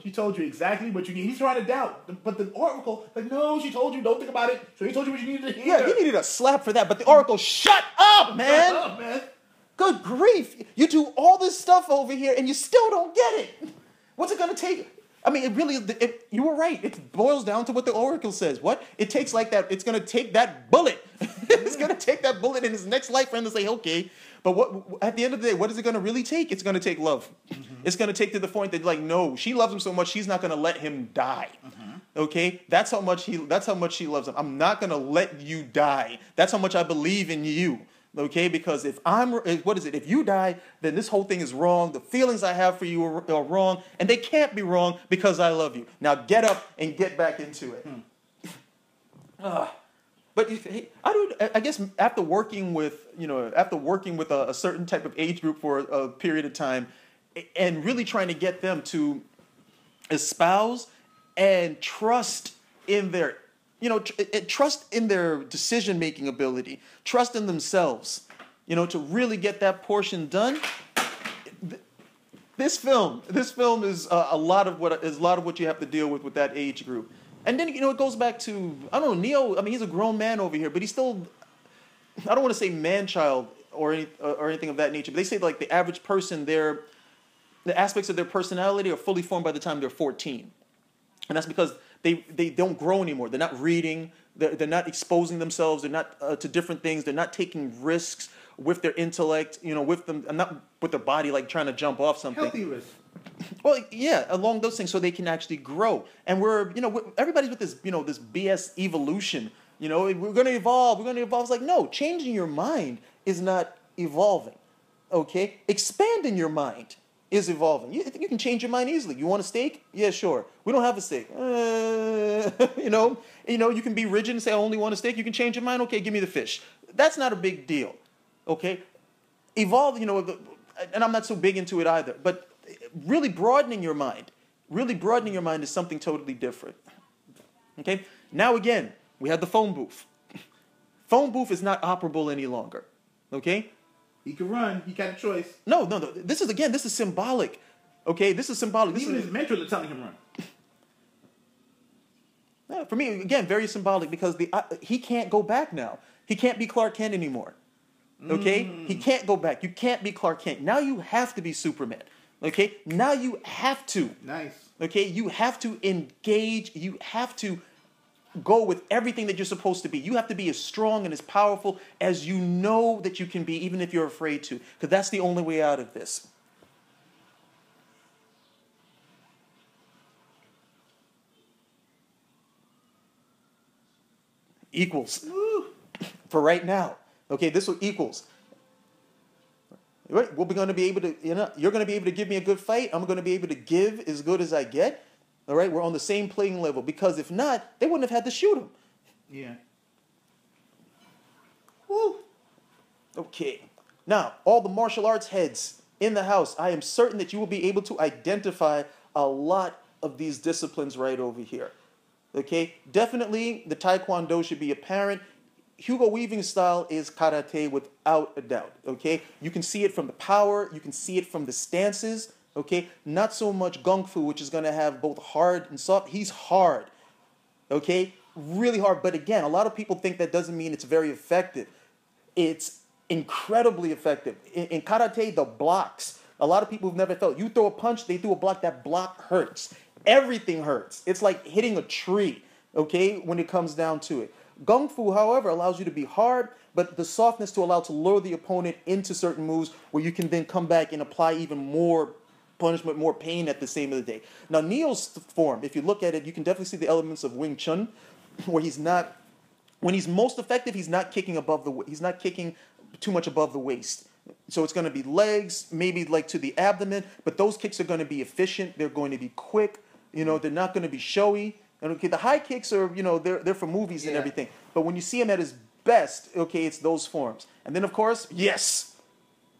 She told you exactly what you need. He's trying to doubt, but the Oracle, like, no, she told you, don't think about it. So he told you what you needed to hear. Yeah, he needed a slap for that. But the Oracle, shut up, man. Shut up, man. Good grief! You do all this stuff over here, and you still don't get it. What's it gonna take? I mean, it really, you were right. It boils down to what the Oracle says. What? It takes like that, it's going to take that bullet. It's going to take that bullet in his next life for him to say, okay. But what? At the end of the day, what is it going to really take? It's going to take love. It's going to take to the point that, like, no, she loves him so much, she's not going to let him die. Okay? That's how much she loves him. I'm not going to let you die. That's how much I believe in you. Okay, because if you die, then this whole thing is wrong. The feelings I have for you are wrong, and they can't be wrong because I love you. Now get up and get back into it. But I guess after working with a certain type of age group for a period of time, and really trying to get them to espouse and trust in their trust in their decision-making ability, trust in themselves, to really get that portion done. This film is a lot of what you have to deal with that age group. And then, it goes back to, I don't know, Neo, I mean, he's a grown man over here, but he's still, I don't want to say man-child, or anything of that nature. But they say like the average person, the aspects of their personality are fully formed by the time they're 14, and that's because they don't grow anymore. They're not reading. They're not exposing themselves. They're not to different things. They're not taking risks with their intellect. With them, not with their body, like trying to jump off something. Healthy risk. Well, yeah, along those things, so they can actually grow. And everybody's with this, this BS evolution. We're going to evolve. We're going to evolve. It's like, no, changing your mind is not evolving. Okay, expanding your mind is evolving. You can change your mind easily. You want a steak? Yeah, sure. We don't have a steak. You can be rigid and say, I only want a steak. You can change your mind. Okay, give me the fish. That's not a big deal. Okay, evolve. And I'm not so big into it either. But really broadening your mind is something totally different. Okay. Now again, we have the phone booth. Phone booth is not operable any longer. Okay. He can run. He got a choice. No. This is symbolic. Okay, this is symbolic. Even his mentors are telling him run. Yeah, for me, again, very symbolic because he can't go back now. He can't be Clark Kent anymore. Okay, he can't go back. You can't be Clark Kent. Now you have to be Superman. Okay, now you have to. Nice. Okay, you have to engage. You have to go with everything that you're supposed to be. You have to be as strong and as powerful as you know that you can be, even if you're afraid to, because that's the only way out of this. Equals. Woo. For right now. Okay, this will equals. Right? We're going to be able to, you're going to be able to give me a good fight. I'm going to be able to give as good as I get. All right, we're on the same playing level. Because if not, they wouldn't have had to shoot him. Yeah. Woo. Okay. Now, all the martial arts heads in the house, I am certain that you will be able to identify a lot of these disciplines right over here. Okay? Definitely, the Taekwondo should be apparent. Hugo Weaving's style is karate without a doubt, okay? You can see it from the power, you can see it from the stances, okay? Not so much Kung Fu, which is going to have both hard and soft. He's hard, okay? Really hard, but again, a lot of people think that doesn't mean it's very effective. It's incredibly effective. In karate, the blocks, a lot of people who've never felt, you throw a punch, they throw a block, that block hurts. Everything hurts. It's like hitting a tree, okay, when it comes down to it. Kung Fu, however, allows you to be hard, but the softness to allow to lure the opponent into certain moves where you can then come back and apply even more punishment, more pain at the same of the day. Now, Neo's form, if you look at it, you can definitely see the elements of Wing Chun, where he's not, when he's most effective, he's not kicking too much above the waist. So it's going to be legs, maybe like to the abdomen, but those kicks are going to be efficient. They're going to be quick. They're not going to be showy. And okay, the high kicks are, they're for movies and everything. But when you see him at his best, okay, it's those forms. And then, of course, yes.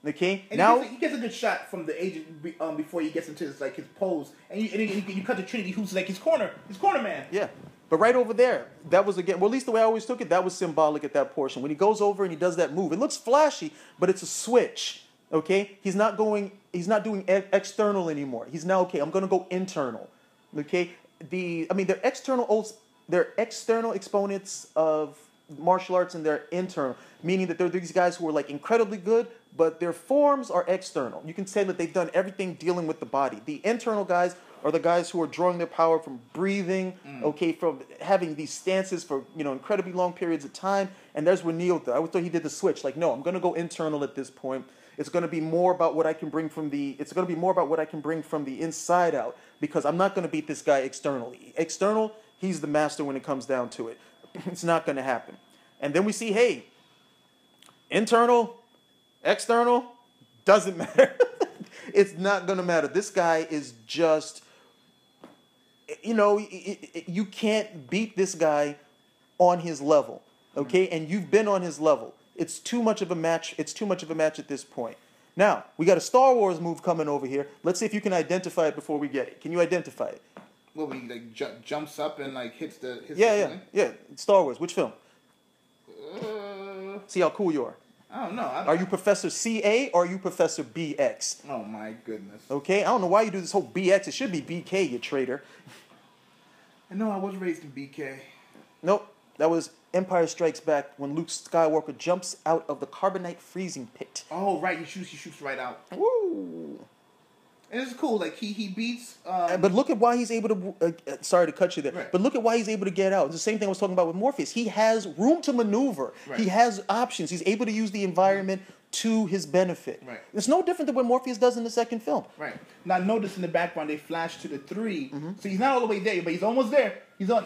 Okay, and now he gets a good shot from the agent before he gets into his pose, and you cut to Trinity, who's like his corner man. Yeah, but right over there, that was again. Well, at least the way I always took it, that was symbolic at that portion. When he goes over and he does that move, it looks flashy, but it's a switch. Okay, he's not doing external anymore. He's now I'm going to go internal. Okay. They're external exponents of martial arts and they're internal, meaning that they're these guys who are like incredibly good, but their forms are external. You can say that they've done everything dealing with the body. The internal guys are the guys who are drawing their power from breathing, from having these stances for, incredibly long periods of time. And there's where Neo, I thought he did the switch. Like, no, I'm going to go internal at this point. It's going to be more about what I can bring from the inside out, because I'm not going to beat this guy externally. External, he's the master when it comes down to it. It's not going to happen. And then we see, hey, internal, external, doesn't matter. It's not going to matter. This guy is just, you can't beat this guy on his level, okay? And you've been on his level. It's too much of a match. It's too much of a match at this point. Now, we got a Star Wars move coming over here. Let's see if you can identify it before we get it. Can you identify it? Well, he jumps up and hits the Yeah. Star Wars. Which film? See how cool you are. I don't know. Are you Professor CA or are you Professor BX? Oh my goodness. Okay, I don't know why you do this whole BX. It should be BK, you traitor. I know I was raised in BK. Nope. That was Empire Strikes Back when Luke Skywalker jumps out of the carbonite freezing pit. Oh, right. He shoots right out. Woo! And it's cool. Like, he beats... But look at why he's able to... sorry to cut you there. Right. But look at why he's able to get out. It's the same thing I was talking about with Morpheus. He has room to maneuver. Right. He has options. He's able to use the environment to his benefit. Right. It's no different than what Morpheus does in the second film. Right. Now, notice in the background, they flash to the 3. So he's not all the way there, but he's almost there. He's not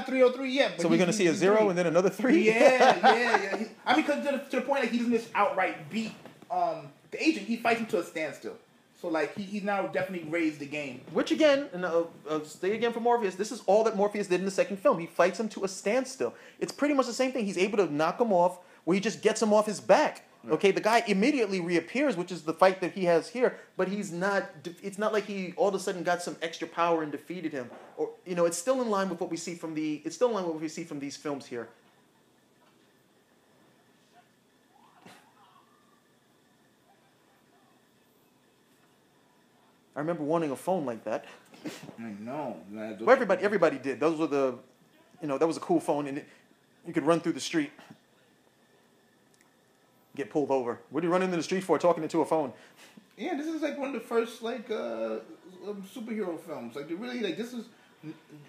303 yet. But So we're going to see a 0 and then another 3? Yeah. I mean, because to the point, like, he doesn't just outright beat the agent. He fights him to a standstill. So, like, he's now definitely raised the game. Which, again, and I'll say again for Morpheus, this is all that Morpheus did in the second film. He fights him to a standstill. It's pretty much the same thing. He's able to knock him off where he just gets him off his back. Right. Okay, the guy immediately reappears, which is the fight that he has here, but he's not, it's not like he all of a sudden got some extra power and defeated him. Or, you know, it's still in line with what we see from it's still in line with what we see from these films here. I remember wanting a phone like that. I know. Well, everybody did. Those were the, that was a cool phone, and you could run through the street, get pulled over. What are you running into the street for, talking into a phone? Yeah, this is like one of the first superhero films. Like, this is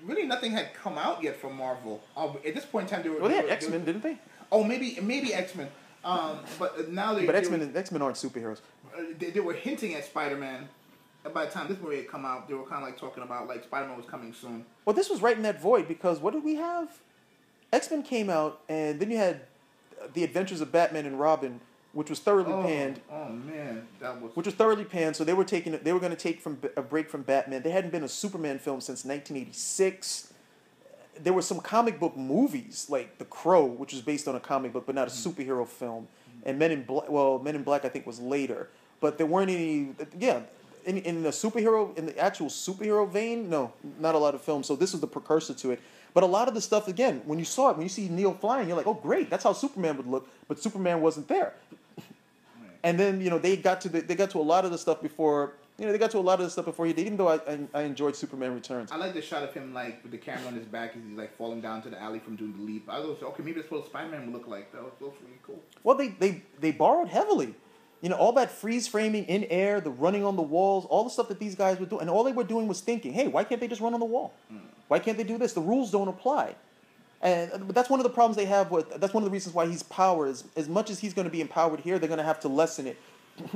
really nothing had come out yet from Marvel. At this point in time, they had X-Men, didn't they? Oh, maybe X-Men. But now X-Men aren't superheroes. They were hinting at Spider-Man. By the time this movie had come out, they were kind of like talking about like Spider-Man was coming soon. Well, this was right in that void because what did we have? X-Men came out, and then you had The Adventures of Batman and Robin, which was thoroughly panned. Oh man, which was thoroughly panned. So they were going to take a break from Batman. There hadn't been a Superman film since 1986. There were some comic book movies like The Crow, which was based on a comic book, but not a superhero film. And Men in Black. Well, Men in Black I think was later, but there weren't any. Yeah. In the actual superhero vein, no, not a lot of films. So this was the precursor to it. But a lot of the stuff, again, when you see Neil flying, you're like, oh great, that's how Superman would look. But Superman wasn't there. Right. And then they got to a lot of the stuff before. They got to a lot of the stuff before he did. Even though I enjoyed Superman Returns. I like the shot of him like with the camera on his back as he's like falling down to the alley from doing the leap. I was okay, maybe that's what Spider-Man would look like. That looks really cool. Well, they borrowed heavily. All that freeze framing in air, the running on the walls, all the stuff that these guys were doing. And all they were doing was thinking, hey, why can't they just run on the wall? Why can't they do this? The rules don't apply. But that's one of the problems they have that's one of the reasons why he's power is, as much as he's going to be empowered here, they're going to have to lessen it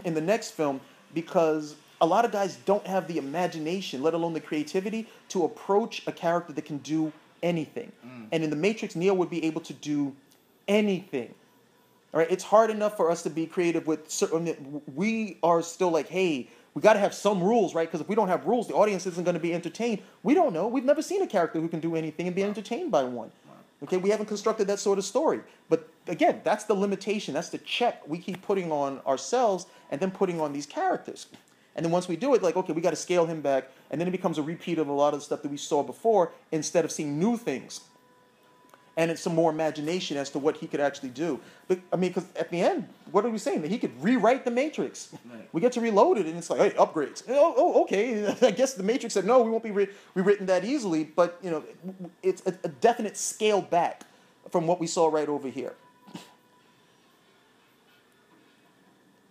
in the next film because a lot of guys don't have the imagination, let alone the creativity, to approach a character that can do anything. And in The Matrix, Neo would be able to do anything. All right, it's hard enough for us to be creative with certain. We are still like, hey, we got to have some rules, right? Because if we don't have rules, the audience isn't going to be entertained. We don't know. We've never seen a character who can do anything and be entertained by one. Okay, we haven't constructed that sort of story. But again, that's the limitation. That's the check we keep putting on ourselves and then putting on these characters. And then once we do it, like, okay, we got to scale him back, and then it becomes a repeat of a lot of the stuff that we saw before instead of seeing new things. And it's some more imagination as to what he could actually do. But I mean, because at the end, what are we saying? That he could rewrite the Matrix. Right. We get to reload it, and it's like, hey, upgrades. Oh, okay. I guess the Matrix said, no, we won't be rewritten that easily. But, it's a definite scale back from what we saw right over here.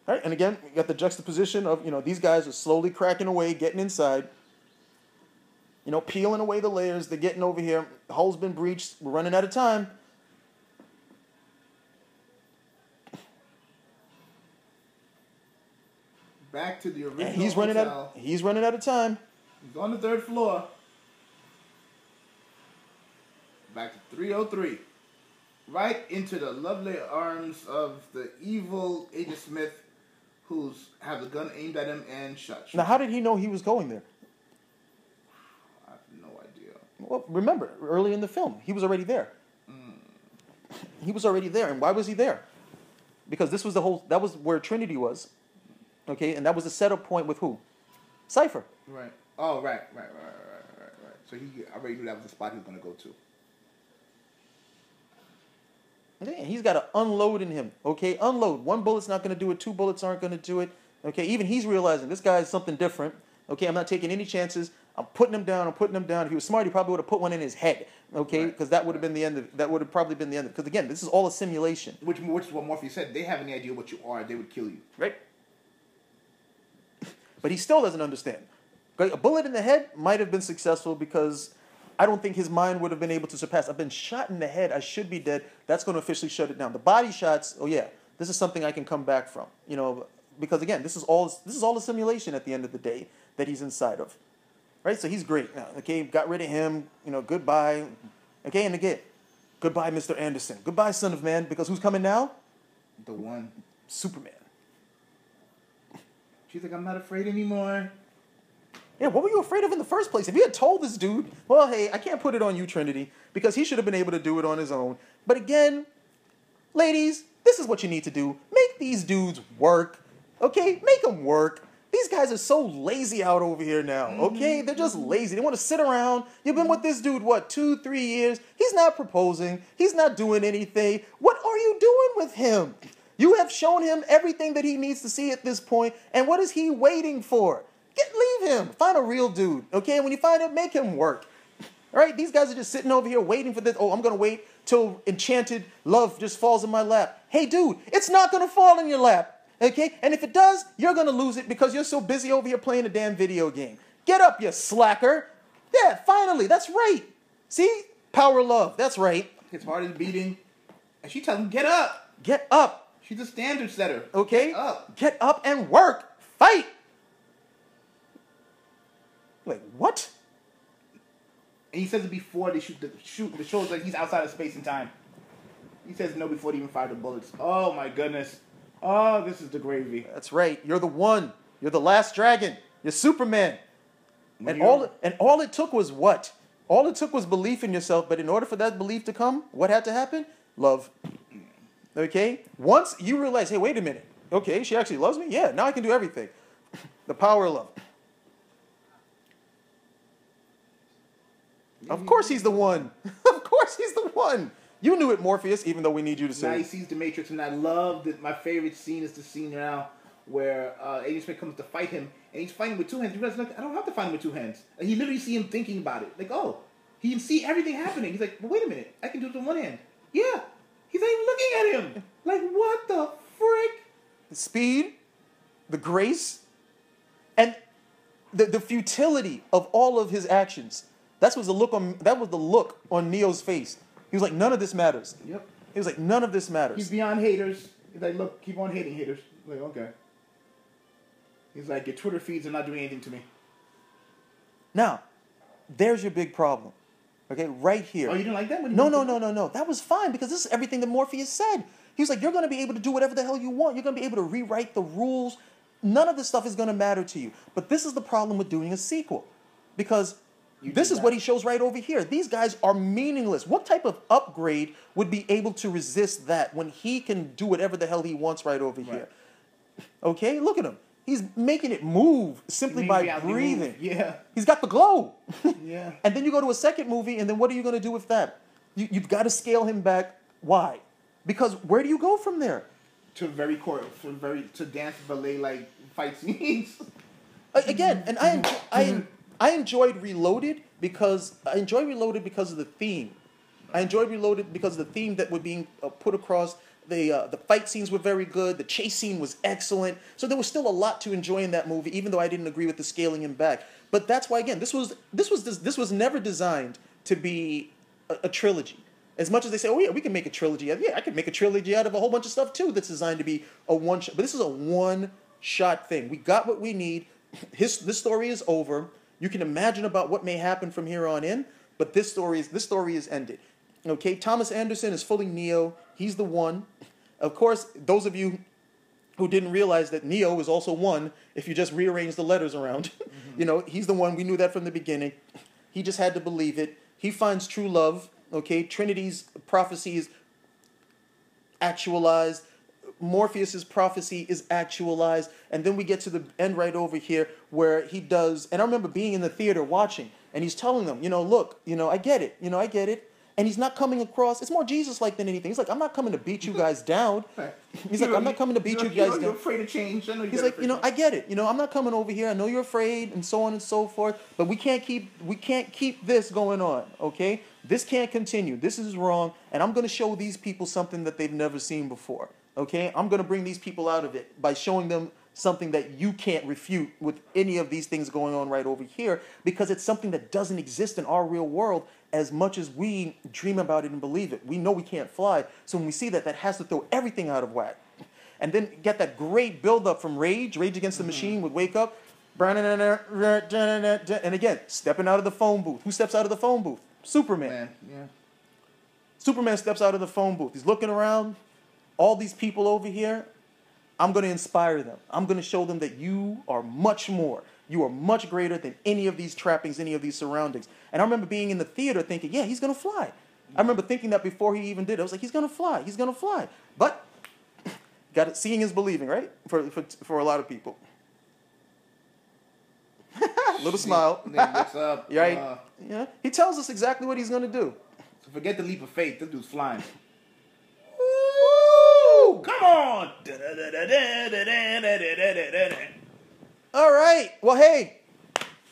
All right, and again, we got the juxtaposition of, these guys are slowly cracking away, getting inside. Peeling away the layers. They're getting over here. The hull's been breached. We're running out of time. Back to the original and he's running hotel. He's running out of time. He's on the 3rd floor. Back to 303. Right into the lovely arms of the evil Aegis Myth, who's have the gun aimed at him and shot. Now, how did he know he was going there? Well, remember, early in the film, he was already there. He was already there. And why was he there? Because that was where Trinity was. Okay, and that was the setup point with who? Cypher. Right. Oh, right. So he already knew that was the spot he was going to go to. Yeah, he's got to unload in him. Okay, unload. 1 bullet's not going to do it. 2 bullets aren't going to do it. Okay, even he's realizing this guy is something different. Okay, I'm not taking any chances. I'm putting him down. I'm putting him down. If he was smart, he probably would have put one in his head. Okay, because that would have been the end of. That would have probably been the end of. Because again, this is all a simulation. Which is what Morpheus said. They have any idea what you are, they would kill you. Right. But he still doesn't understand. A bullet in the head might have been successful because I don't think his mind would have been able to surpass. I've been shot in the head. I should be dead. That's going to officially shut it down. The body shots. Oh yeah, this is something I can come back from. You know, because again, this is all a simulation at the end of the day that he's inside of. Right. So he's great now. Okay, got rid of him. You know, goodbye. Okay, and again, goodbye, Mr. Anderson. Goodbye, Son of Man. Because who's coming now? The one. Superman. She's like, I'm not afraid anymore. Yeah, what were you afraid of in the first place? If you had told this dude, well, hey, I can't put it on you, Trinity, because he should have been able to do it on his own. But again, ladies, this is what you need to do. Make these dudes work, okay? Make them work. These guys are so lazy out over here now, okay? They're just lazy. They want to sit around. You've been with this dude, what, 2-3 years? He's not proposing. He's not doing anything. What are you doing with him? You have shown him everything that he needs to see at this point, and what is he waiting for? Leave him. Find a real dude, okay? When you find him, make him work. All right? These guys are just sitting over here waiting for this. Oh, I'm going to wait till enchanted love just falls in my lap. Hey, dude, it's not going to fall in your lap, okay? And if it does, you're going to lose it because you're so busy over here playing a damn video game. Get up, you slacker. Yeah, finally, that's right. See? Power love, that's right. His heart is beating, and she tells him, get up. Get up. She's a standard setter. Okay? Get up. Get up and work. Fight. Like, what? And he says it before they shoot. It shows like he's outside of space and time. He says no before they even fire the bullets. Oh my goodness. Oh, this is the gravy. That's right. You're the one. You're the last dragon. You're Superman. And all it took was what? All it took was belief in yourself. But in order for that belief to come, what had to happen? Love. Okay? Once you realize, hey, wait a minute. Okay, she actually loves me? Yeah, now I can do everything. The power of love. Of course he's the one. Of course he's the one. You knew it, Morpheus, even though we need you to say now it. he sees the Matrix, and I love that. My favorite scene is the scene now where Aegis Myth comes to fight him, and he's fighting with two hands. You realize, look, I don't have to fight him with two hands. And you literally see him thinking about it. Like, oh, he can see everything happening. He's like, well, wait a minute. I can do it with one hand. Yeah. He's not even looking at him. Like, what the frick? The speed, the grace, and the futility of all of his actions. That was the look on Neo's face. He was like, none of this matters. Yep. He was like, none of this matters. He's beyond haters. He's like, look, keep on hating haters. Like, okay. He's like, your Twitter feeds are not doing anything to me. Now, there's your big problem. Okay, right here. Oh, you didn't like that? No. That was fine because this is everything that Morpheus said. He was like, you're going to be able to do whatever the hell you want. You're going to be able to rewrite the rules. None of this stuff is going to matter to you. But this is the problem with doing a sequel. Because this is what he shows right over here. These guys are meaningless. What type of upgrade would be able to resist that when he can do whatever the hell he wants right over here? Okay, look at him. He's making it move simply by breathing. Yeah. He's got the glow. Yeah. And then you go to a second movie, and then what are you going to do with that? You've got to scale him back. Why? Because where do you go from there? To to dance ballet like fight scenes. Again, and I enjoyed Reloaded because of the theme. I enjoyed Reloaded because of the theme that was being put across. The fight scenes were very good. The chase scene was excellent. So there was still a lot to enjoy in that movie, even though I didn't agree with the scaling him back. But that's why, again, this was never designed to be a trilogy. As much as they say, oh yeah, we can make a trilogy. Yeah, I could make a trilogy out of a whole bunch of stuff too that's designed to be a one-shot. But this is a one-shot thing. We got what we need. This story is over. You can imagine about what may happen from here on in, but this story is ended. Okay, Thomas Anderson is fully Neo. He's the one. Of course, those of you who didn't realize that Neo is also one, if you just rearrange the letters around, he's the one. We knew that from the beginning. He just had to believe it. He finds true love. Okay, Trinity's prophecy is actualized. Morpheus's prophecy is actualized. And then we get to the end right over here where he does, and I remember being in the theater watching, and he's telling them, look, I get it. I get it. And he's not coming across, it's more Jesus-like than anything. He's like, I'm not coming to beat you guys down. He's like, I'm not coming to beat you guys down. You're afraid of change. He's like, I get it. I'm not coming over here. I know you're afraid and so on and so forth. But we can't keep this going on, okay? This can't continue. This is wrong. And I'm going to show these people something that they've never seen before, okay? I'm going to bring these people out of it by showing them something that you can't refute with any of these things going on right over here, because it's something that doesn't exist in our real world as much as we dream about it and believe it. We know we can't fly, so when we see that, that has to throw everything out of whack. And then get that great build-up from Rage Against the Machine would wake up, and again, stepping out of the phone booth. Who steps out of the phone booth? Superman. Yeah. Superman steps out of the phone booth. He's looking around, all these people over here. I'm going to inspire them. I'm going to show them that you are much more. You are much greater than any of these trappings, any of these surroundings. And I remember being in the theater thinking, yeah, he's going to fly. I remember thinking that before he even did it. I was like, he's going to fly. He's going to fly. But seeing is believing, right? For a lot of people. Little smile. Looks up. Right? Yeah. He tells us exactly what he's going to do. So forget the leap of faith. This dude's flying. Come on! All right. Well, hey,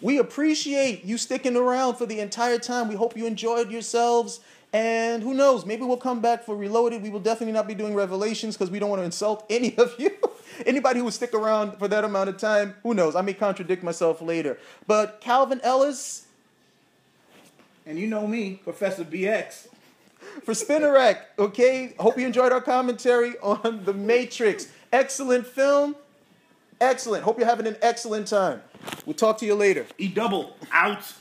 we appreciate you sticking around for the entire time. We hope you enjoyed yourselves. And who knows, maybe we'll come back for Reloaded. We will definitely not be doing Revelations because we don't want to insult any of you. Anybody who would stick around for that amount of time, who knows? I may contradict myself later. But Calvin Ellis. And you know me, Professor BX. For Spinnerack, okay? Hope you enjoyed our commentary on The Matrix. Excellent film. Excellent. Hope you're having an excellent time. We'll talk to you later. E-double out.